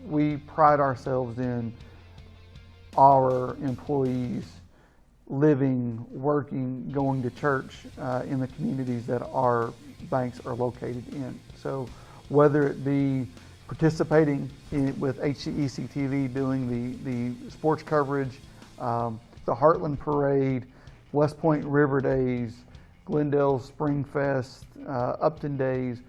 We pride ourselves in our employees living, working, going to church in the communities that our banks are located in. So whether it be participating with HCEC-TV, doing the sports coverage, the Heartland Parade, West Point River Days, Glendale Spring Fest, Upton Days,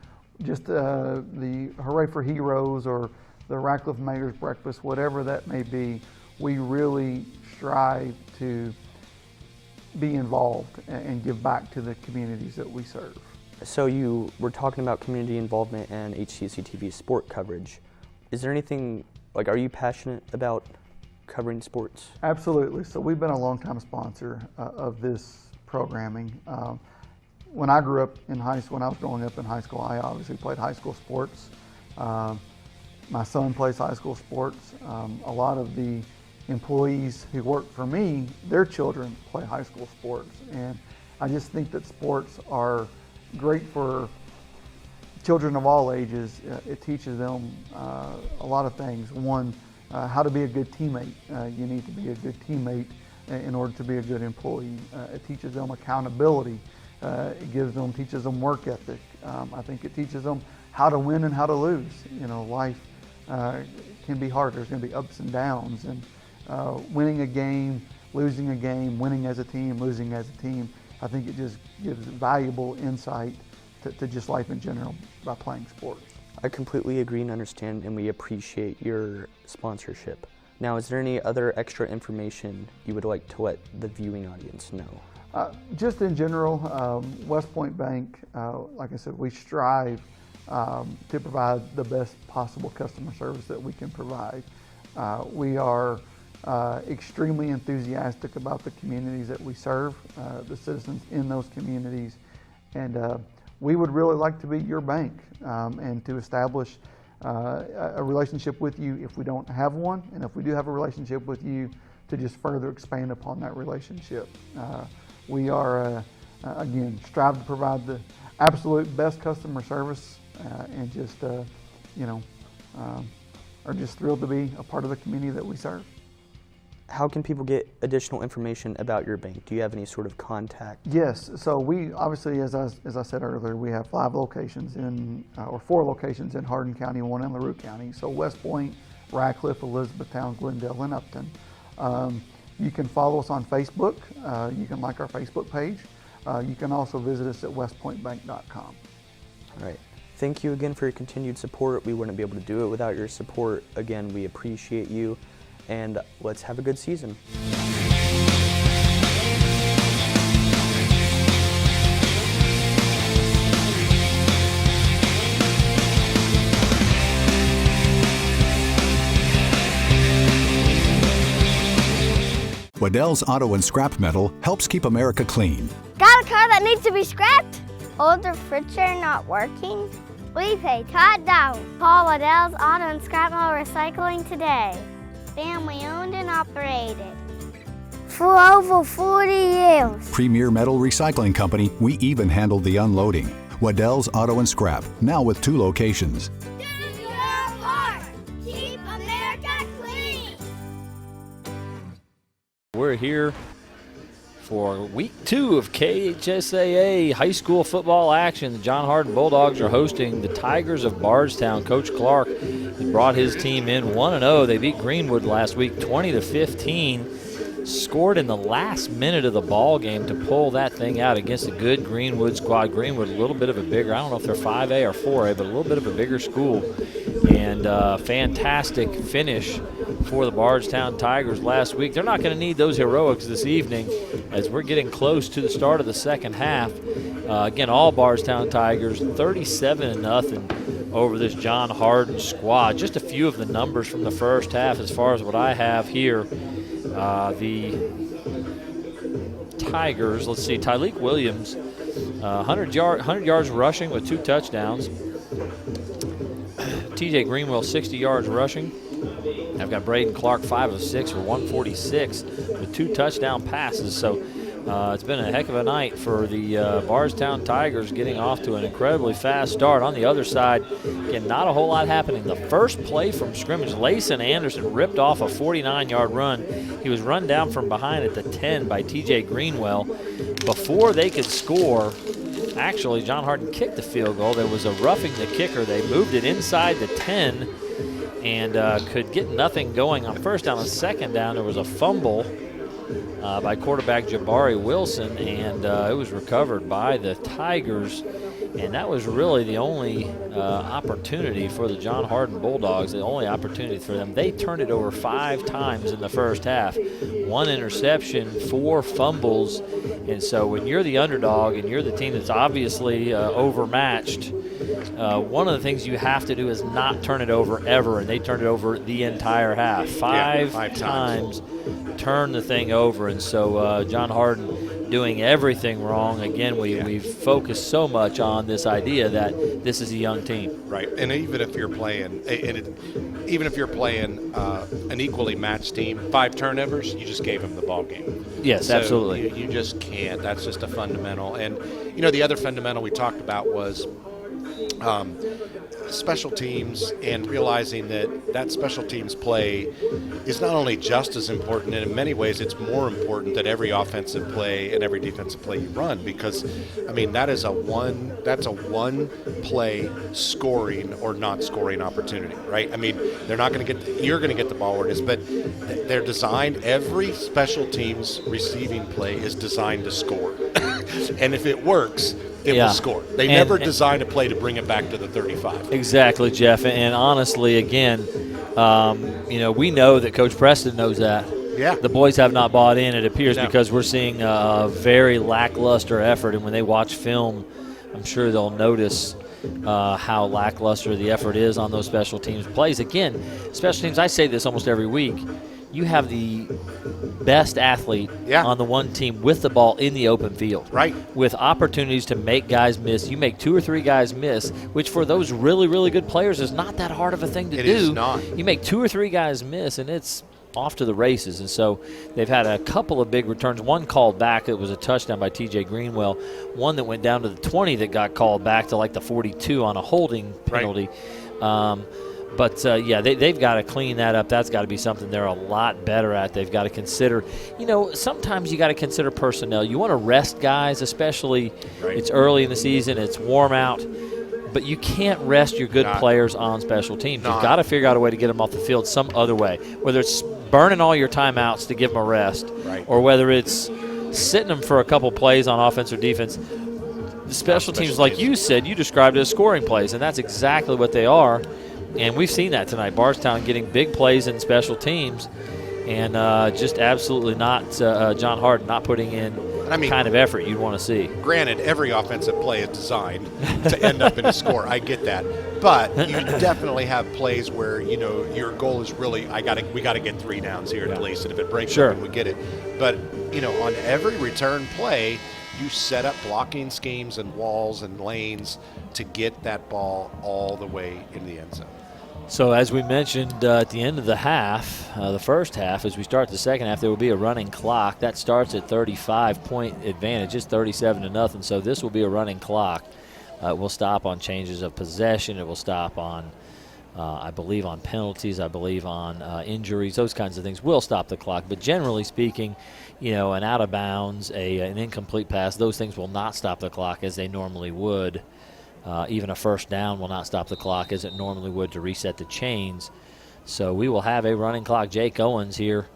just the Hooray for Heroes or the Radcliffe Mayor's Breakfast, whatever that may be, we really strive to be involved and give back to the communities that we serve. So you were talking about community involvement and HCEC-TV sport coverage. Is there anything, are you passionate about covering sports? Absolutely. So we've been a longtime sponsor of this programming. When I grew up in high school, when I was growing up in high school, I obviously played high school sports. My son plays high school sports. A lot of the employees who work for me, their children play high school sports. And I just think that sports are great for children of all ages. It teaches them a lot of things. One, how to be a good teammate. You need to be a good teammate in order to be a good employee. It teaches them accountability. It teaches them work ethic. I think it teaches them how to win and how to lose. You know, life can be hard. There's going to be ups and downs, and winning a game, losing a game, winning as a team, losing as a team. I think it just gives valuable insight to just life in general by playing sports. I completely agree and understand, and we appreciate your sponsorship. Now, is there any other extra information you would like to let the viewing audience know? Just in general, West Point Bank, like I said, we strive to provide the best possible customer service that we can provide. We are extremely enthusiastic about the communities that we serve, the citizens in those communities, and we would really like to be your bank and to establish a relationship with you if we don't have one, and if we do have a relationship with you, to just further expand upon that relationship. We are, again, strive to provide the absolute best customer service and just, are just thrilled to be a part of the community that we serve. How can people get additional information about your bank? Do you have any sort of contact? Yes, so we obviously, as I said earlier, we have 4 locations in Hardin County and 1 in LaRue County. So West Point, Radcliffe, Elizabethtown, Glendale, and Upton. You can follow us on Facebook. You can like our Facebook page. You can also visit us at westpointbank.com. All right. Thank you again for your continued support. We wouldn't be able to do it without your support. Again, we appreciate you, and let's have a good season. Waddell's Auto and Scrap Metal helps keep America clean. Got a car that needs to be scrapped? Old refrigerator not working? We pay Todd down. Call Waddell's Auto and Scrap Metal Recycling today. Family owned and operated for over 40 years. Premier Metal Recycling Company, we even handle the unloading. Waddell's Auto and Scrap, now with 2 locations. Do your part. Keep America clean. We're here for week 2 of KHSAA high school football action. The John Hardin Bulldogs are hosting the Tigers of Bardstown. Coach Clark brought his team in 1-0. They beat Greenwood last week 20-15. Scored in the last minute of the ball game to pull that thing out against a good Greenwood squad. Greenwood, a little bit of a bigger, I don't know if they're 5A or 4A, but a little bit of a bigger school. And fantastic finish for the Bardstown Tigers last week. They're not going to need those heroics this evening as we're getting close to the start of the second half. Again, all Bardstown Tigers 37-0 over this John Hardin squad. Just a few of the numbers from the first half as far as what I have here. The Tigers, let's see, Tyleek Williams, 100 yards rushing with 2 touchdowns. TJ Greenwell, 60 yards rushing. I've got Braden Clark, 5 of 6 for 146 with 2 touchdown passes. So it's been a heck of a night for the Bardstown Tigers, getting off to an incredibly fast start. On the other side, again, not a whole lot happening. The first play from scrimmage, Layson Anderson ripped off a 49-yard run. He was run down from behind at the 10 by TJ Greenwell. Before they could score, actually, John Hardin kicked the field goal. There was a roughing the kicker. They moved it inside the 10 and could get nothing going on first down. On second down, there was a fumble by quarterback Jabari Wilson, and it was recovered by the Tigers. And that was really the only opportunity for the John Hardin Bulldogs, the only opportunity for them. They turned it over 5 times in the first half. 1 interception, 4 fumbles. And so when you're the underdog and you're the team that's obviously overmatched, one of the things you have to do is not turn it over ever, and they turned it over the entire half. Five times turn the thing over, and so John Hardin doing everything wrong. Again, we've focused so much on this idea that this is a young team. Right, and even if you're playing, an equally matched team, 5 turnovers, you just gave them the ball game. Yes, so absolutely. You just can't. That's just a fundamental. And the other fundamental we talked about was special teams, and realizing that special teams play is not only just as important, and in many ways it's more important than every offensive play and every defensive play you run, because that's a one play scoring or not scoring opportunity, right? They're not going to you're going to get the ball where it is, but they're designed, every special teams receiving play is designed to score. And if it works, it Yeah. will score. They never design a play to bring it back to the 35. Exactly, Jeff. And honestly, again, we know that Coach Preston knows that. Yeah. The boys have not bought in, it appears, No. because we're seeing a very lackluster effort. And when they watch film, I'm sure they'll notice how lackluster the effort is on those special teams plays. Again, special teams, I say this almost every week, you have the best athlete on the one team with the ball in the open field. Right. With opportunities to make guys miss. You make 2 or 3 guys miss, which for those really, really good players is not that hard of a thing to do. It is not. You make 2 or 3 guys miss, and it's off to the races. And so they've had a couple of big returns. One called back. It was a touchdown by T.J. Greenwell. One that went down to the 20 that got called back to like the 42 on a holding penalty. Right. They've got to clean that up. That's got to be something they're a lot better at. They've got to consider, sometimes you got to consider personnel. You want to rest guys, especially it's early in the season, it's warm out. But you can't rest your good players on special teams. You've got to figure out a way to get them off the field some other way, whether it's burning all your timeouts to give them a rest, or whether it's sitting them for a couple plays on offense or defense. The special teams, like you said, you described it as scoring plays, and that's exactly what they are. And we've seen that tonight. Bardstown getting big plays in special teams, and just absolutely not John Harden not putting in the kind of effort you'd want to see. Granted, every offensive play is designed to end up in a score. I get that. But you definitely have plays where, your goal is really, we got to get 3 downs here at least, and if it breaks up, we get it. But, on every return play, you set up blocking schemes and walls and lanes to get that ball all the way in the end zone. So as we mentioned at the end of the half, the first half, as we start the second half, there will be a running clock. That starts at 35-point advantage. It's 37-0, so this will be a running clock. It will stop on changes of possession. It will stop on, I believe, on penalties. I believe on injuries. Those kinds of things will stop the clock. But generally speaking, an out of bounds, an incomplete pass, those things will not stop the clock as they normally would. Even a first down will not stop the clock as it normally would to reset the chains. So we will have a running clock. Jake Owens here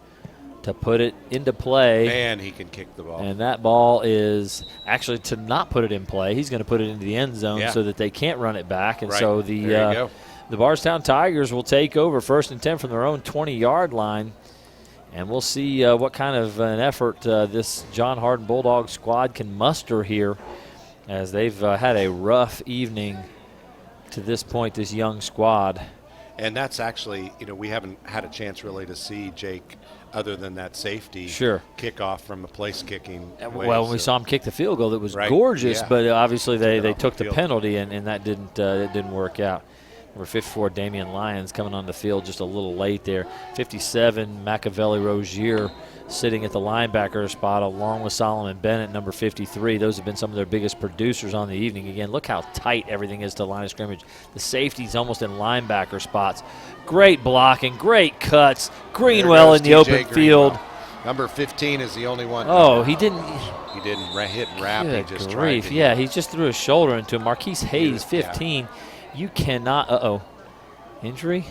to put it into play. Man, he can kick the ball. And that ball is actually to not put it in play. He's going to put it into the end zone so that they can't run it back. And so the Bardstown Tigers will take over 1st and 10 from their own 20-yard line. And we'll see what kind of an effort this John Harden Bulldog squad can muster here, as they've had a rough evening to this point, this young squad. And that's actually, we haven't had a chance really to see Jake other than that safety kickoff from a place kicking way. Well, we saw him kick the field goal that was gorgeous, but obviously they took the penalty, and that didn't work out. Number 54, Damian Lyons, coming on the field just a little late there. 57, Machiavelli Rozier, sitting at the linebacker spot along with Solomon Bennett, number 53. Those have been some of their biggest producers on the evening. Again, look how tight everything is to the line of scrimmage. The safety's almost in linebacker spots. Great blocking, great cuts. Greenwell in the open field. Number 15 is the only one. Oh, he didn't hit and wrap. Good He just grief. tried to. Yeah, he just threw his shoulder into him. Marquise Hayes, 15. You cannot. Injury?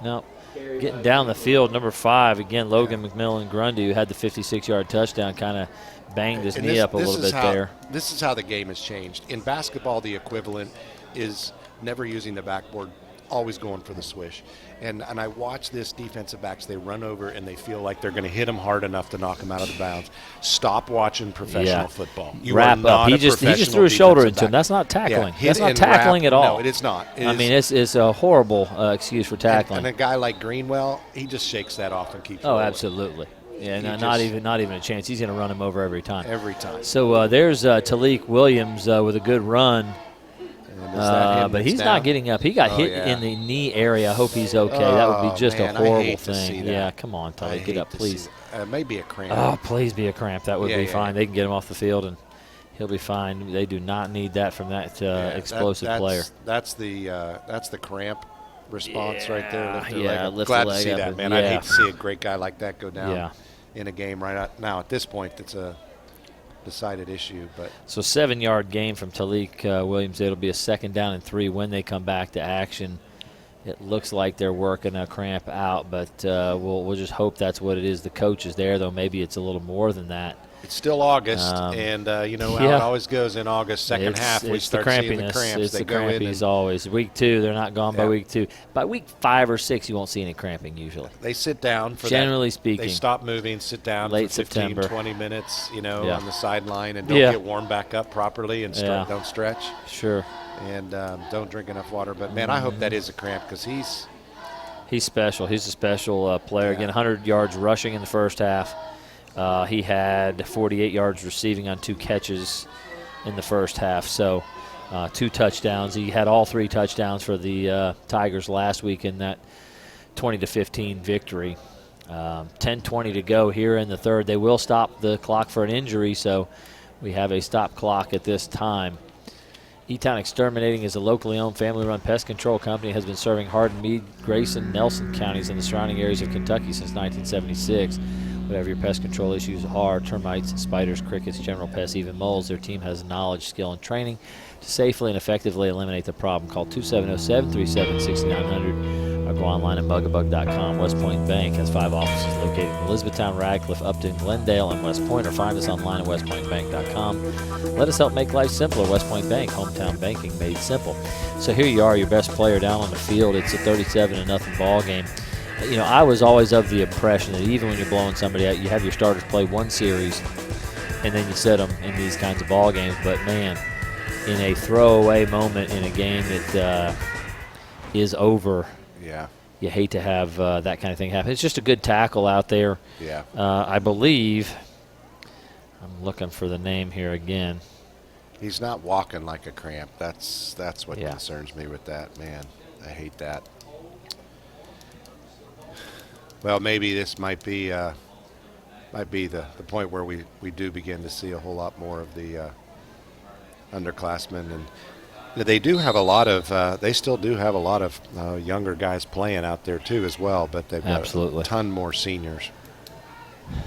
No. Getting down the field, number 5, again, Logan McMillan Grundy, who had the 56-yard touchdown, kind of banged his knee up a little bit there. This is how the game has changed. In basketball, the equivalent is never using the backboard, always going for the swish. And I watch this defensive backs, they run over and they feel like they're going to hit them hard enough to knock them out of the bounds. Stop watching professional football. You wrap up. He just threw his shoulder into him. That's not tackling. That's not tackling at all. No, it is not. It's a horrible excuse for tackling. And a guy like Greenwell, he just shakes that off and keeps Oh, rolling. Absolutely. Yeah, not even a chance. He's going to run him over every time. Every time. So there's Talik Williams with a good run. But he's not getting up. He got hit in the knee area. I hope he's okay. That would be just a horrible thing. Yeah, come on, Talik, get up, please. Maybe a cramp. Oh, please be a cramp. That would be fine. They can get him off the field, and he'll be fine. They do not need that from that explosive player. That's the cramp response right there. Lift glad the to leg see up that, and- man. yeah. I hate to see a great guy like that go down in a game right now. At this point, it's a decided issue. But so 7-yard gain from Talik Williams. It'll be a 2nd down and 3 when they come back to action. It looks like they're working a cramp out, but we'll just hope that's what it is. The coach is there, though maybe it's a little more than that. It's still August, and you know how it always goes in August. Second half, we start seeing the cramps. It's they the go in crampies always. Week 2, they're not gone by week 2. By week 5 or 6, you won't see any cramping usually. They sit down for generally speaking. They stop moving, sit down late for 15, September. 20 minutes, you know, on the sideline, and don't get warmed back up properly and don't stretch. Sure. And don't drink enough water. But man, I hope that is a cramp because he's special. He's a special player. Again, 100 yards rushing in the first half. He had 48 yards receiving on 2 catches in the first half. So 2 touchdowns. He had all 3 touchdowns for the Tigers last week in that 20-15 victory. 10:20 to go here in the third. They will stop the clock for an injury, so we have a stop clock at this time. E-Town Exterminating is a locally owned, family-run pest control company. Has been serving Hardin, Meade, Grayson, Nelson counties and the surrounding areas of Kentucky since 1976. Whatever your pest control issues are, termites, spiders, crickets, general pests, even moles, their team has knowledge, skill, and training to safely and effectively eliminate the problem. Call 270-737-6900 or go online at bugabug.com. West Point Bank has 5 offices located in Elizabethtown, Radcliffe, Upton, Glendale, and West Point, or find us online at westpointbank.com. Let us help make life simpler. West Point Bank, hometown banking made simple. So here you are, your best player down on the field. It's a 37-0 ball game. You know, I was always of the impression that even when you're blowing somebody out, you have your starters play 1 series, and then you set them in these kinds of ball games. But, man, in a throwaway moment in a game that is over, you hate to have that kind of thing happen. It's just a good tackle out there. Yeah. I believe, I'm looking for the name here again. He's not walking like a cramp. That's what concerns me with that, man. I hate that. Well, maybe this might be the point where we do begin to see a whole lot more of the underclassmen, and they do have a lot of they still do have a lot of younger guys playing out there too as well, but they've got a ton more seniors.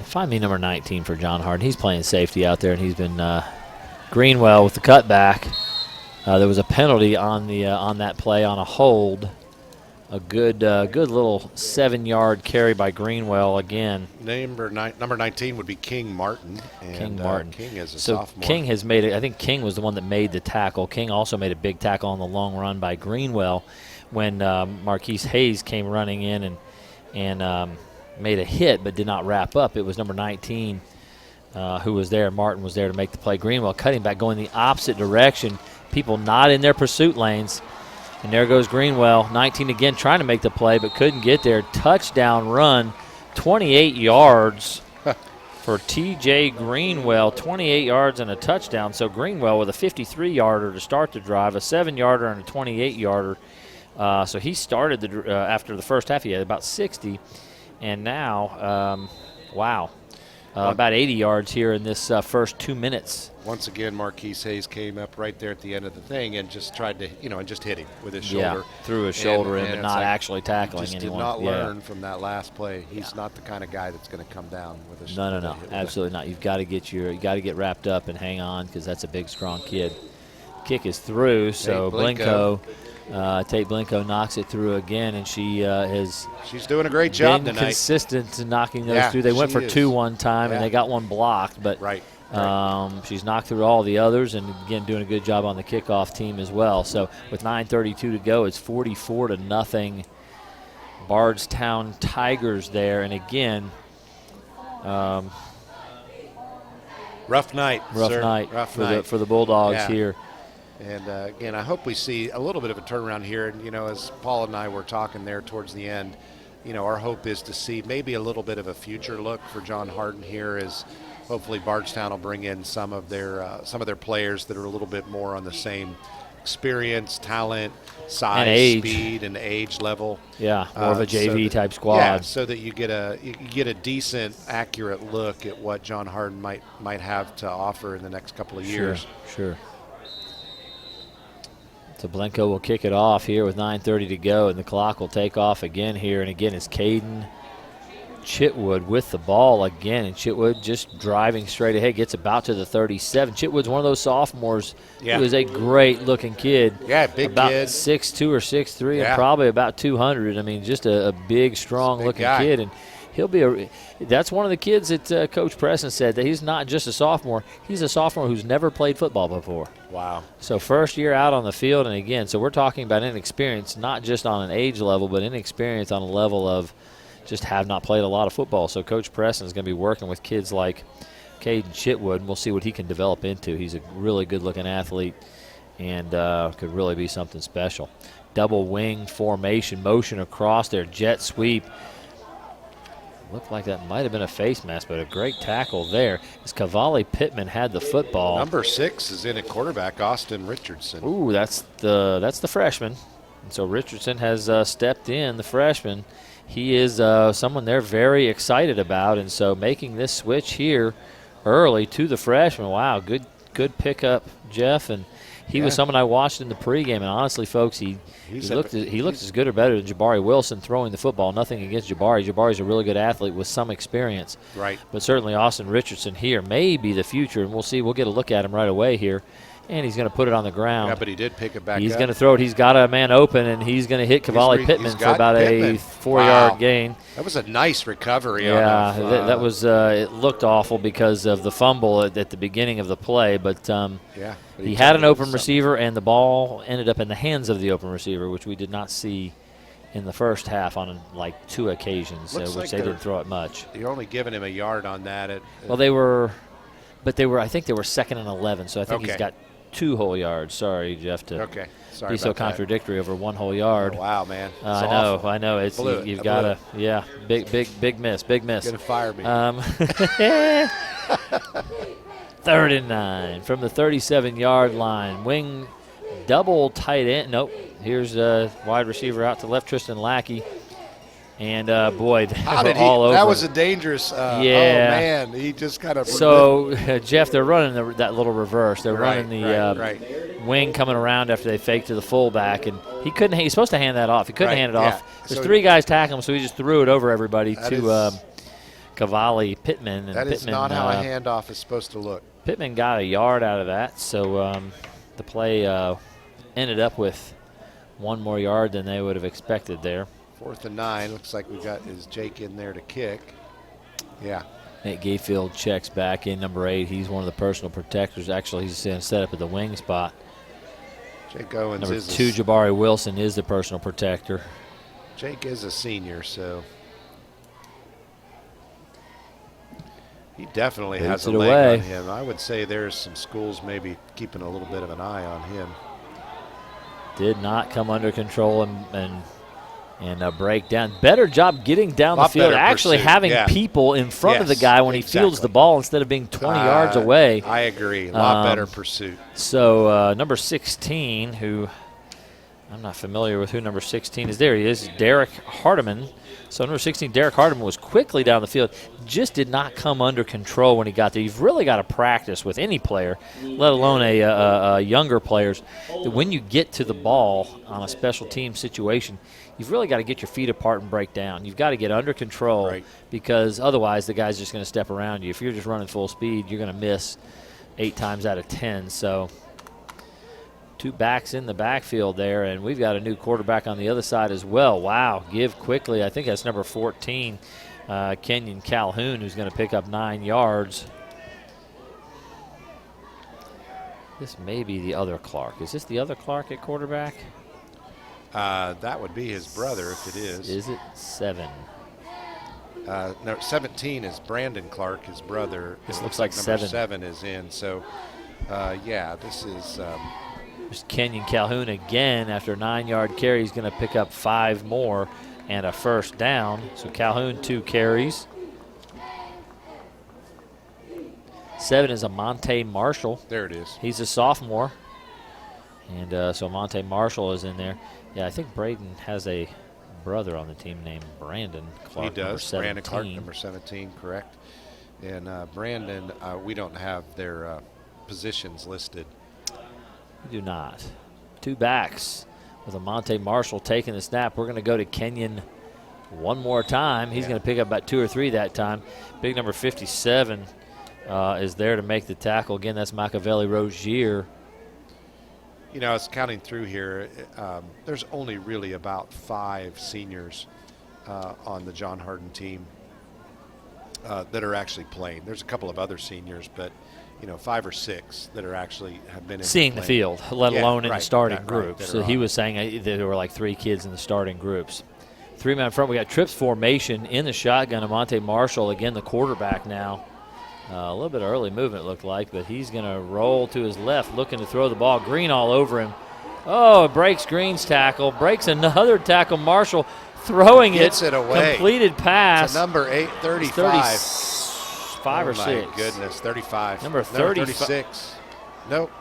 Find me number 19 for John Hardin. He's playing safety out there, and he's been Greenwell with the cutback. There was a penalty on the on that play on a hold. A good little 7-yard carry by Greenwell again. Number 19 would be King Martin. And, King Martin. King is a so sophomore. King has made it. I think King was the one that made the tackle. King also made a big tackle on the long run by Greenwell when Marquise Hayes came running in and made a hit but did not wrap up. It was number 19 who was there. Martin was there to make the play. Greenwell cutting back, going the opposite direction. People not in their pursuit lanes. And there goes Greenwell, 19 again, trying to make the play, but couldn't get there. Touchdown run, 28 yards for T.J. Greenwell, 28 yards and a touchdown. So Greenwell with a 53-yarder to start the drive, a 7-yarder and a 28-yarder. So he started after the first half. He had about 60. And now, wow, about 80 yards here in this first 2 minutes. Once again, Marquise Hayes came up right there at the end of the thing and just tried to, and just hit him with his shoulder. Yeah, threw his shoulder in, but not actually tackling anyone. He did not learn from that last play. He's not the kind of guy that's going to come down with a shoulder. No, absolutely not. You've got to get wrapped up and hang on because that's a big, strong kid. Kick is through, so Tate Blinko knocks it through again, and she's doing a great job been tonight. Consistent to knocking those through. They went for 2 one time, and they got one blocked, but she's knocked through all the others, and again doing a good job on the kickoff team as well. So with 9:32 to go, it's 44-0 Bardstown Tigers there, and again, rough night for the Bulldogs here. And again, I hope we see a little bit of a turnaround here. And as Paul and I were talking there towards the end, our hope is to see maybe a little bit of a future look for John Hardin here, as hopefully Bardstown will bring in some of their players that are a little bit more on the same experience, talent, size, speed, and age level. Yeah, more of a JV type squad. Yeah, so that you get a decent, accurate look at what John Hardin might have to offer in the next couple of years. Sure. So Blenko will kick it off here with 9:30 to go, and the clock will take off again here. And again, it's Caden Chitwood with the ball again, and Chitwood just driving straight ahead, gets about to the 37. Chitwood's one of those sophomores who is a great-looking kid. Yeah, big about kid. 6'2" or 6'3", and probably about 200. I mean, just a big, strong-looking kid. And he'll be that's one of the kids that Coach Preston said that he's not just a sophomore. He's a sophomore who's never played football before. Wow. So first year out on the field, and again, so we're talking about inexperience, not just on an age level, but inexperience on a level of just have not played a lot of football. So Coach Preston is going to be working with kids like Caden Chitwood, and we'll see what he can develop into. He's a really good-looking athlete and could really be something special. Double wing formation, motion across there, jet sweep. Looked like that might have been a face mask, but a great tackle there. As Cavalli Pittman had the football. Number 6 is in at quarterback, Austin Richardson. Ooh, that's the freshman. And so Richardson has stepped in, the freshman. He is someone they're very excited about, and so making this switch here early to the freshman. Wow, good pickup, Jeff, and he was someone I watched in the pregame, and honestly, folks, he looked as good or better than Jabari Wilson throwing the football. Nothing against Jabari. Jabari's a really good athlete with some experience. Right. But certainly Austin Richardson here may be the future, and we'll see. We'll get a look at him right away here. And he's going to put it on the ground. Yeah, but he did pick it back He's up. going to throw it. He's got a man open, and he's going to hit Cavalli Pittman for about a 4-yard gain. That was a nice recovery. Yeah, that was it looked awful because of the fumble at the beginning of the play. But, he had an open receiver, and the ball ended up in the hands of the open receiver, which we did not see in the first half on like 2 occasions, which they didn't throw it much. You're only giving him a yard on that. Well, they were 2nd and 11, so I think he's got 2 whole yards. Sorry, Jeff, to be so contradictory over 1 whole yard. Oh, wow, man. I know. It's you've got to big miss. Gonna fire me. 3rd and 9 from the 37-yard line. Wing double tight end. Nope. Here's a wide receiver out to left, Tristan Lackey. And, boy, all over. That was a dangerous. Oh, man. He just kind of. So, Jeff, they're running that little reverse. They're running the wing coming around after they faked to the fullback. And he couldn't. He's supposed to hand that off. He couldn't hand it off. There's 3 guys tackling him, so he just threw it over everybody to Cavalli Pittman. And that is Pittman, not how a handoff is supposed to look. Pittman got a yard out of that. So the play ended up with 1 more yard than they would have expected there. 4th and 9. Looks like is Jake in there to kick. Yeah. Nate Gayfield checks back in, number 8. He's one of the personal protectors. Actually, he's set up at the wing spot. Jake Owens number is 2, Jabari Wilson is the personal protector. Jake is a senior, so he definitely has a leg on him. I would say there's some schools maybe keeping a little bit of an eye on him. Did not come under control and break down. Better job getting down the field, actually having people in front of the guy when he fields the ball instead of being 20 yards away. I agree. A lot better pursuit. So number 16, who I'm not familiar with who number 16 is. There he is, Derek Hardiman. So number 16, Derek Hardiman, was quickly down the field, just did not come under control when he got there. You've really got to practice with any player, let alone a younger players, that when you get to the ball on a special team situation, you've really got to get your feet apart and break down. You've got to get under control because otherwise the guy's just going to step around you. If you're just running full speed, you're going to miss 8 times out of 10. So 2 backs in the backfield there, and we've got a new quarterback on the other side as well. Wow, give quickly. I think that's number 14, Kenyon Calhoun, who's going to pick up 9 yards. This may be the other Clark. Is this the other Clark at quarterback? That would be his brother if it is. Is it 7? No, 17 is Brandon Clark, his brother. This looks like number 7. 7 is in. So, this is. There's Kenyon Calhoun again after a 9-yard carry. He's going to pick up 5 more and a first down. So Calhoun 2 carries. 7 is Amonte Marshall. There it is. He's a sophomore. And so Amonte Marshall is in there. Yeah, I think Braden has a brother on the team named Brandon Clark. He does. Number 17. Brandon Clark, number 17, correct. And Brandon, we don't have their positions listed. We do not. 2 backs with Amonte Marshall taking the snap. We're going to go to Kenyon one more time. He's going to pick up about 2 or 3 that time. Big number 57 is there to make the tackle. Again, that's Machiavelli Rozier. You know, I was counting through here. There's only really about 5 seniors on the John Harden team. that are actually playing. There's a couple of other seniors, but 5 or 6 that are actually have been seeing the field, let alone in the starting group. So he was saying there were like 3 kids in the starting groups. 3-man front. We got trips formation in the shotgun. Amonte Marshall, again, the quarterback now. A little bit of early movement, it looked like, but he's going to roll to his left, looking to throw the ball. Green all over him. Oh, it breaks Green's tackle, breaks another tackle. Marshall throwing Gets it away. Completed pass. It's a number 835. 5 or 6. Oh, my goodness, 35. Number 36. Nope.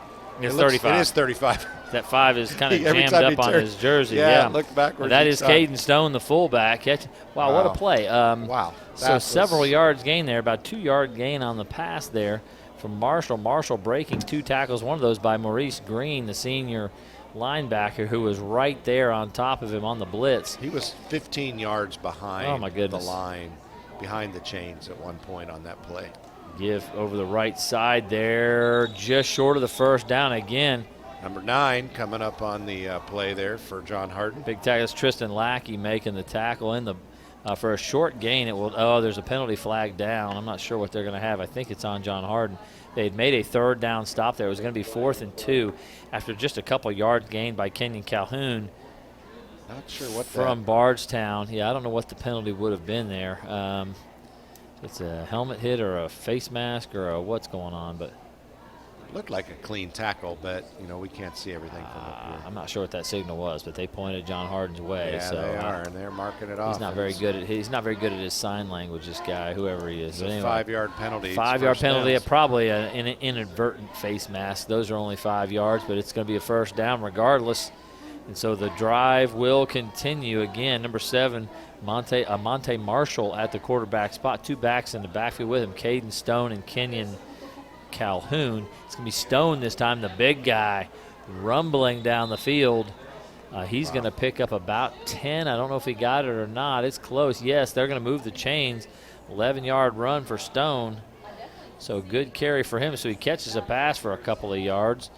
It's 35. It is 35. That 5 is kind of Every jammed time up on his jersey. Yeah, look backwards. That is Caden Stone, the fullback. Wow, what a play. Wow. So several yards gain there, about 2-yard gain on the pass there from Marshall. Marshall breaking 2 tackles, one of those by Maurice Green, the senior linebacker, who was right there on top of him on the blitz. He was 15 yards behind Oh, my goodness. the line, behind the chains at one point on that play. Give over the right side there, just short of the first down again. Number 9 coming up on the play there for John Harden. Big tackle. It's Tristan Lackey making the tackle in the for a short gain. It will. Oh, there's a penalty flag down. I'm not sure what they're going to have. I think it's on John Harden. They had made a 3rd down stop there. It was going to be 4th and 2 after just a couple yards gained by Kenyon Calhoun. Not sure what from Bardstown. Yeah, I don't know what the penalty would have been there. It's a helmet hit or a face mask or what's going on, but. Looked like a clean tackle, but we can't see everything from up here. I'm not sure what that signal was, but they pointed John Harden's way. Yeah, so they are, and they're marking it off. He's not very good at his sign language. This guy, whoever he is. It's a 5-yard penalty. 5-yard penalty. Probably an inadvertent face mask. Those are only 5 yards, but it's going to be a first down regardless. And so the drive will continue again. Number 7, Monte Marshall at the quarterback spot. 2 backs in the backfield with him, Caden Stone and Kenyon Calhoun. It's going to be Stone this time, the big guy, rumbling down the field. He's going to pick up about 10. I don't know if he got it or not. It's close. Yes, they're going to move the chains. 11-yard run for Stone. So good carry for him. So he catches a pass for a couple of yards,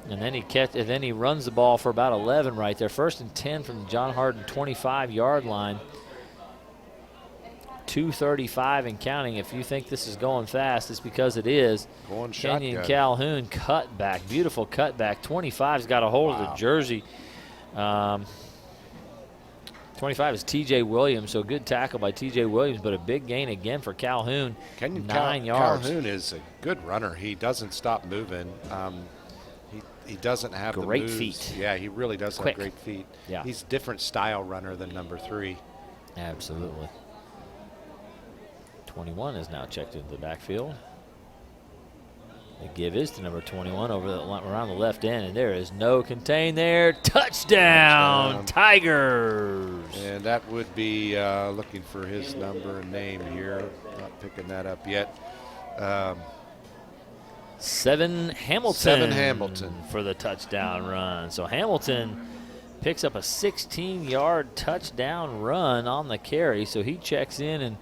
and then he runs the ball for about 11 right there. 1st and 10 from the John Harden 25-yard line. 2:35 and counting. If you think this is going fast, it's because it is. Kenyon Calhoun cutback, beautiful cutback. 25's got a hold of the jersey. 25 is T.J. Williams, so good tackle by T.J. Williams, but a big gain again for Calhoun. 9 yards. Calhoun is a good runner. He doesn't stop moving. He doesn't have great the moves. Feet. Yeah, he really does Quick. have great feet. Yeah. He's a different style runner than number 3. Absolutely. 21 is now checked into the backfield. The give is to number 21 around the left end, and there is no contain there. Touchdown, Tigers! And that would be looking for his number and name here. Not picking that up yet. 7 Hamilton. 7 Hamilton for the touchdown run. So Hamilton picks up a 16-yard touchdown run on the carry. So he checks in and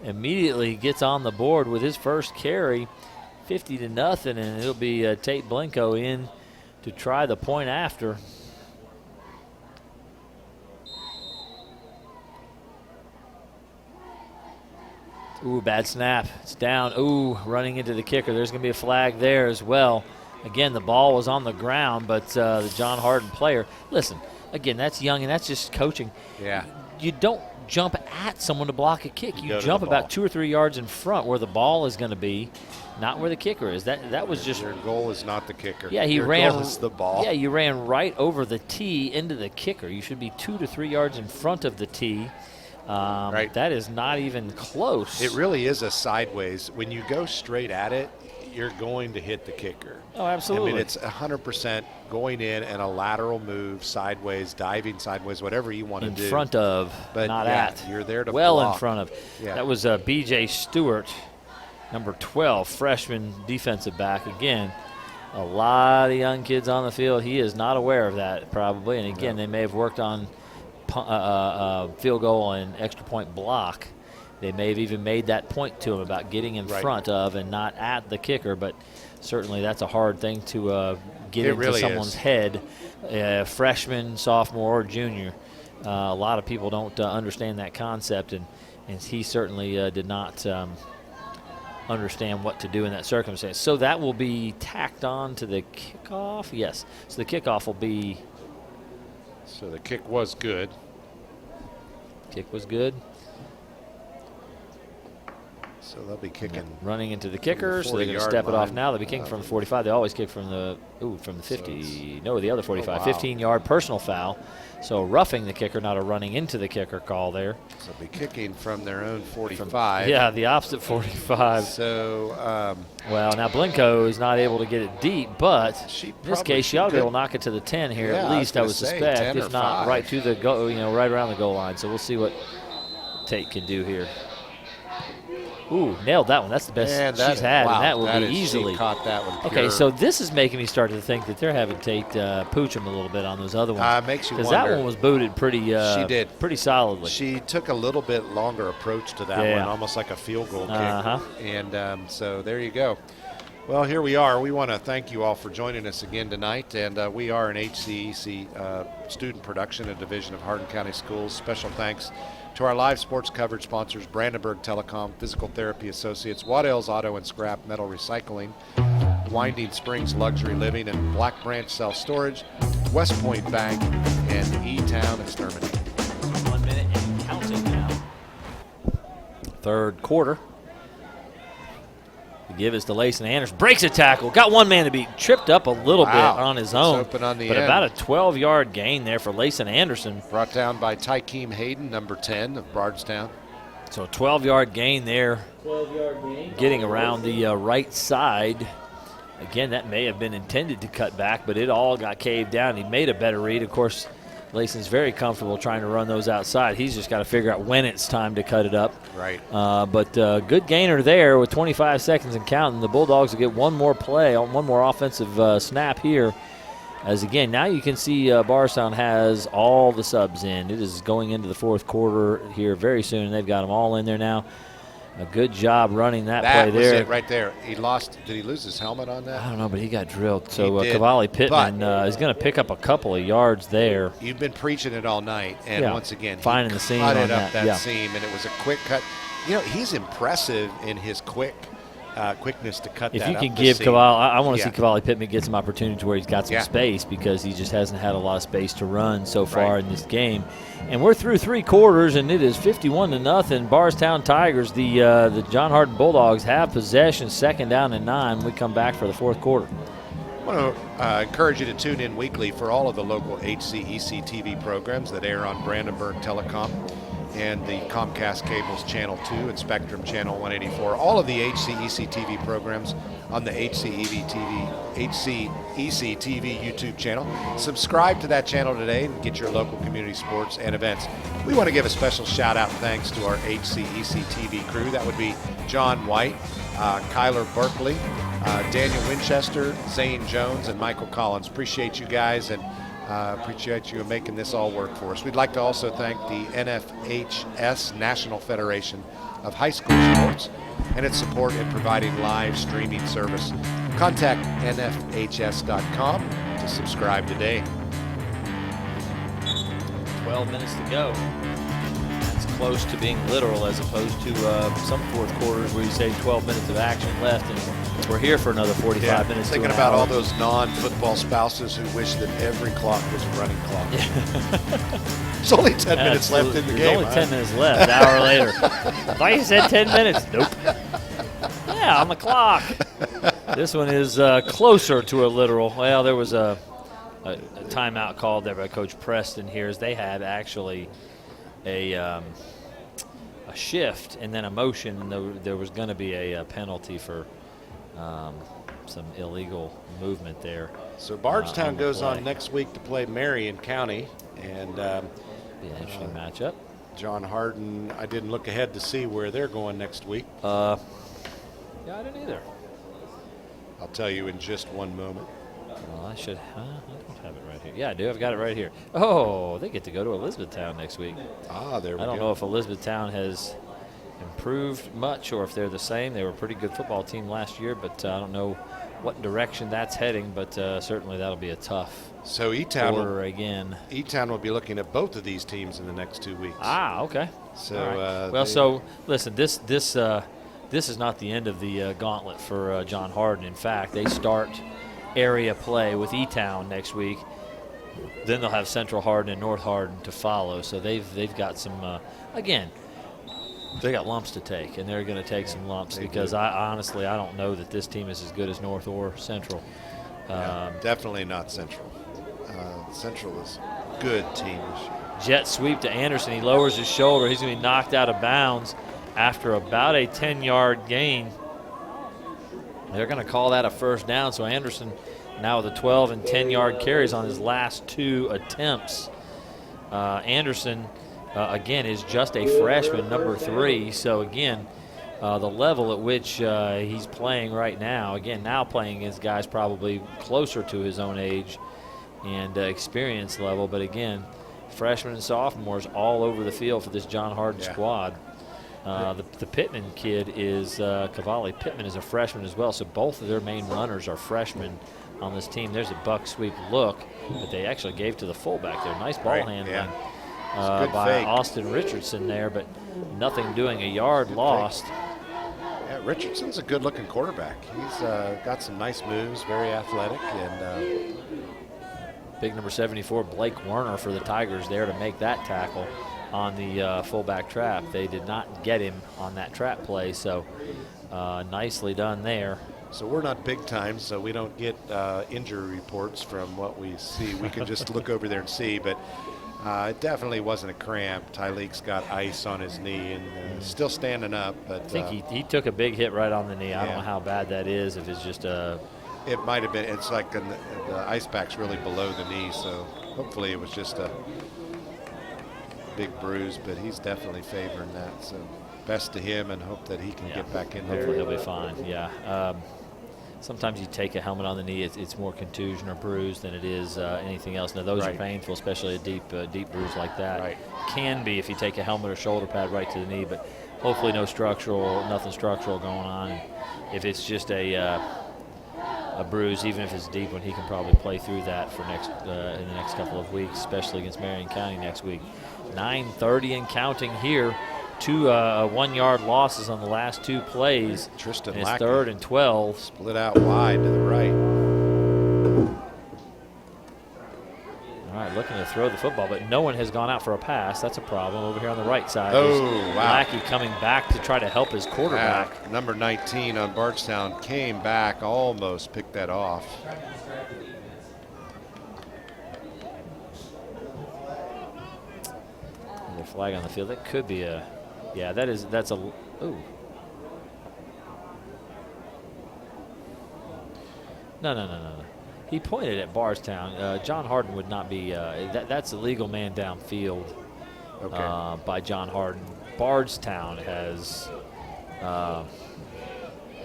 immediately gets on the board with his first carry, 50-0, and it'll be Tate Blenko in to try the point after. Ooh, bad snap. It's down. Ooh, running into the kicker. There's going to be a flag there as well. Again, the ball was on the ground, but the John Harden player. Listen, again, that's young, and that's just coaching. Yeah. You don't jump at someone to block a kick. You jump about 2 or 3 yards in front where the ball is going to be, not where the kicker is. That was just. Your goal is not the kicker. Yeah, Your ran. goal is the ball. Yeah, you ran right over the tee into the kicker. You should be 2 to 3 yards in front of the tee. Right. That is not even close. It really is a sideways. When you go straight at it, you're going to hit the kicker. Oh, absolutely. I mean, it's 100% going in and a lateral move, sideways, diving sideways, whatever you want to do. In front of, but not yeah, at. You're there to well block. In front of. Yeah. That was B.J. Stewart, number 12, freshman defensive back. Again, a lot of young kids on the field. He is not aware of that probably. And again, they may have worked on field goal and extra point block. They may have even made that point to him about getting in front of and not at the kicker, but certainly that's a hard thing to get into really someone's head, freshman, sophomore, or junior. A lot of people don't understand that concept, and he certainly did not understand what to do in that circumstance. So that will be tacked on to the kickoff. Yes. So the kickoff will be. So the kick was good. Kick was good. So they'll be kicking. Running into the kicker, so they're going to step it off now. They'll be kicking from the 45. They always kick from the 50. No, the other 45. 15-yard personal foul. So roughing the kicker, not a running into the kicker call there. So they'll be kicking from their own 45. Yeah, the opposite 45. So, well, now Blinko is not able to get it deep, but in this case, she ought to be able to knock it to the 10 here at least, I would suspect, if not right to the goal, right around the goal line. So we'll see what Tate can do here. Ooh, nailed that one. That's the best she's had, and that will be easily. She caught that one pure. Okay, so this is making me start to think that they're having Tate pooch him a little bit on those other ones. Makes you wonder. Because that one was booted pretty. She did pretty solidly. She took a little bit longer approach to that one, almost like a field goal kick. And so there you go. Well, here we are. We want to thank you all for joining us again tonight, and we are an HCEC student production, a division of Hardin County Schools. Special thanks to our live sports coverage sponsors, Brandenburg Telecom, Physical Therapy Associates, Waddell's Auto and Scrap Metal Recycling, Winding Springs Luxury Living, and Black Branch Self Storage, West Point Bank, and E-Town Exterminating. 1 minute and counting now. Third quarter. The give is to Layson Anderson. Breaks a tackle. Got one man to beat. Tripped up a little bit on his own. Open on the but end. About a 12-yard gain there for Layson Anderson. Brought down by Tykeem Hayden, number 10 of Bardstown. So a 12-yard gain there. 12-yard gain. Getting around the right side. Again, that may have been intended to cut back, but it all got caved down. He made a better read. Of course, Layson's very comfortable trying to run those outside. He's just got to figure out when it's time to cut it up. Right. But good gainer there with 25 seconds and counting. The Bulldogs will get one more play, one more offensive snap here. As again, now you can see Bardstown has all the subs in. It is going into the fourth quarter here very soon, and they've got them all in there now. A good job running that play there. That was it right there. He lost. Did he lose his helmet on that? I don't know, but he got drilled. So Cavalli Pittman is going to pick up a couple of yards there. You've been preaching it all night, and once again, finding the seam cut on it up that seam, and it was a quick cut. You know, he's impressive in his quickness to cut that up. If you can give Cavalli, I want to see Yeah. Cavalli Pittman get some opportunity where he's got some space, because he just hasn't had a lot of space to run so far in this game. And we're through three quarters, and it is 51-0. Bardstown Tigers, the John Hardin Bulldogs, have possession, second down and 9. We come back for the fourth quarter. I want to encourage you to tune in weekly for all of the local HCEC-TV programs that air on Brandenburg Telecom and the Comcast Cables Channel 2 and Spectrum Channel 184. All of the HCEC-TV programs on the HCEC-TV YouTube channel. Subscribe to that channel today and get your local community sports and events. We want to give a special shout out and thanks to our HCEC-TV crew. That would be John White, Kyler Berkeley, Daniel Winchester, Zane Jones, and Michael Collins. Appreciate you guys, and appreciate you making this all work for us. We'd like to also thank the NFHS, National Federation of High School Sports, and its support in providing live streaming service. Contact nfhs.com to subscribe today. 12 minutes to go. That's close to being literal, as opposed to some fourth quarters where you say 12 minutes of action left, and we're here for another 45 minutes. Thinking about all those non-football spouses who wish that every clock was a running clock. There's only 10 minutes left in the game. There's only 10 minutes left, an hour later. I thought you said 10 minutes. Nope. Yeah, on the clock. This one is closer to a literal. Well, there was a timeout called there by Coach Preston here, as they had actually a shift and then a motion, and there was going to be a penalty for some illegal movement there. So Bardstown goes on next week to play Marion County, and be an interesting matchup. John Hardin, I didn't look ahead to see where they're going next week. Yeah, I didn't either. I'll tell you in just one moment. Well, I don't have it right here. Yeah, I do. I've got it right here. Oh, they get to go to Elizabethtown next week. There we go. I don't know if Elizabethtown has improved much or if they're the same. They were a pretty good football team last year, but I don't know what direction that's heading, but certainly that'll be a tough quarter again. E-Town will be looking at both of these teams in the next 2 weeks. Okay. So so listen, this this is not the end of the gauntlet for John Hardin. In fact, they start area play with E-Town next week. Then they'll have Central Hardin and North Hardin to follow. So they've got some, again, they got lumps to take, and they're going to take some lumps because I honestly don't know that this team is as good as North or Central. Definitely not Central. Central is a good team. Jet sweep to Anderson. He lowers his shoulder. He's going to be knocked out of bounds after about a 10-yard gain. They're going to call that a first down. So Anderson now with a 12 and 10-yard carries on his last 2 attempts. Anderson, again, is just a freshman, number 3. So, again, the level at which he's playing right now, again, now playing against guys probably closer to his own age and experience level. But, again, freshmen and sophomores all over the field for this John Hardin squad. The Pittman kid is Cavalli. Pittman is a freshman as well, so both of their main runners are freshmen on this team. There's a buck sweep look that they actually gave to the fullback there. Nice ball handling by fake. Austin Richardson there, but nothing doing. A yard lost. Yeah, Richardson's a good-looking quarterback. He's got some nice moves, very athletic, and big number 74, Blake Werner for the Tigers there to make that tackle on the fullback trap. They did not get him on that trap play, so nicely done there. So we're not big time, so we don't get injury reports from what we see. We can just look over there and see, but it definitely wasn't a cramp. Tyleek's got ice on his knee and still standing up. But I think he took a big hit right on the knee. I don't know how bad that is, if it's just a... It might have been. It's like the ice pack's really below the knee, so hopefully it was just a big bruise, but he's definitely favoring that. So best to him, and hope that he can get back in there. Hopefully he'll be fine, sometimes you take a helmet on the knee, it's more contusion or bruise than it is anything else. Now those are painful, especially a deep bruise like that. Can be if you take a helmet or shoulder pad right to the knee, but hopefully nothing structural going on. And if it's just a bruise, even if it's a deep one, he can probably play through that for in the next couple of weeks, especially against Marion County next week. 9:30 and counting here. 2 1-yard losses on the last 2 plays. Tristan It's Lackey. 3rd and 12. Split out wide to the right. All right, looking to throw the football, but no one has gone out for a pass. That's a problem over here on the right side. Oh, There's wow. Lackey coming back to try to help his quarterback. Number 19 on Bardstown came back, almost picked that off. The flag on the field. That could be a... Yeah, that's a... Ooh. No. He pointed at Bardstown. John Hardin would not be... that's a legal man downfield by John Hardin. Bardstown has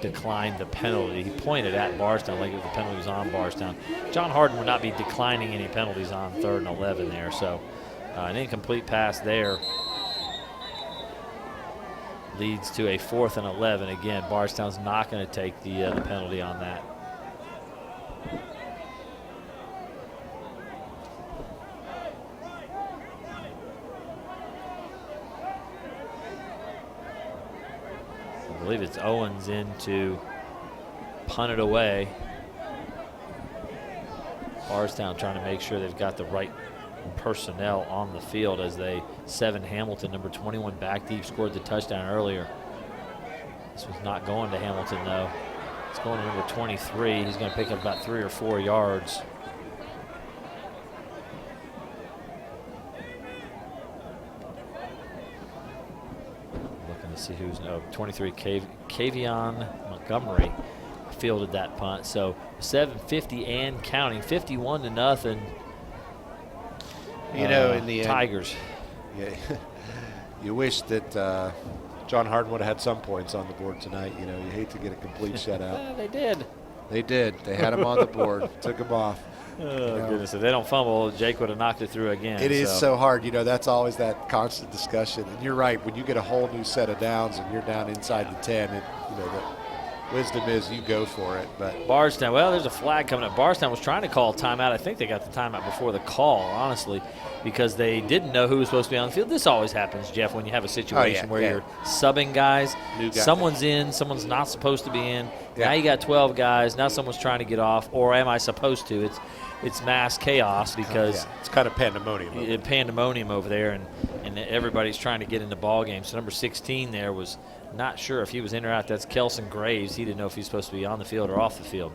declined the penalty. He pointed at Bardstown like the penalty was on Bardstown. John Hardin would not be declining any penalties on 3rd and 11 there, so an incomplete pass there leads to a 4th and 11. Again, Bardstown's not going to take the penalty on that. I believe it's Owens in to punt it away. Bardstown trying to make sure they've got the right personnel on the field as they 7 Hamilton, number 21 back deep, scored the touchdown earlier. This was not going to Hamilton though. It's going to number 23. He's going to pick up about 3 or 4 yards. Looking to see who's 23. Kavion Montgomery fielded that punt. So 7:50 and counting, 51-0. You know, in the Tigers. You wish that John Hardin would have had some points on the board tonight. You know, you hate to get a complete shutout. They did. They did. They had him on the board, took him off. Goodness, if they don't fumble, Jake would have knocked it through again. It is so hard. You know, that's always that constant discussion. And you're right. When you get a whole new set of downs and you're down inside the 10, wisdom is you go for it. But Bardstown, well, there's a flag coming up. Bardstown was trying to call a timeout. I think they got the timeout before the call, honestly, because they didn't know who was supposed to be on the field. This always happens, Jeff, when you have a situation where you're subbing guys. New guy. Someone's in, someone's not supposed to be in. Now you got 12 guys. Now someone's trying to get off, or am I supposed to? It's mass chaos because it's kind of pandemonium. Pandemonium over there, and everybody's trying to get in the ball game. So number 16 there was not sure if he was in or out. That's Kelson Graves. He didn't know if he's supposed to be on the field or off the field.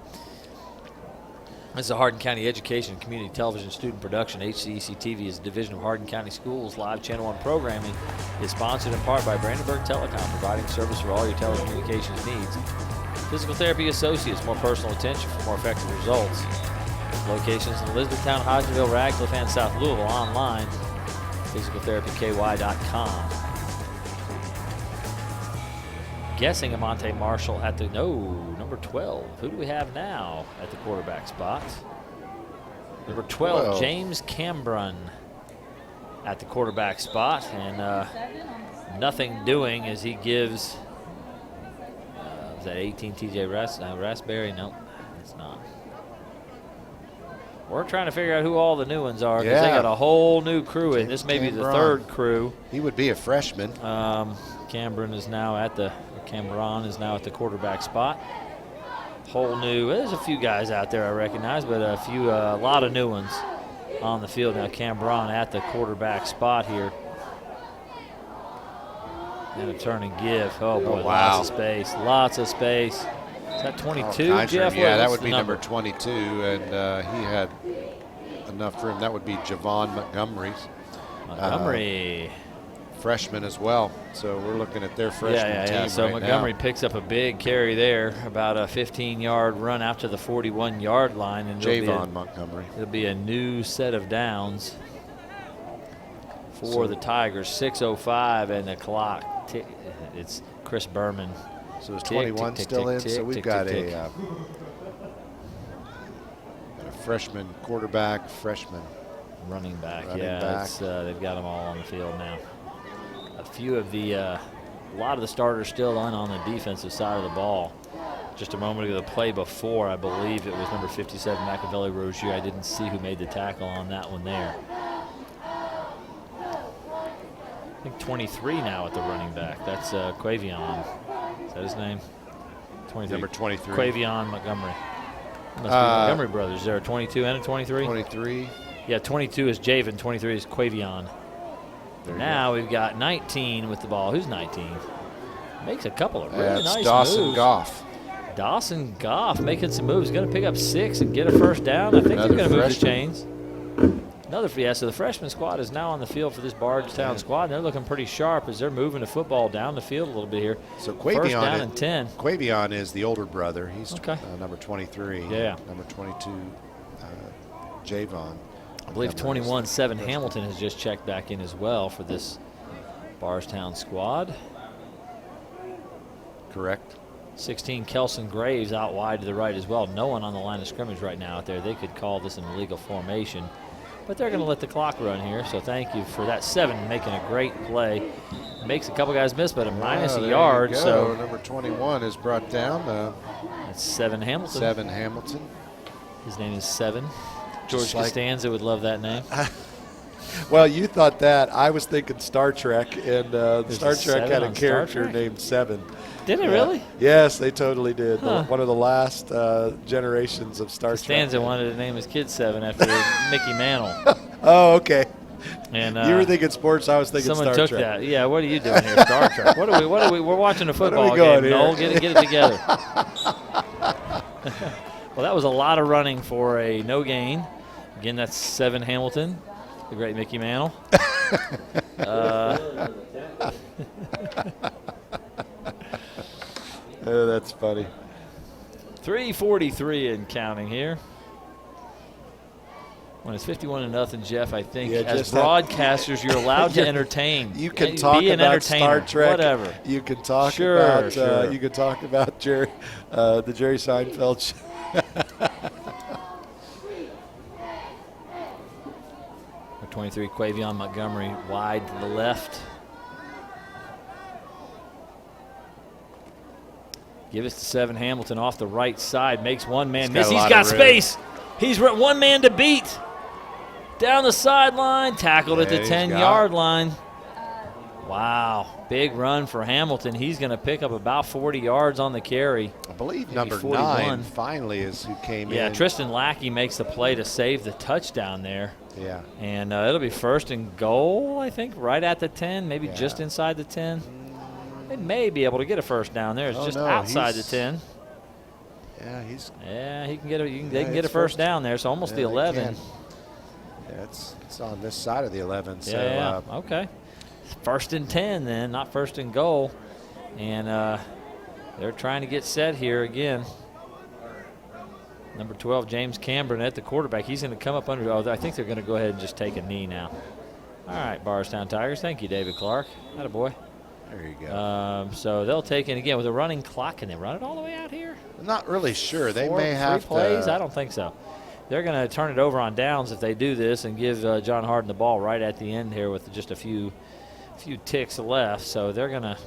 This is a Hardin County Education and Community Television student production. HCEC-TV is a division of Hardin County Schools. Live Channel 1 programming is sponsored in part by Brandenburg Telecom, providing service for all your telecommunications needs. Physical Therapy Associates, more personal attention for more effective results. Locations in Elizabethtown, Hodgenville, Radcliffe, and South Louisville. Online, physicaltherapyky.com. Guessing Amonte Marshall at the number 12. Who do we have now at the quarterback spot? Number 12, James Cambrun at the quarterback spot, and nothing doing as he gives. Is that 18 TJ Raspberry? Nope, it's not. We're trying to figure out who all the new ones are because they got a whole new crew in. This may be the third crew. He would be a freshman. Cambrun is now at the quarterback spot. Whole new. There's a few guys out there I recognize, but a lot of new ones on the field now. Cambrun at the quarterback spot here. And a turn and give. Oh boy, lots of space. Lots of space. Is that 22, Jeff? Yeah, that would be number 22, and he had enough room. That would be Javon Montgomery. Freshman as well. So we're looking at their freshman team So right Montgomery now. picks up a big carry there, about a 15-yard run out to the 41-yard line. And Javon Montgomery. It'll be a new set of downs for the Tigers. 6:05 and the clock. It's Chris Berman. So is 21 still in? So we've got a freshman quarterback, freshman running back. back. They've got them all on the field now. A few of a lot of the starters still on the defensive side of the ball. Just a moment ago, the play before, I believe it was number 57, Machiavelli Rozier. I didn't see who made the tackle on that one there. I think 23 now at the running back. That's Quavion. Is that his name? 23. Number 23. Quavion Montgomery. Must be Montgomery brothers. Is there a 22 and a 23? 23. Yeah, 22 is Javen, 23 is Quavion. Now we've got 19 with the ball. Who's 19? Makes a couple of really nice Dawson moves. Goff. Dawson Goff making some moves. Going to pick up 6 and get a first down. I think they're going to move the chains. So the freshman squad is now on the field for this Bardstown squad. And they're looking pretty sharp as they're moving the football down the field a little bit here. So first down and 10. Quavion is the older brother. He's number 23. Yeah. Number 22, Javon. I believe 21, 7 Hamilton has just checked back in as well for this Bardstown squad. Correct. 16, Kelson Graves out wide to the right as well. No one on the line of scrimmage right now out there. They could call this an illegal formation. But they're going to let the clock run here, so thank you for that. 7 making a great play. Makes a couple guys miss, but a minus a yard. So number 21 is brought down. That's 7 Hamilton. 7 Hamilton. His name is 7. George Costanza would love that name. Well, you thought that. I was thinking Star Trek, and Star Trek had a character named 7. Did it really? Yes, they totally did. Huh. One of the last generations of Star Trek. Costanza wanted to name his kid 7 after Mickey Mantle. Oh, okay. And you were thinking sports. I was thinking someone Star took Trek. that. Yeah, what are you doing here, Star Trek? What are we? We're watching a football going game. here? Noel, get it together. Well, that was a lot of running for a no gain. Again, that's 7 Hamilton, the great Mickey Mantle. Oh, that's funny. 3:43 and counting here. When it's 51-0, Jeff, I think as broadcasters, you're allowed to entertain. You can talk about Star Trek. Whatever. You can talk about you can talk about the Jerry Seinfeld show. 23, Quavion Montgomery wide to the left. Give it to 7 Hamilton off the right side. Makes one man miss. He's He's got space. He's one man to beat. Down the sideline. Tackled at the 10-yard line. Wow. Big run for Hamilton. He's going to pick up about 40 yards on the carry. I believe Maybe number 41. 9 finally is who came in. Yeah, Tristan Lackey makes the play to save the touchdown there. Yeah. And it'll be 1st and goal, I think, right at the 10, maybe just inside the 10. They may be able to get a first down there. It's just outside the 10. Yeah, he can get they can get a first down there, so almost the 11. Yeah, it's on this side of the 11. So, yeah, okay. 1st and 10 then, not 1st and goal. And they're trying to get set here again. Number 12, James Cambron at the quarterback. He's going to come up under. Oh, I think they're going to go ahead and just take a knee now. All right, Bardstown Tigers. Thank you, David Clark. Attaboy. There you go. So they'll take it again with a running clock. Can they run it all the way out here? I'm not really sure. They 4, may have 3 plays. to. I don't think so. They're going to turn it over on downs if they do this and give John Harden the ball right at the end here with just a few ticks left. So they're going to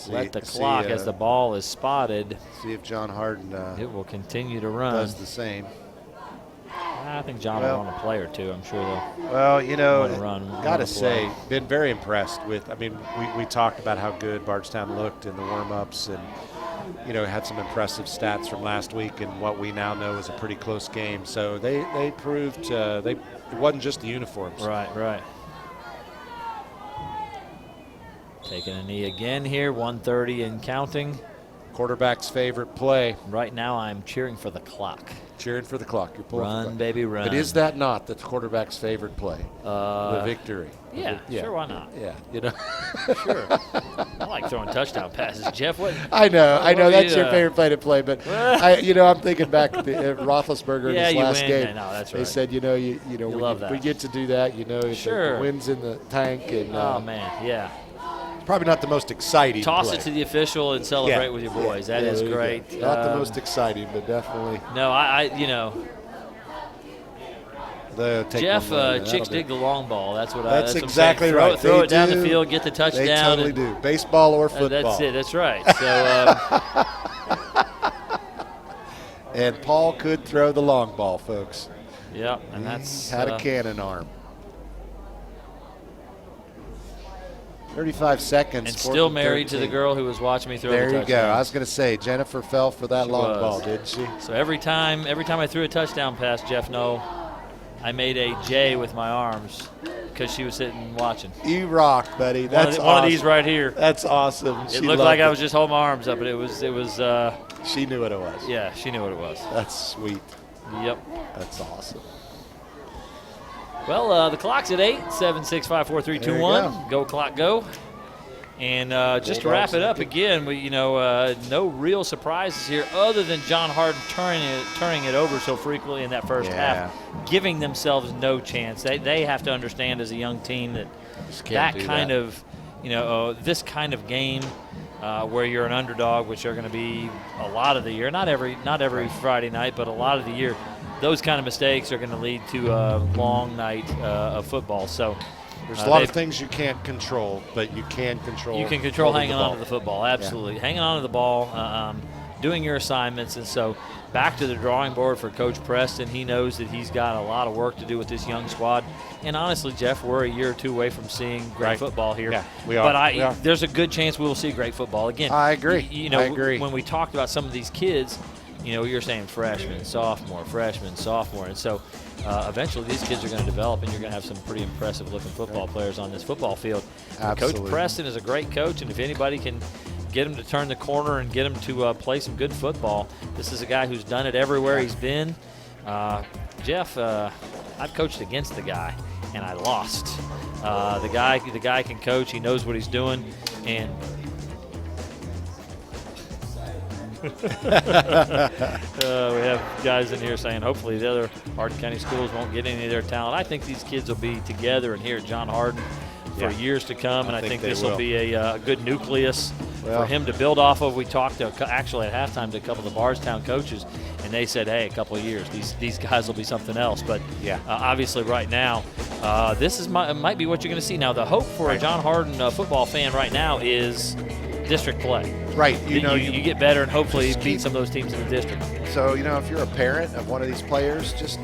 let the clock as the ball is spotted. See if John Harden it will continue to run. does the same. I think John will run a play or two. I'm sure they'll. Well, you know, run got to a say, play. been very impressed with. I mean, we talked about how good Bardstown looked in the warm-ups, and you know, had some impressive stats from last week, and what we now know is a pretty close game. So they proved it wasn't just the uniforms. Right. Taking a knee again here, 1:30 and counting. Quarterback's favorite play. Right now, I'm cheering for the clock. Cheering for the clock. You're pulling Run, for the clock. baby, run. But is that not the quarterback's favorite play? The victory. Yeah, sure, why not? Yeah, you know. Sure. I like throwing touchdown passes. Jeff, what? I know that's your you, favorite play to play, but I'm thinking back to Roethlisberger in his last game. Yeah, no, that's right. They said, we get to do that, Sure. the wind's in the tank. And, oh, man, yeah. Probably not the most exciting Toss play. it to the official and celebrate with your boys. That is great. Not the most exciting, but definitely. No, Jeff, chicks dig the long ball. That's what That's exactly right. Throw it down the field, get the touchdown. They totally do. Baseball or football. That's it. That's right. So, and Paul could throw the long ball, folks. Yeah, and that's had a cannon arm. 35 seconds. And still married to the girl who was watching me throw the touchdown. There you go. I was going to say, Jennifer fell for that long ball, didn't she? So every time I threw a touchdown pass, Jeff, I made a J with my arms because she was sitting watching. You rock, buddy. That's one of these right here. That's awesome. It looked like I was just holding my arms up, but it was. She knew what it was. Yeah, she knew what it was. That's sweet. Yep. That's awesome. Well, the clock's at 8, 7, 6, 5, 4, 3, 2, 1. Go clock, go. And just to wrap it up again, no real surprises here other than John Harden turning it over so frequently in that first half, giving themselves no chance. They have to understand as a young team that this kind of game where you're an underdog, which are going to be a lot of the year, not every Friday night, but a lot of the year, those kind of mistakes are going to lead to a long night of football. So there's a lot of things you can't control, but you can control. You can control hanging on to the football, absolutely. Yeah. Hanging on to the ball, doing your assignments. And so back to the drawing board for Coach Preston. He knows that he's got a lot of work to do with this young squad. And honestly, Jeff, we're a year or two away from seeing great football here. Yeah, we are. But there's a good chance we will see great football again. I agree. I agree. When we talked about some of these kids, you're saying freshman, sophomore. And so eventually these kids are going to develop, and you're going to have some pretty impressive-looking football players on this football field. Absolutely. Coach Preston is a great coach, and if anybody can get him to turn the corner and get him to play some good football, this is a guy who's done it everywhere he's been. Jeff, I've coached against the guy, and I lost. The guy can coach. He knows what he's doing, and we have guys in here saying hopefully the other Hardin County schools won't get any of their talent. I think these kids will be together and here at John Hardin for years to come, and I think this will be a good nucleus for him to build off of. We talked actually at halftime to a couple of the Bardstown coaches, and they said, hey, a couple of years, these guys will be something else. But obviously right now, this might be what you're going to see. Now, the hope for a John Hardin football fan right now is district play. Right. You get better and hopefully beat some of those teams in the district. So, if you're a parent of one of these players, just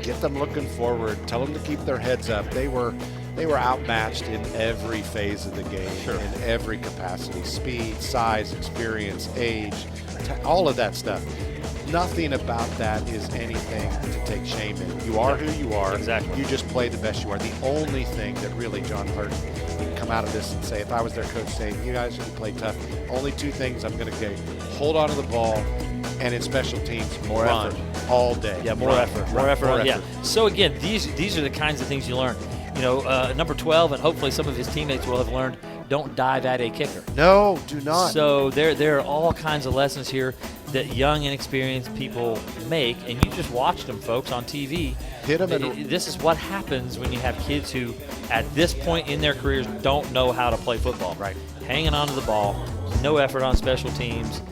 get them looking forward. Tell them to keep their heads up. They were outmatched in every phase of the game, in every capacity: speed, size, experience, age, all of that stuff. Nothing about that is anything to take shame in. You are who you are. Exactly. You just play the best you are. The only thing that really John Hart would come out of this and say, if I was their coach, saying, you guys should play tough. Only two things I'm going to say: hold on to the ball, and in special teams, more run effort all day. Yeah, more effort. Yeah. So again, these are the kinds of things you learn. Number 12, and hopefully some of his teammates will have learned, don't dive at a kicker. No, do not. So there are all kinds of lessons here that young and experienced people make, and you just watch them, folks, on TV. Hit them. This is what happens when you have kids who, at this point in their careers, don't know how to play football. Right. Hanging on to the ball, no effort on special teams.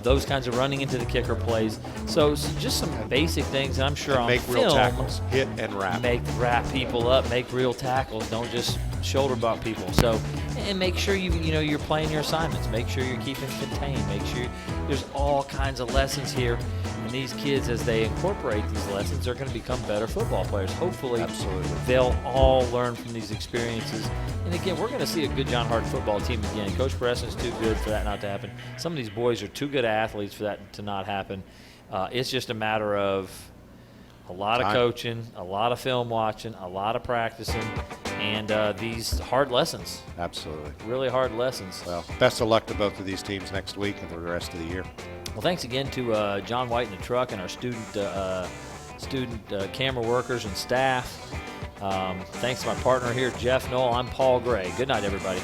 Those kinds of running into the kicker plays. So just some basic things, and I'm sure on make film, real tackles, hit and wrap. Wrap people up, make real tackles. Don't just shoulder bump people. So, and make sure you're playing your assignments. Make sure you're keeping contained. Make sure there's all kinds of lessons here. And these kids, as they incorporate these lessons, are going to become better football players. Hopefully, absolutely, they'll all learn from these experiences. And again, we're going to see a good John Hart football team again. Coach Preston's too good for that not to happen. Some of these boys are too good athletes for that to not happen. It's just a matter of a lot of coaching, a lot of film watching, a lot of practicing, and these hard lessons. Absolutely. Really hard lessons. Well, best of luck to both of these teams next week and the rest of the year. Well, thanks again to John White in the truck and our student camera workers and staff. Thanks to my partner here, Jeff Knoll. I'm Paul Gray. Good night, everybody.